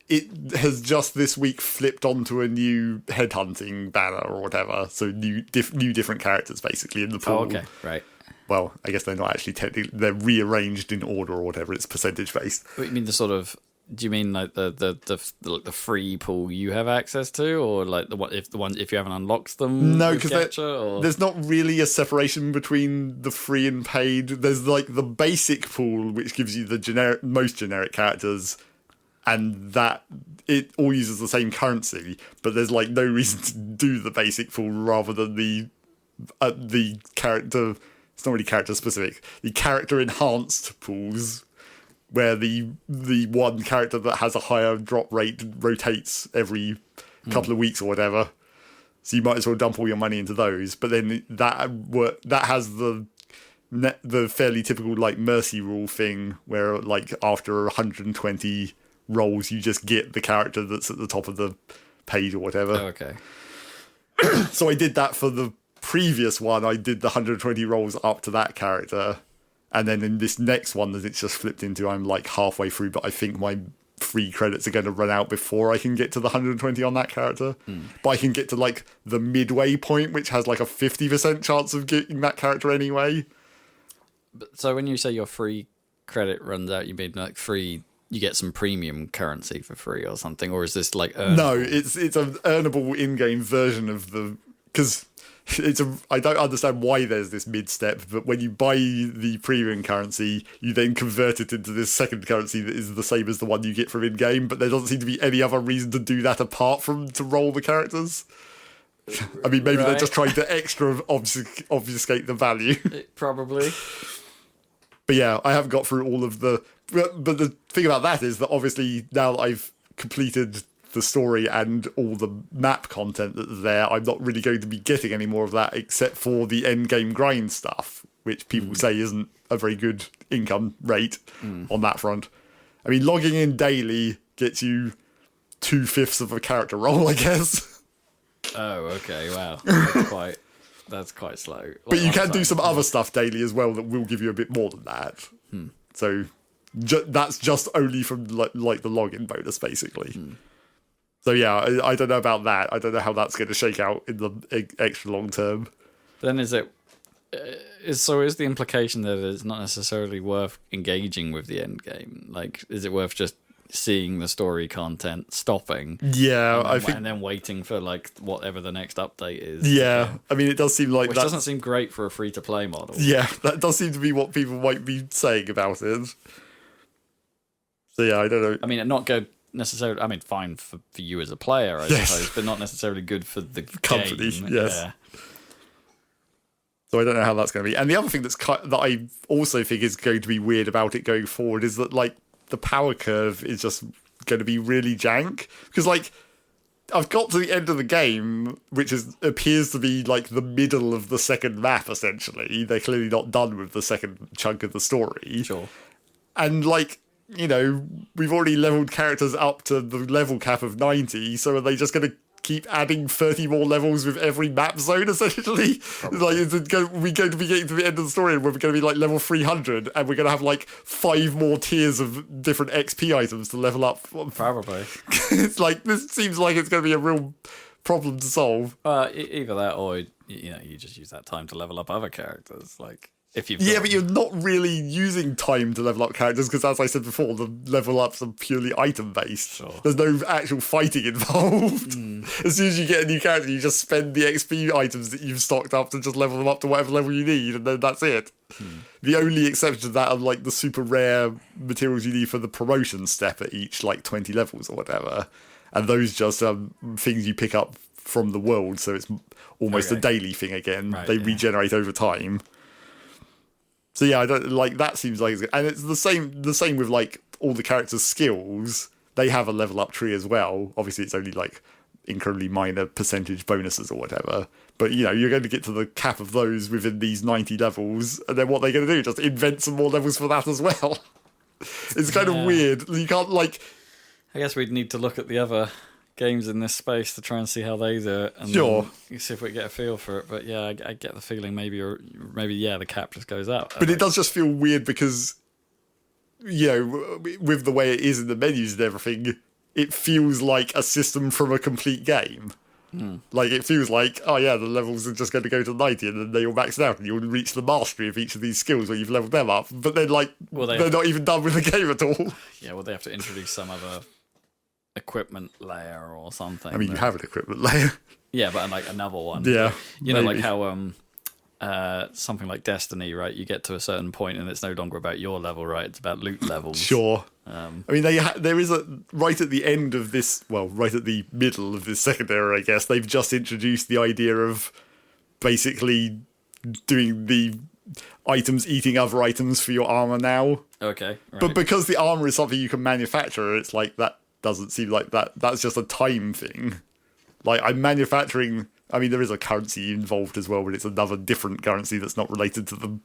it has just this week flipped onto a new headhunting banner or whatever. So new different characters basically in the pool. Oh, okay, right. Well, I guess they're not actually technically, they're rearranged in order or whatever. It's percentage based. What, you mean do you mean like the free pool you have access to, or like if you haven't unlocked them? No, with because gacha, there's not really a separation between the free and paid. There's like the basic pool, which gives you the most generic characters, and that it all uses the same currency. But there's like no reason to do the basic pool rather than the character. It's not really character specific. The character enhanced pools, where the one character that has a higher drop rate rotates every couple of weeks or whatever. So you might as well dump all your money into those. But then that has the fairly typical like mercy rule thing, where like after 120 rolls, you just get the character that's at the top of the page or whatever. Oh, okay. So I did that for the previous one. I did the 120 rolls up to that character. And then in this next one that it's just flipped into, I'm like halfway through, but I think my free credits are going to run out before I can get to the 120 on that character. But I can get to like the midway point, which has like a 50% chance of getting that character anyway. So when you say your free credit runs out, you mean like free, you get some premium currency for free or something? Or is this like earnable? No, it's an earnable in-game version of the... Because... I don't understand why there's this mid-step, but when you buy the premium currency, you then convert it into this second currency that is the same as the one you get from in-game, but there doesn't seem to be any other reason to do that apart from to roll the characters. I mean, maybe they're just trying to extra obfuscate the value. Probably. But yeah, I haven't got through all of the... But the thing about that is that obviously now that I've completed the story and all the map content that's there, I'm not really going to be getting any more of that except for the end game grind stuff, which people say isn't a very good income rate on that front. I mean, logging in daily gets you 2/5 of a character roll, I guess. Oh, okay, wow. That's quite slow. But you can do some other stuff daily as well that will give you a bit more than that. So that's just only from like the login bonus, basically. So yeah, I don't know about that. I don't know how that's going to shake out in the extra long term. Then is the implication that it's not necessarily worth engaging with the end game? Like, is it worth just seeing the story content, stopping? Yeah, and then waiting for like whatever the next update is. Yeah, I mean, it does seem like which doesn't seem great for a free-to-play model. Yeah, that does seem to be what people might be saying about it. So yeah, I don't know. I mean, not good necessarily. I mean, fine for you as a player, I suppose, but not necessarily good for the company. Game. Yes. Yeah. So I don't know how that's going to be. And the other thing that I also think is going to be weird about it going forward is that like the power curve is just going to be really jank. Because, like, I've got to the end of the game, which appears to be, like, the middle of the second map, essentially. They're clearly not done with the second chunk of the story. Sure. And, like, you know, we've already leveled characters up to the level cap of 90, so are they just going to keep adding 30 more levels with every map zone, essentially? Like, we're going to be getting to the end of the story and we're going to be, like, level 300, and we're going to have, like, 5 more tiers of different XP items to level up. Probably. It's like, this seems like it's going to be a real problem to solve. Either that or, you know, you just use that time to level up other characters, like... But you're not really using time to level up characters because, as I said before, the level ups are purely item based. Sure. There's no actual fighting involved. As soon as you get a new character, you just spend the XP items that you've stocked up to just level them up to whatever level you need, and then that's it. The only exception to that are like the super rare materials you need for the promotion step at each like 20 levels or whatever, and those just things you pick up from the world, so it's almost a daily thing again. Right, they regenerate over time. So yeah, I don't like that. Seems like it's good. And it's the same with like all the characters' skills. They have a level up tree as well. Obviously, it's only like incredibly minor percentage bonuses or whatever. But you know, you're going to get to the cap of those within these 90 levels, and then what they're going to do? Just invent some more levels for that as well. It's kind of weird. You can't like. I guess we'd need to look at the other games in this space to try and see how they do it, and see if we get a feel for it. But yeah, I get the feeling maybe the cap just goes up. But it does just feel weird because, you know, with the way it is in the menus and everything, it feels like a system from a complete game. Like, it feels like, oh yeah, the levels are just going to go to 90 and then they all max out and you'll reach the mastery of each of these skills where you've leveled them up. But then, like, they're not even done with the game at all. Yeah, well, they have to introduce some other equipment layer or something. I mean, you have an equipment layer. Yeah, but like another one. Yeah. You know, like how something like Destiny, right? You get to a certain point and it's no longer about your level, right? It's about loot levels. Sure. I mean, there is right at the end of this, well, right at the middle of this second era, I guess, they've just introduced the idea of basically doing the items eating other items for your armor now. Okay. Right. But because the armor is something you can manufacture, it's like that doesn't seem like that's just a time thing. Like, I'm manufacturing, I mean, there is a currency involved as well, but it's another different currency that's not related to the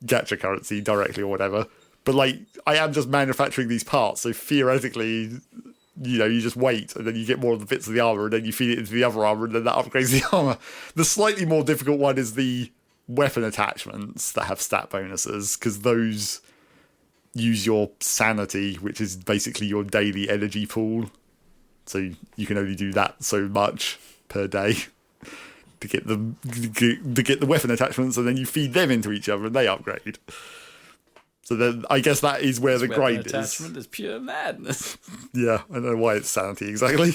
gacha currency directly or whatever. But, like, I am just manufacturing these parts, so theoretically, you know, you just wait, and then you get more of the bits of the armor, and then you feed it into the other armor, and then that upgrades the armor. The slightly more difficult one is the weapon attachments that have stat bonuses, because those use your sanity, which is basically your daily energy pool. So you can only do that so much per day to get the weapon attachments, and then you feed them into each other and they upgrade. So then I guess that is where the grind is. Attachment is pure madness. Yeah, I don't know why it's sanity exactly.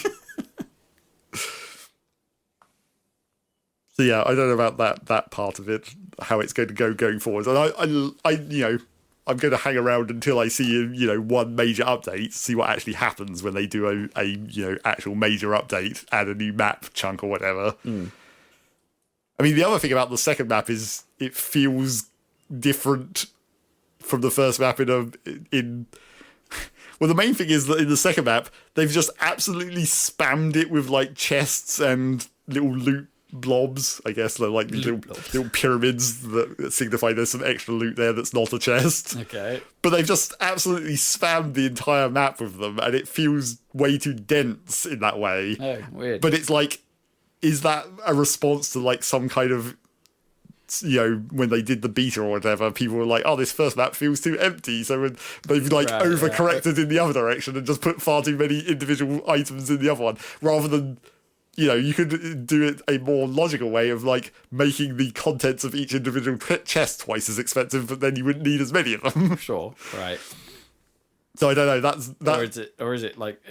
So yeah, I don't know about that part of it, how it's going to go going forward. And I you know, I'm going to hang around until I see one major update, see what actually happens when they do a you know, actual major update, add a new map chunk or whatever. I mean, the other thing about the second map is it feels different from the first map in well, the main thing is that in the second map they've just absolutely spammed it with like chests and little loot blobs, I guess. They're like these little pyramids that signify there's some extra loot there that's not a chest. Okay. But they've just absolutely spammed the entire map with them, and it feels way too dense in that way. Oh, weird. But it's like, is that a response to like some kind of, you know, when they did the beta or whatever, people were like, oh, this first map feels too empty, so they've like overcorrected in the other direction and just put far too many individual items in the other one, rather than, you know, you could do it a more logical way of like making the contents of each individual chest twice as expensive, but then you wouldn't need as many of them. Sure, right. So I don't know. That's that. Or is it like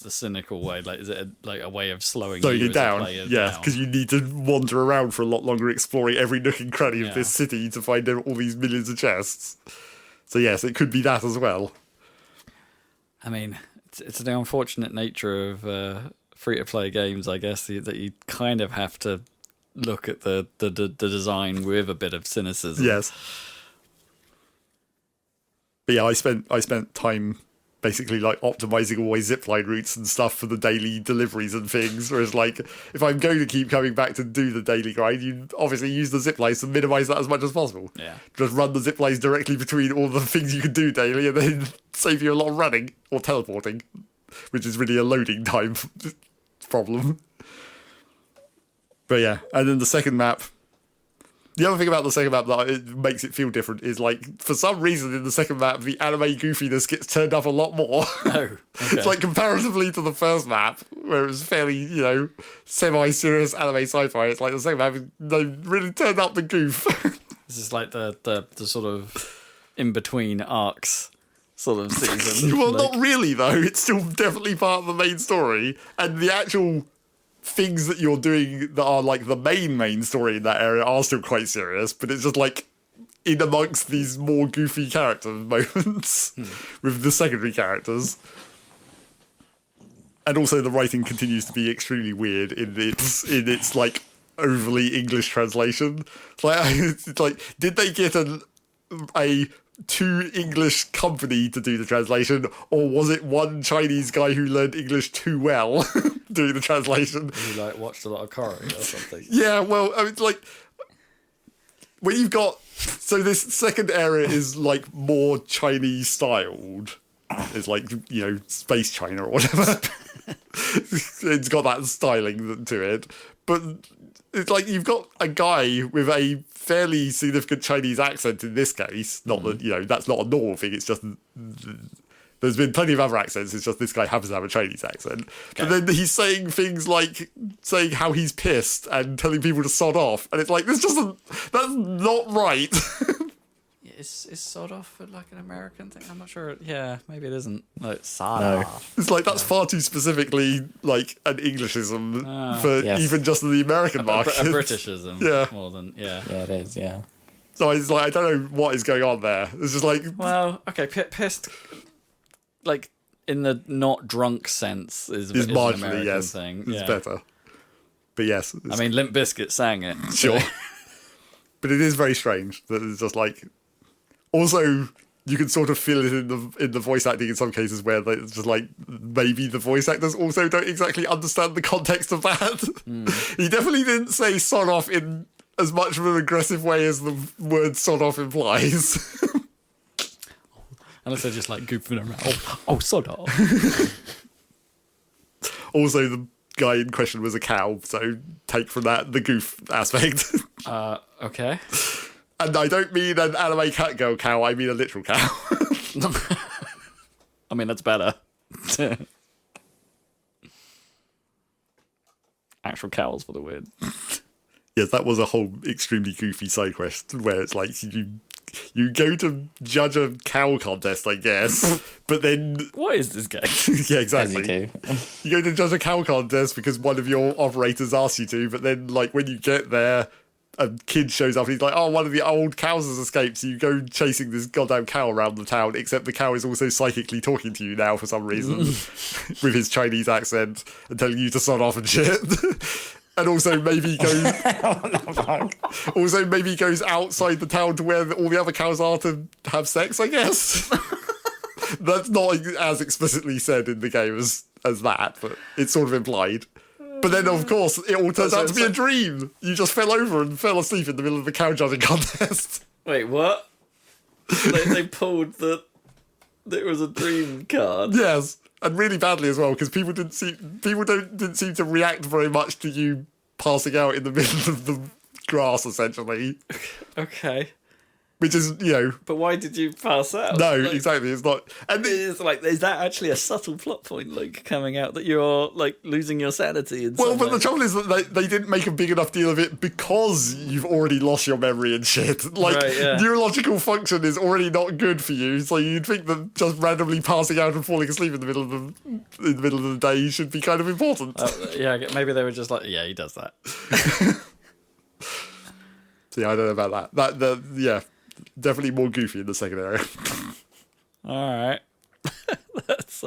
the cynical way? Like, is it a way of slowing you as down? A player Yeah, because you need to wander around for a lot longer, exploring every nook and cranny of this city to find all these millions of chests. So yes, it could be that as well. I mean, it's the unfortunate nature of free-to-play games, I guess, that you kind of have to look at the design with a bit of cynicism. Yes. But yeah, I spent time basically like optimizing all my zipline routes and stuff for the daily deliveries and things. Whereas like if I'm going to keep coming back to do the daily grind, you obviously use the zip lines to minimize that as much as possible. Yeah. Just run the zip lines directly between all the things you can do daily and then save you a lot of running or teleporting, which is really a loading time problem. But yeah, and then the second map. The other thing about the second map that it makes it feel different is, like, for some reason in the second map, the anime goofiness gets turned up a lot more. Oh, okay. It's like, comparatively to the first map, where it was fairly, you know, semi-serious anime sci-fi, it's like the second map, they really turned up the goof. This is like the sort of in-between arcs sort of season. Well, like... not really, though. It's still definitely part of the main story. And the actual things that you're doing that are like the main story in that area are still quite serious, but it's just like in amongst these more goofy character moments with the secondary characters. And also the writing continues to be extremely weird in its like overly English translation. It's like did they get a two English company to do the translation, or was it one Chinese guy who learned English too well doing the translation? You like watched a lot of Corey or something. Yeah, well, I mean, like when you've got this second area is like more Chinese styled. It's like, you know, space China or whatever. It's got that styling to it, but it's like you've got a guy with a fairly significant Chinese accent in this case. Not that, you know, that's not a normal thing. It's just there's been plenty of other accents. It's just this guy happens to have a Chinese accent. Okay. But then he's saying things like saying how he's pissed and telling people to sod off. And it's like, that's not right. Is sod off like an American thing? I'm not sure. Yeah, maybe it isn't. Like sod off. It's like that's far too specifically like an Englishism for even just the American market. A Britishism. Yeah. More than yeah. Yeah, it is. Yeah. So it's like I don't know what is going on there. It's just like okay, pissed. Like in the not drunk sense is marginally, an American yes, thing. It's better. But yes, I mean Limp Bizkit sang it. Sure. But it is very strange that it's just like. Also, you can sort of feel it in the voice acting in some cases where it's just like maybe the voice actors also don't exactly understand the context of that. He definitely didn't say "sod off" in as much of an aggressive way as the word "sod off" implies. Unless they're just like goofing around. Oh, sod off. Also, the guy in question was a cow, so take from that the goof aspect. Okay. And I don't mean an anime cat girl cow, I mean a literal cow. I mean, that's better. Actual cows for the win. Yes, that was a whole extremely goofy side quest where it's like you go to judge a cow contest, I guess, but then... What is this game? Yeah, exactly. You go to judge a cow contest because one of your operators asks you to, but then, like, when you get there, a kid shows up and he's like, oh, one of the old cows has escaped, so you go chasing this goddamn cow around the town, except the cow is also psychically talking to you now for some reason with his Chinese accent and telling you to sod off and shit. And also maybe goes outside the town to where all the other cows are to have sex, I guess. That's not as explicitly said in the game as that, but it's sort of implied. But then, of course, it all turns out to be a dream. You just fell over and fell asleep in the middle of the cow judging contest. Wait, what? they pulled the... It was a dream card. Yes, and really badly as well, because people didn't seem to react very much to you passing out in the middle of the grass, essentially. Okay. Which is, you know... But why did you pass out? No, exactly, it's not... And it's like, is that actually a subtle plot point, like, coming out that you're, like, losing your sanity in some way? The trouble is that they didn't make a big enough deal of it because you've already lost your memory and shit. Like, right, yeah. Neurological function is already not good for you, so you'd think that just randomly passing out and falling asleep in the middle of the day should be kind of important. Yeah, maybe they were just like, yeah, he does that. So, yeah, I don't know about that. Yeah. Definitely more goofy in the second area. All right. That's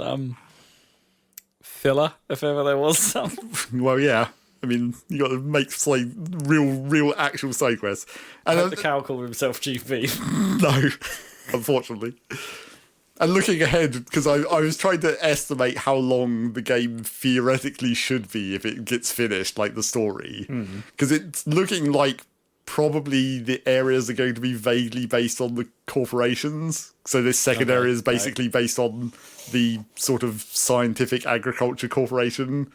filler, if ever there was some. Well, yeah. I mean, you got to make like real actual side quests. And I hope the cow called himself GP. No, unfortunately. And looking ahead, because I was trying to estimate how long the game theoretically should be if it gets finished, like the story. Because it's looking like probably the areas are going to be vaguely based on the corporations. So this second area is basically based on the sort of scientific agriculture corporation.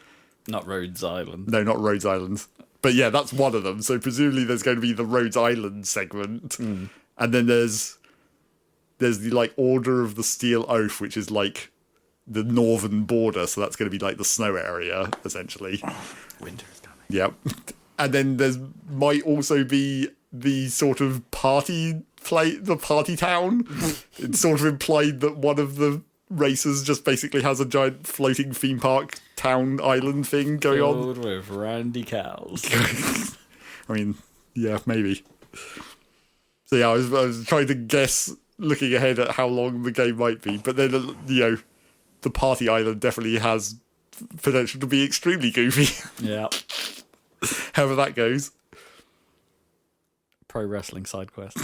Not Rhodes Island. No, not Rhodes Island. But yeah, that's one of them. So presumably there's going to be the Rhodes Island segment. And then there's the like Order of the Steel Oath, which is like the northern border. So that's going to be like the snow area, essentially. Winter is coming. Yep. And then there's might also be the sort of the party town. It's sort of implied that one of the races just basically has a giant floating theme park town island thing going on. Filled with randy cows. I mean, yeah, maybe. So yeah, I was trying to guess, looking ahead at how long the game might be, but then the party island definitely has potential to be extremely goofy. Yeah. However that goes. Pro wrestling side quest.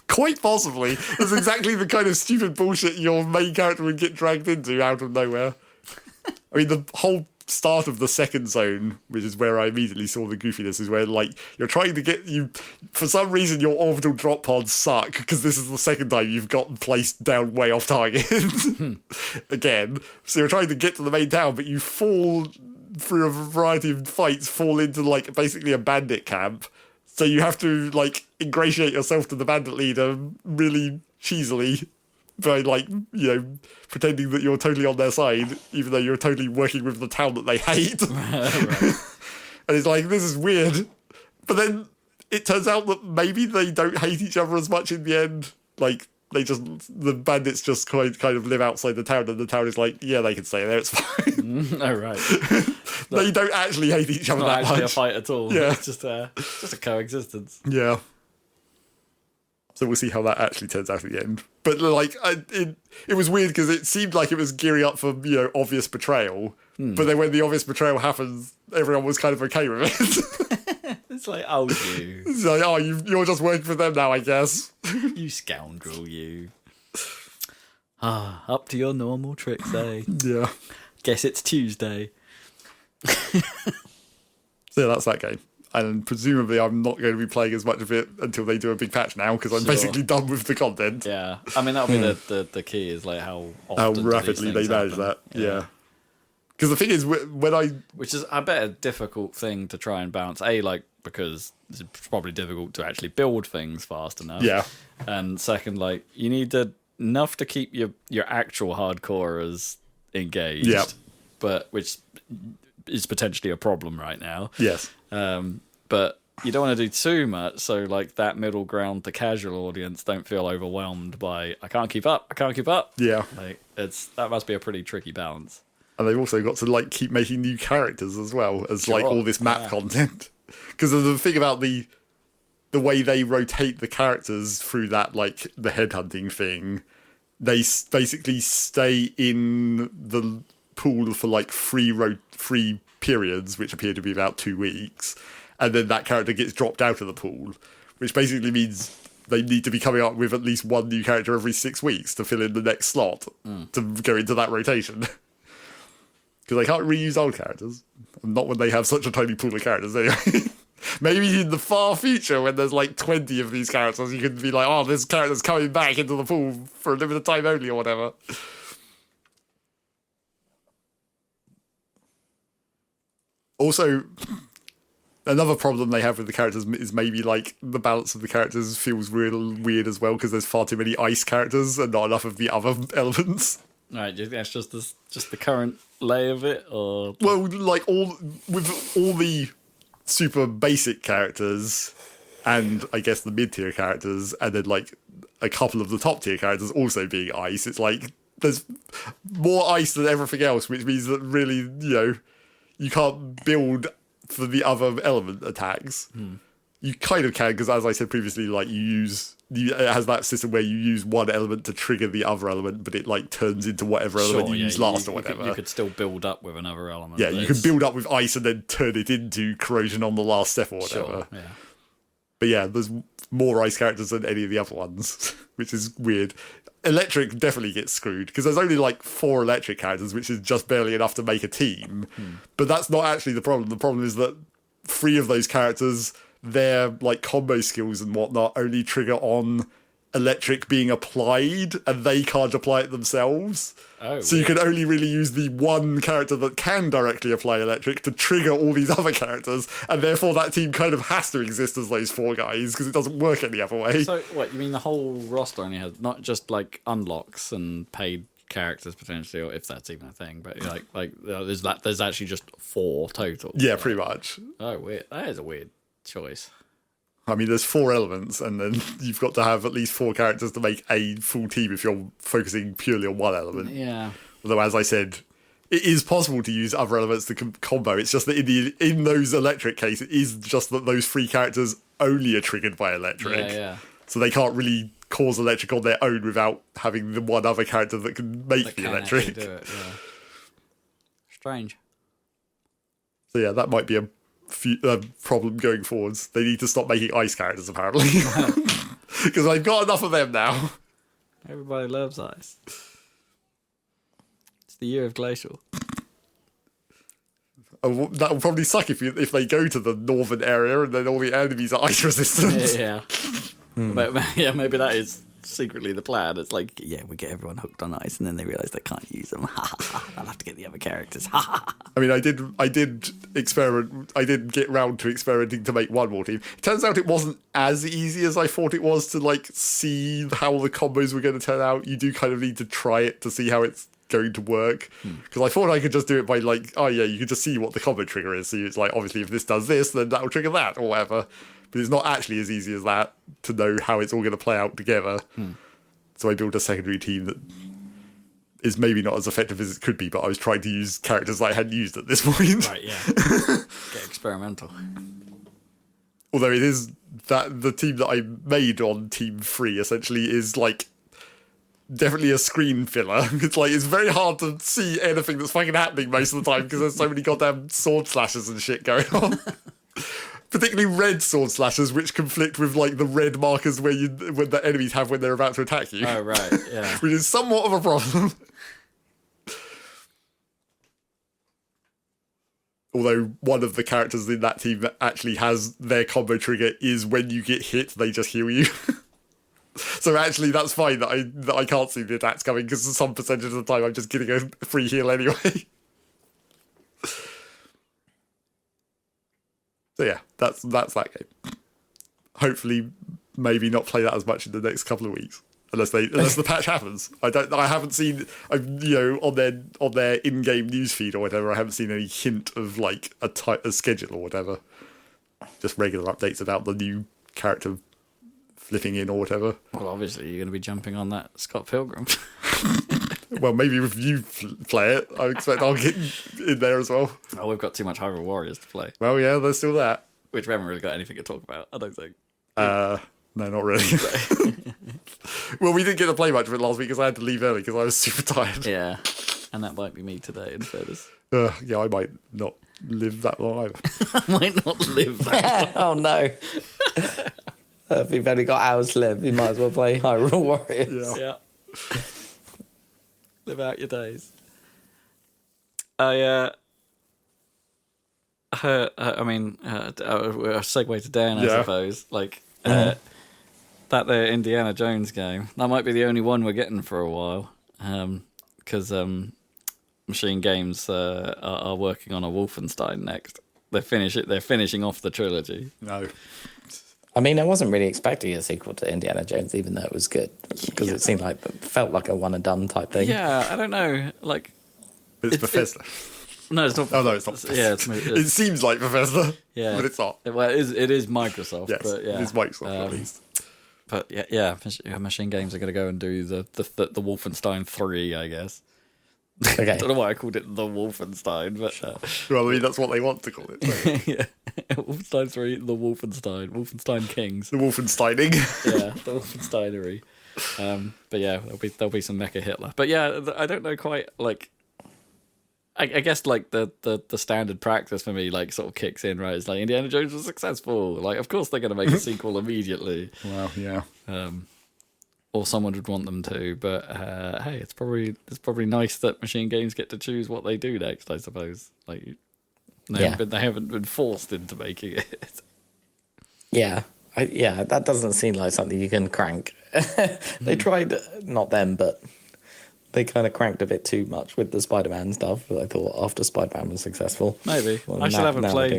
Quite possibly. That's exactly the kind of stupid bullshit your main character would get dragged into out of nowhere. I mean, the whole start of the second zone, which is where I immediately saw the goofiness, is where, like, you're trying to get for some reason, your orbital drop pods suck, because this is the second time you've gotten placed down way off target. Again. So you're trying to get to the main town, but you fall through a variety of fights, fall into, like, basically a bandit camp. So you have to, like, ingratiate yourself to the bandit leader really cheesily by, like, pretending that you're totally on their side, even though you're totally working with the town that they hate. Right. And it's like, this is weird. But then it turns out that maybe they don't hate each other as much in the end. Like, the bandits just kind of live outside the town, and the town is like, yeah, they can stay there, it's fine. Oh, right. They don't actually hate each other that Not actually much. a fight at all. Yeah. It's just a coexistence. Yeah. So we'll see how that actually turns out at the end. But like, it was weird because it seemed like it was gearing up for obvious betrayal. But then when the obvious betrayal happens, everyone was kind of okay with it. It's like, oh, you. It's like, oh, you're just working for them now, I guess. You scoundrel, you. Up to your normal tricks, eh? Yeah. Guess it's Tuesday. So that's that game. And presumably I'm not going to be playing as much of it until they do a big patch now, because I'm basically done with the content. Yeah. I mean, that'll be the key, is like how often rapidly they manage that. Yeah. Because the thing is, which is, I bet, a difficult thing to try and balance. Like, because it's probably difficult to actually build things fast enough. Yeah. And second, like, you need enough to keep your actual hardcorers engaged. Yeah. But which is potentially a problem right now. Yes. But you don't want to do too much, so like that middle ground, the casual audience don't feel overwhelmed by I can't keep up. Yeah. Like that must be a pretty tricky balance. And they've also got to like keep making new characters as well as like all this map content. Because the thing about the way they rotate the characters through that, like the headhunting thing, they basically stay in the pool for like three periods, which appear to be about 2 weeks, and then that character gets dropped out of the pool, which basically means they need to be coming up with at least one new character every 6 weeks to fill in the next slot to go into that rotation. Because they can't reuse old characters, not when they have such a tiny pool of characters anyway. Maybe in the far future, when there's like 20 of these characters, you can be like, oh, this character's coming back into the pool for a limited time only or whatever. Also, another problem they have with the characters is maybe like the balance of the characters feels real weird as well, because there's far too many ice characters and not enough of the other elements. Right, do you think that's just the current lay of it, or well, like all the super basic characters, and I guess the mid tier characters, and then like a couple of the top tier characters also being ice. It's like there's more ice than everything else, which means that really, you can't build for the other element attacks. You kind of can, because as I said previously, like it has that system where you use one element to trigger the other element, but it like turns into whatever element you use last or whatever. You could still build up with another element. Yeah, you can build up with ice and then turn it into corrosion on the last step or whatever. Sure, yeah. But yeah, there's more ice characters than any of the other ones, which is weird. Electric definitely gets screwed because there's only like 4 electric characters, which is just barely enough to make a team. But that's not actually the problem. The problem is that 3 of those characters, their like combo skills and whatnot only trigger on electric being applied, and they can't apply it themselves. So you can only really use the one character that can directly apply electric to trigger all these other characters, and therefore that team kind of has to exist as those 4 guys because it doesn't work any other way. So what, you mean the whole roster only has not just like unlocks and paid characters potentially, or if that's even a thing, but there's actually just 4 total? Yeah, pretty much. Oh, weird. That is a weird choice. I mean, there's 4 elements, and then you've got to have at least 4 characters to make a full team if you're focusing purely on one element. Yeah. Although, as I said, it is possible to use other elements to combo. It's just that in those electric case, it is just that those 3 characters only are triggered by electric. Yeah. So they can't really cause electric on their own without having the one other character that can make the electric. Do it, yeah. Strange. So yeah, that might be a problem going forwards. They need to stop making ice characters, apparently. Because I've got enough of them now. Everybody loves ice. It's the year of glacial. Oh, that will probably suck if they go to the northern area and then all the enemies are ice resistant. Yeah. Yeah, maybe that is secretly the plan. It's like, yeah, we get everyone hooked on ice, and then they realise they can't use them. I'll have to get the other characters. I mean, I did experiment. I did get round to experimenting to make one more team. It turns out it wasn't as easy as I thought it was to like see how the combos were going to turn out. You do kind of need to try it to see how it's going to work. Because I thought I could just do it by like, oh yeah, you could just see what the combo trigger is. So it's like, obviously, if this does this, then that will trigger that or whatever. But it's not actually as easy as that to know how it's all going to play out together. So I built a secondary team that is maybe not as effective as it could be, but I was trying to use characters that I hadn't used at this point. Right, yeah. Get experimental. Although it is that the team that I made on Team 3 essentially is like definitely a screen filler. It's like it's very hard to see anything that's fucking happening most of the time because there's so many goddamn sword slashes and shit going on. Particularly red sword slashes, which conflict with like the red markers when the enemies have when they're about to attack you. Oh right, yeah. Which is somewhat of a problem. Although one of the characters in that team that actually has their combo trigger is when you get hit, they just heal you. So actually, that's fine that I can't see the attacks coming because some percentage of the time I'm just getting a free heal anyway. So yeah, that's that game. Hopefully, maybe not play that as much in the next couple of weeks, unless the patch happens. I haven't seen, on their in-game news feed or whatever. I haven't seen any hint of like a schedule or whatever. Just regular updates about the new character flipping in or whatever. Well, obviously you're going to be jumping on that Scott Pilgrim. Well, maybe if you play it, I expect I'll get in there as well. Oh, we've got too much Hyrule Warriors to play. Well, yeah, there's still that. Which we haven't really got anything to talk about, I don't think. No, not really. Well, we didn't get to play much of it last week because I had to leave early because I was super tired. Yeah, and that might be me today, in fairness. Yeah, I might not live that long either. I might not live that Oh no. If you've only got hours to live, you might as well play Hyrule Warriors. Yeah. Live out your days. A segue to Dan, I suppose. Like that there Indiana Jones game. That might be the only one we're getting for a while, because Machine Games are working on a Wolfenstein next. They're finishing off the trilogy. No. I mean, I wasn't really expecting a sequel to Indiana Jones, even though it was good, because it seemed like it felt like a one and done type thing. Yeah, I don't know. Like, But it's Bethesda. no, it's not. Oh no, it's not. Bethesda. Yeah, it seems like Bethesda. Yeah, but it's not. Well, it is Microsoft. Yes, but yeah, it is Microsoft at least. But yeah, Machine Games are going to go and do the Wolfenstein 3, I guess. Okay. I don't know why I called it the Wolfenstein, but Well, I mean that's what they want to call it. So. yeah, Wolfenstein 3, the Wolfenstein Kings. The Wolfensteining. Yeah, the Wolfensteinery. But yeah, there'll be some Mecha Hitler. But yeah, I don't know quite like. I guess like the standard practice for me like sort of kicks in, right? It's like Indiana Jones was successful. Like of course they're going to make a sequel immediately. Well, yeah. or someone would want them to. But hey, it's probably nice that Machine Games get to choose what they do next. I suppose they haven't been forced into making it. Yeah, that doesn't seem like something you can crank. They tried, not them, but they kind of cranked a bit too much with the Spider-Man stuff. But I thought after Spider-Man was successful, maybe I still haven't played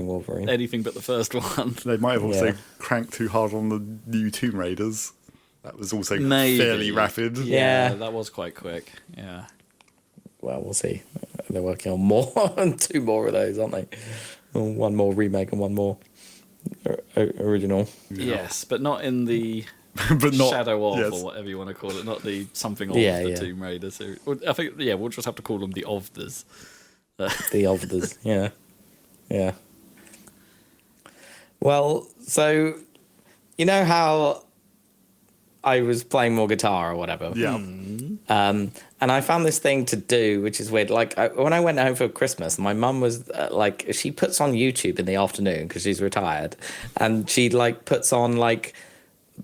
anything but the first one. They might have also cranked too hard on the new Tomb Raiders. That was also fairly rapid. Yeah, that was quite quick. Yeah. Well, we'll see. They're working on more, 2 more of those, aren't they? One more remake and one more original. Yes, but not in the but not Shadow of, or whatever you want to call it, not the something of the Tomb Raider series. I think we'll just have to call them the Ofthers. The Ofthers, yeah. Well, so you know how I was playing more guitar or whatever. Yeah. And I found this thing to do, which is weird. Like when I went home for Christmas, my mum was she puts on YouTube in the afternoon because she's retired, and she puts on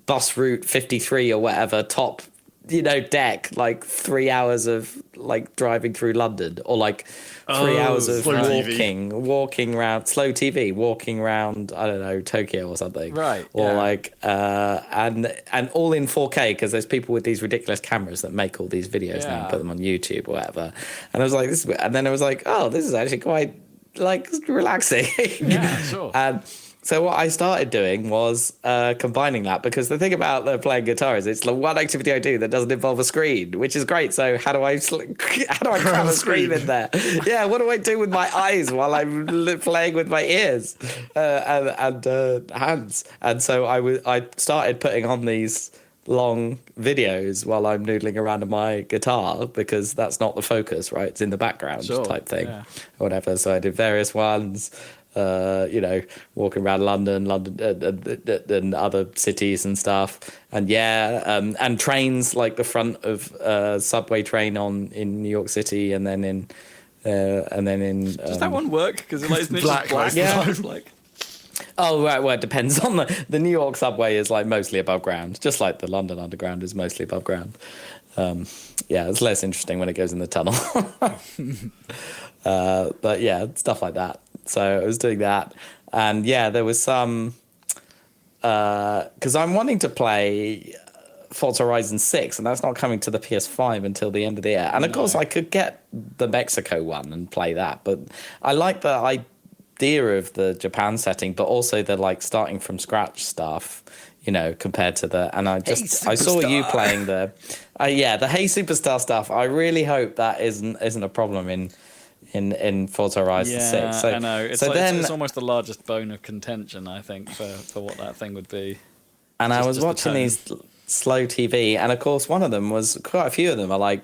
Bus Route 53 or whatever top, deck, 3 hours of driving through London, or 3 hours of walking around slow TV, walking around, I don't know, Tokyo or something, right? Or and all in 4K, because there's people with these ridiculous cameras that make all these videos now and put them on YouTube or whatever. And I was like, and then I was like, oh, this is actually quite relaxing. Yeah, sure. And so what I started doing was combining that, because the thing about playing guitar is it's the one activity I do that doesn't involve a screen, which is great. So how do I cram a screen in there? Yeah, what do I do with my eyes while I'm playing with my ears and hands? And so I started putting on these long videos while I'm noodling around on my guitar, because that's not the focus, right? It's in the background type thing, or whatever. So I did various ones. Walking around London and other cities and stuff, and and trains, the front of subway train in New York City, and then in does that one work? Because it's black. Yeah. Oh right, well it depends on the New York subway is mostly above ground, just like the London Underground is mostly above ground. It's less interesting when it goes in the tunnel. But yeah, stuff like that. So I was doing that, and there was some because I'm wanting to play Forza Horizon 6, and that's not coming to the PS5 until the end of the year. And of course, I could get the Mexico one and play that, but I like the idea of the Japan setting, but also the starting from scratch stuff, compared to and I saw you playing the Hey Superstar stuff. I really hope that isn't a problem in Forza Horizon 6. So, I know. It's almost the largest bone of contention, I think, for what that thing would be. And I was watching these slow TV, and of course one of them was, quite a few of them are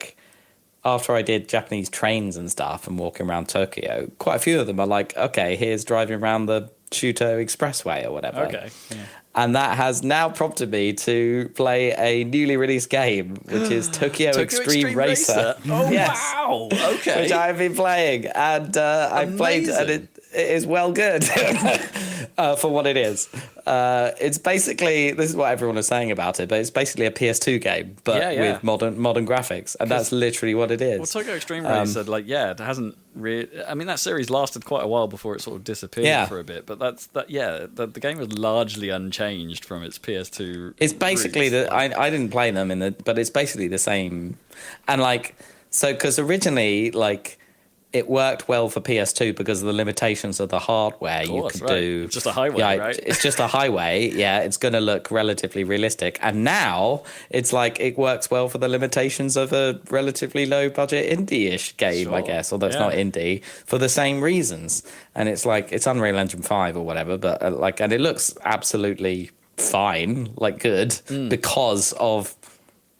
after I did Japanese trains and stuff and walking around Tokyo, quite a few of them are okay, here's driving around the Shuto Expressway or whatever. Okay, yeah. And that has now prompted me to play a newly released game, which is Tokyo Xtreme Racer. Oh, yes. Wow. Okay. Which I've been playing. And I've played, and it is well good for what it is. It's basically, this is what everyone is saying about it, but it's basically a PS2 game, but with modern graphics. And that's literally what it is. Well, Tokyo Xtreme Racer, it hasn't really... I mean, that series lasted quite a while before it sort of disappeared for a bit, but the game was largely unchanged from its PS2. It's basically I didn't play them but it's basically the same. And because originally it worked well for PS2 because of the limitations of the hardware. You could do just a highway, right? It's just a highway. Yeah, it's going to look relatively realistic. And now it's it works well for the limitations of a relatively low budget indie-ish game, I guess. Although it's not indie, for the same reasons. And it's it's Unreal Engine 5 or whatever, but and it looks absolutely fine, good, because of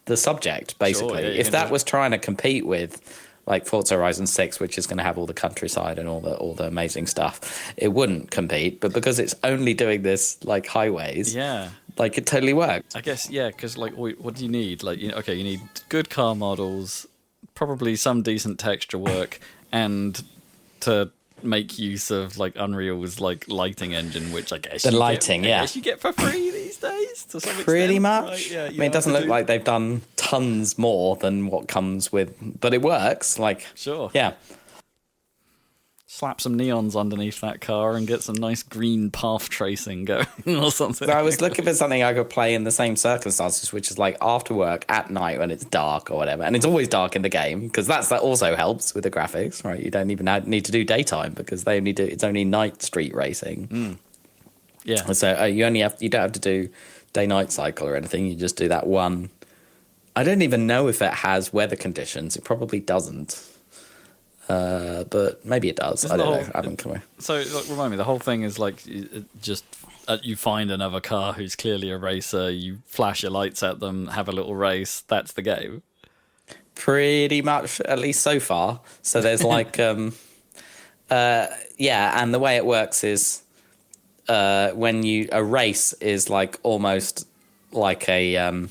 the subject, basically. If that was trying to compete with Forza Horizon 6, which is going to have all the countryside and all the amazing stuff, it wouldn't compete. But because it's only doing this highways, it totally works. I guess, because what do you need? You need good car models, probably some decent texture work, and to make use of Unreal's lighting engine, which I guess I guess you get for free these these days to some Pretty extent. much. Right? Yeah, I mean, it doesn't look like they've done tons more than what comes with, but it works. Like, sure, yeah. Slap some neons underneath that car and get some nice green path tracing going or something. So I was looking for something I could play in the same circumstances, which is like after work at night when it's dark or whatever. And it's always dark in the game because that also helps with the graphics, right? You don't even need to do daytime because it's only night street racing. Yeah. So you don't have to do day-night cycle or anything. You just do that one. I don't even know if it has weather conditions. It probably doesn't. But maybe it does. I don't know. I haven't come away. So, remind me, the whole thing is like you find another car who's clearly a racer, you flash your lights at them, have a little race. That's the game. Pretty much, at least so far. So there's like, and the way it works is when a race is like almost like a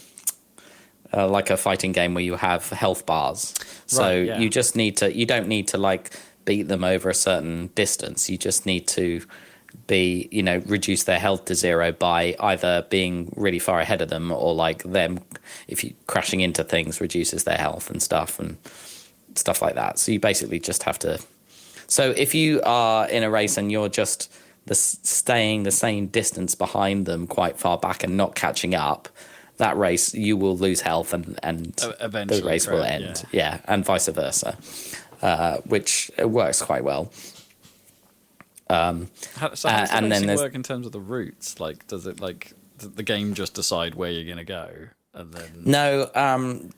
fighting game where you have health bars. So right, yeah. you don't need to like beat them over a certain distance. You just need to reduce their health to zero by either being really far ahead of them or like them, if you crashing into things reduces their health and stuff like that. So you basically just have to. So if you are in a race and you're just staying the same distance behind them quite far back and not catching up, that race you will lose health and eventually the race will end. Yeah, and vice versa, which works quite well. How does and then it work in terms of the routes? Like, does it like the game just decide where you're going to go and then? No.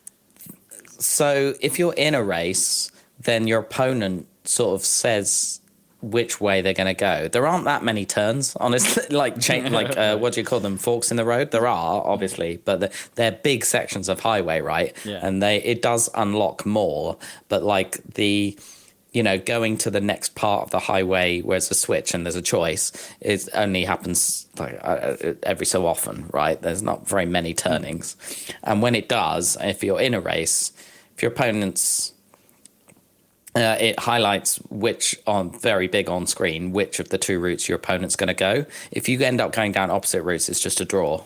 So if you're in a race, then your opponent sort of says which way they're going to go. There aren't that many turns, honestly. What do you call them? Forks in the road? There are, obviously, but they're big sections of highway, right? Yeah. And it does unlock more, but like going to the next part of the highway where there's a switch and there's a choice, it only happens like every so often, right? There's not very many turnings. And when it does, if you're in a race, if your opponent's it highlights very big on screen, which of the two routes your opponent's going to go. If you end up going down opposite routes, it's just a draw.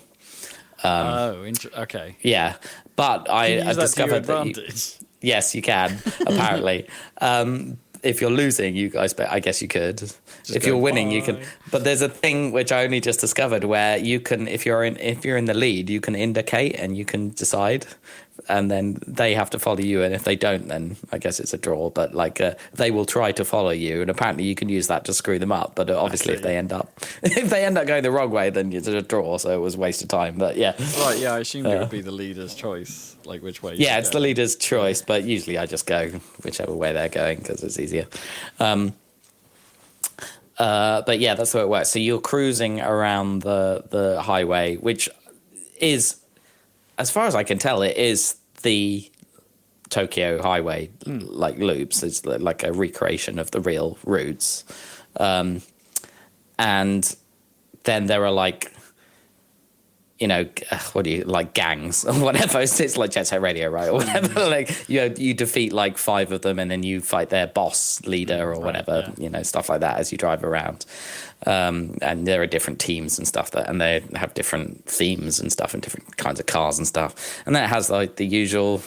Okay. Yeah, but I discovered that yes, you can, apparently. If you're losing, I guess you could. If you're winning, you can. But there's a thing which I only just discovered where you can, if you're in the lead, you can indicate and you can decide, and then they have to follow you. And if they don't, then I guess it's a draw. But they will try to follow you, and apparently you can use that to screw them up. But obviously, if they end up going the wrong way, then it's a draw. So it was a waste of time. But yeah, right. Yeah, I assumed it would be the leader's choice, like which way. It's the leader's choice, but usually I just go whichever way they're going because it's easier. But yeah, that's how it works. So you're cruising around the highway, which is, as far as I can tell, it is the Tokyo highway like loops. It's like a recreation of the real routes. And then there are like, gangs or whatever. It's like Jet Set Radio, right? Or whatever. Like you defeat like 5 of them and then you fight their boss leader or whatever, stuff like that as you drive around. And there are different teams and stuff and they have different themes and stuff and different kinds of cars and stuff. And then it has like the usual,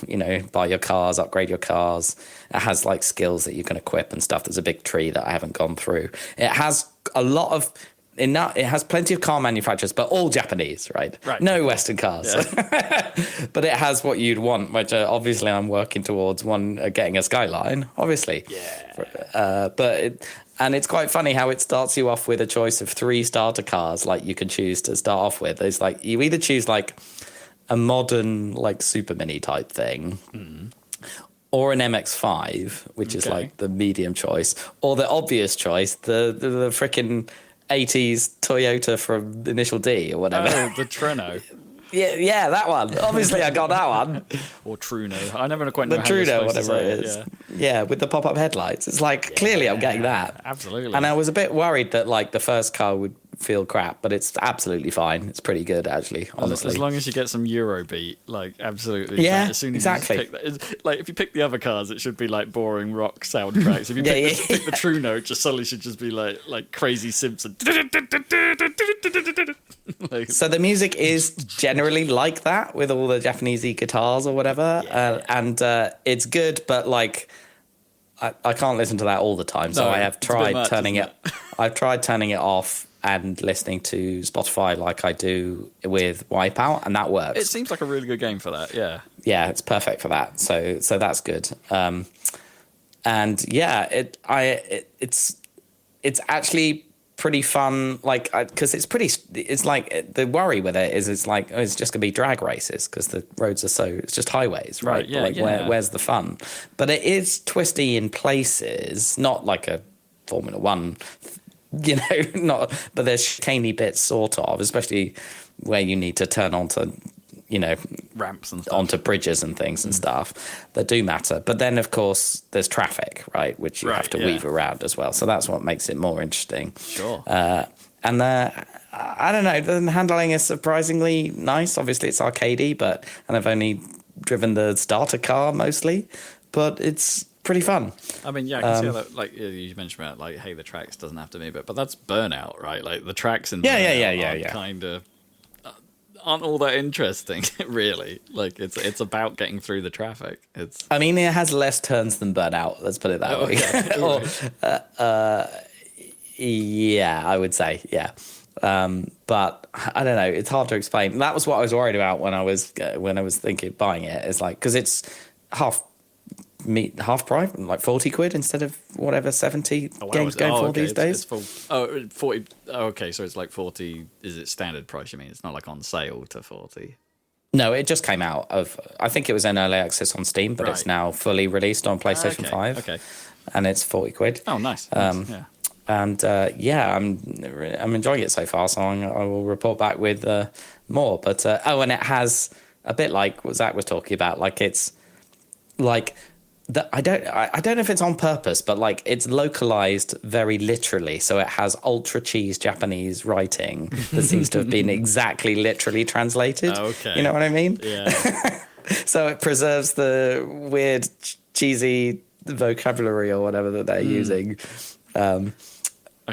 buy your cars, upgrade your cars. It has like skills that you can equip and stuff. There's a big tree that I haven't gone through. It has a lot of, it has plenty of car manufacturers, but all Japanese, right? No Western cars. Yeah. But it has what you'd want, which obviously I'm working towards getting a Skyline, obviously. Yeah. And it's quite funny how it starts you off with a choice of 3 starter cars, like you can choose to start off with. It's like you either choose like a modern like Super Mini type thing, or an MX-5, which is like the medium choice, or the obvious choice, the freaking 80s Toyota from Initial D or whatever. Oh, the Treno. Yeah, that one. Obviously, I got that one. Or Truno. I never quite know the how you're Truno, supposed to whatever say it is. Yeah, with the pop-up headlights. It's like, clearly I'm getting that. Absolutely. And I was a bit worried that like the first car would feel crap, but it's absolutely fine. It's pretty good, actually, honestly. As long as you get some Eurobeat, like, absolutely. Yeah, as soon as exactly. You pick that, like, if you pick the other cars, it should be like boring rock soundtracks. If you pick the Truno, it just suddenly should just be like crazy Simpson. So the music is generally like that with all the Japanesey guitars or whatever, and it's good, but like I can't listen to that all the time. So I have tried turning it. I've tried turning it off and listening to Spotify like I do with Wipeout, and that works. It seems like a really good game for that. Yeah, it's perfect for that. So that's good. And yeah, it's actually pretty fun, like, because it's like the worry with it is it's like it's just gonna be drag races because the roads are it's just highways, right? Where's the fun? But it is twisty in places, not like a Formula One, not, but there's chicaney bits sort of, especially where you need to turn onto ramps and stuff. Onto bridges and things and stuff that do matter. But then, of course, there's traffic, right, which you have to weave around as well. So that's what makes it more interesting. Sure. And I don't know, the handling is surprisingly nice. Obviously, it's arcadey, and I've only driven the starter car mostly, but it's pretty fun. I mean, I can see that, like you mentioned about, like, hey, the tracks doesn't have to be, but that's Burnout, right? Like, the tracks in Burnout kind of aren't all that interesting, really. Like, it's about getting through the traffic. I mean, it has less turns than Burnout. Let's put it that way. Yeah, I would say, yeah. But I don't know. It's hard to explain. That was what I was worried about when I was thinking of buying it. It's like, because it's half price, like 40 quid instead of whatever 70 games going for these days. It's 40. Oh, okay, so it's like 40. Is it standard price? You mean it's not like on sale to 40? No, it just came out of. I think it was in early access on Steam, but it's now fully released on PlayStation 5. Okay, and it's 40 quid. Oh, nice. Yeah. And I'm enjoying it so far. So I will report back with more. But and it has a bit like what Zach was talking about. Like it's like. I don't know if it's on purpose, but like it's localized very literally, so it has ultra cheese Japanese writing that seems to have been exactly literally translated. Okay, you know what I mean? Yeah. So it preserves the weird cheesy vocabulary or whatever that they're using. Okay,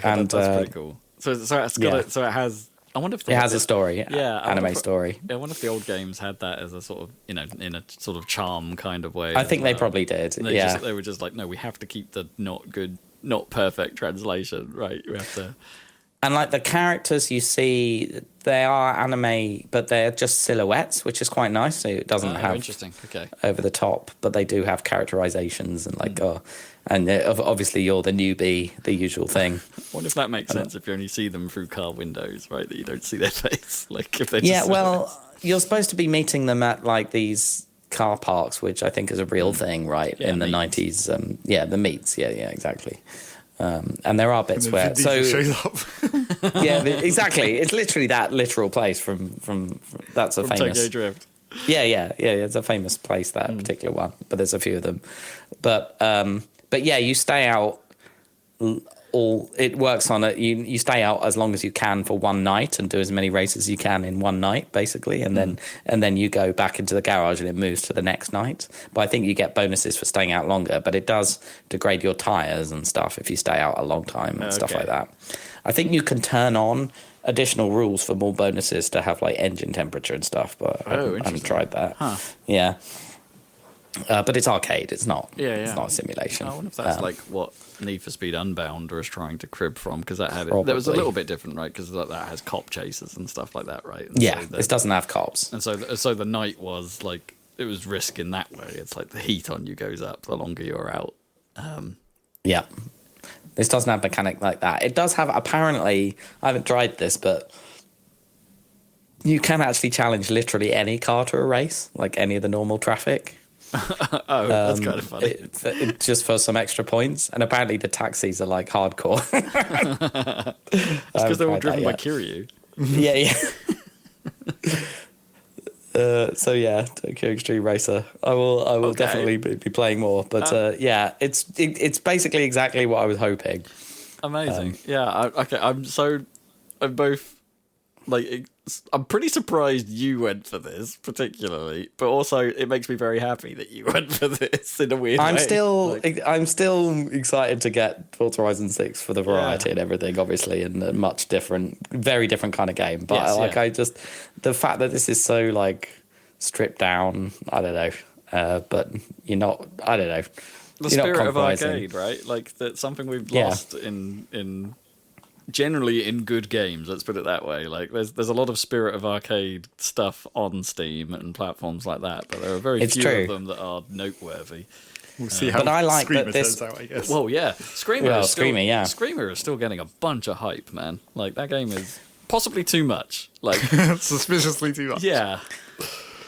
and that's pretty cool. So it has. I wonder if it has a story, anime story. I wonder if the old games had that as a sort of, in a sort of charm kind of way. I think they probably did. They were just like, no, we have to keep the not good, not perfect translation, right? We have to. And like the characters you see, they are anime, but they're just silhouettes, which is quite nice. So it doesn't have interesting. Okay. Over the top, but they do have characterizations and like and obviously you're the newbie, the usual thing. I wonder if that makes sense if you only see them through car windows, right? That you don't see their face, like if they. You're supposed to be meeting them at like these car parks, which I think is a real thing, right? In the 90s, the meets, exactly. And there are bits where shows up. exactly. It's literally that literal place from that's a famous Tokyo Drift. Yeah. It's a famous place, that particular one. But there's a few of them. But yeah, you stay out. It works on it. You stay out as long as you can for one night and do as many races as you can in one night, basically, and then you go back into the garage and it moves to the next night. But I think you get bonuses for staying out longer. But it does degrade your tires and stuff if you stay out a long time and stuff like that. I think you can turn on additional rules for more bonuses to have like engine temperature and stuff, but I haven't tried that. Huh. Yeah. But it's arcade. It's not. It's not a simulation. I wonder if that's like what Need for Speed Unbound was trying to crib from, because that had that was a little bit different, right? Because that has cop chases and stuff like that, right? And so this doesn't have cops. And so the night was like it was risk in that way. It's like the heat on you goes up the longer you're out. Yeah, this doesn't have mechanic like that. It does have, apparently. I haven't tried this, but you can actually challenge literally any car to a race, like any of the normal traffic. That's kind of funny. Just for some extra points, and apparently the taxis are like hardcore. It's because they're all driven by Kiryu. Yeah. So yeah, Tokyo Xtreme Racer. I will definitely be playing more. But it's basically exactly what I was hoping. Amazing. I'm both like I'm pretty surprised you went for this particularly, but also it makes me very happy that you went for this in a weird way. I'm still excited to get Forza Horizon 6 for the variety and everything, obviously, and a much different, very different kind of game. But the fact that this is so like stripped down, I don't know. But you're not, I don't know. The spirit of arcade, right? Like that's something we've lost in generally in good games. Let's put it that way. Like there's a lot of spirit of arcade stuff on Steam and platforms like that, but there are very few of them that are noteworthy. We'll see how Screamer turns out, I guess. Well, yeah, Screamer is still getting a bunch of hype, man. Like that game is possibly too much. Like suspiciously too much. Yeah.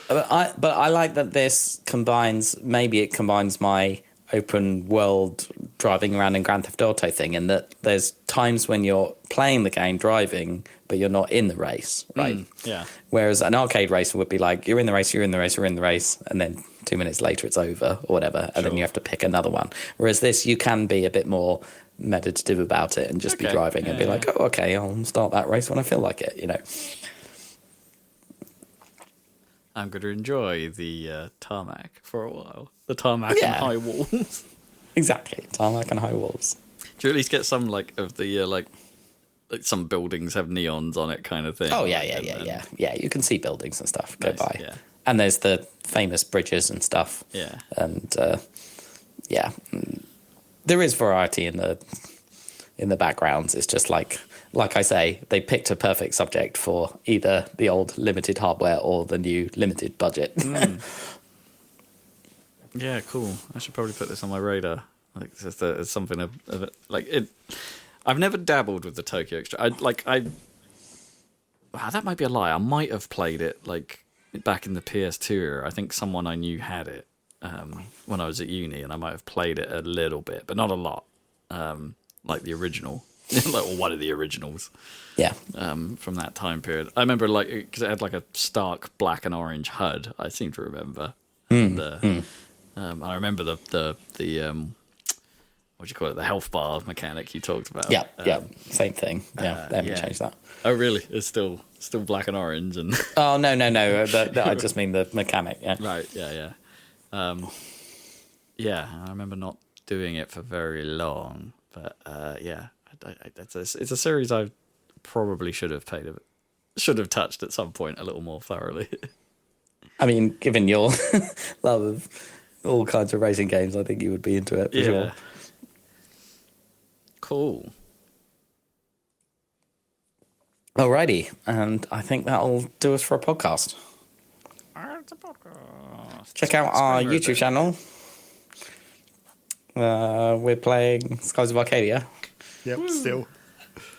But I like that this combines my open world driving around in Grand Theft Auto thing, and that there's times when you're playing the game driving but you're not in the race, right? Yeah. Whereas an arcade racer would be like you're in the race, and then 2 minutes later it's over or whatever, and then you have to pick another one. Whereas this, you can be a bit more meditative about it and just be driving and be like, oh, okay, I'll start that race when I feel like it, you know. I'm going to enjoy the tarmac for a while. The tarmac and high walls. Exactly, tarmac and high walls. Do you at least get some like of the like some buildings have neons on it kind of thing? Oh yeah. You can see buildings and stuff go by. Yeah. And there's the famous bridges and stuff. Yeah. And there is variety in the backgrounds. It's just like I say, they picked a perfect subject for either the old limited hardware or the new limited budget. Yeah, cool. I should probably put this on my radar. Like, it's something of it. Like it. I've never dabbled with the Tokyo Xtreme. Wow, that might be a lie. I might have played it like back in the PS2 era. I think someone I knew had it when I was at uni, and I might have played it a little bit, but not a lot. Like the original. Like one of the originals, from that time period. I remember, like, because it had like a stark black and orange HUD. I seem to remember. I remember the what do you call it? The health bar mechanic you talked about. Same thing. They haven't changed that. Oh, really? It's still black and orange and. Oh no! I just mean the mechanic. Yeah. Right. Yeah. I remember not doing it for very long, but it's a series I probably should have touched at some point a little more thoroughly. I mean, given your love of all kinds of racing games, I think you would be into it for sure. Cool. Alrighty, and I think that'll do us for a podcast. It's a podcast. Check out our YouTube channel. We're playing Skies of Arcadia. Yep, still.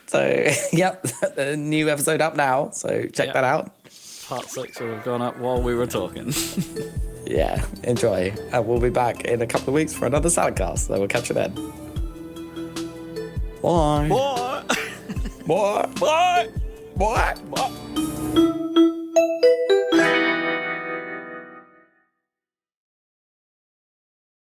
So, a new episode up now, so check that out. Part 6 will have gone up while we were talking. Yeah, enjoy. And we'll be back in a couple of weeks for another Saladcast, so we'll catch you then. Bye. Bye. Bye. Bye. Bye. Bye.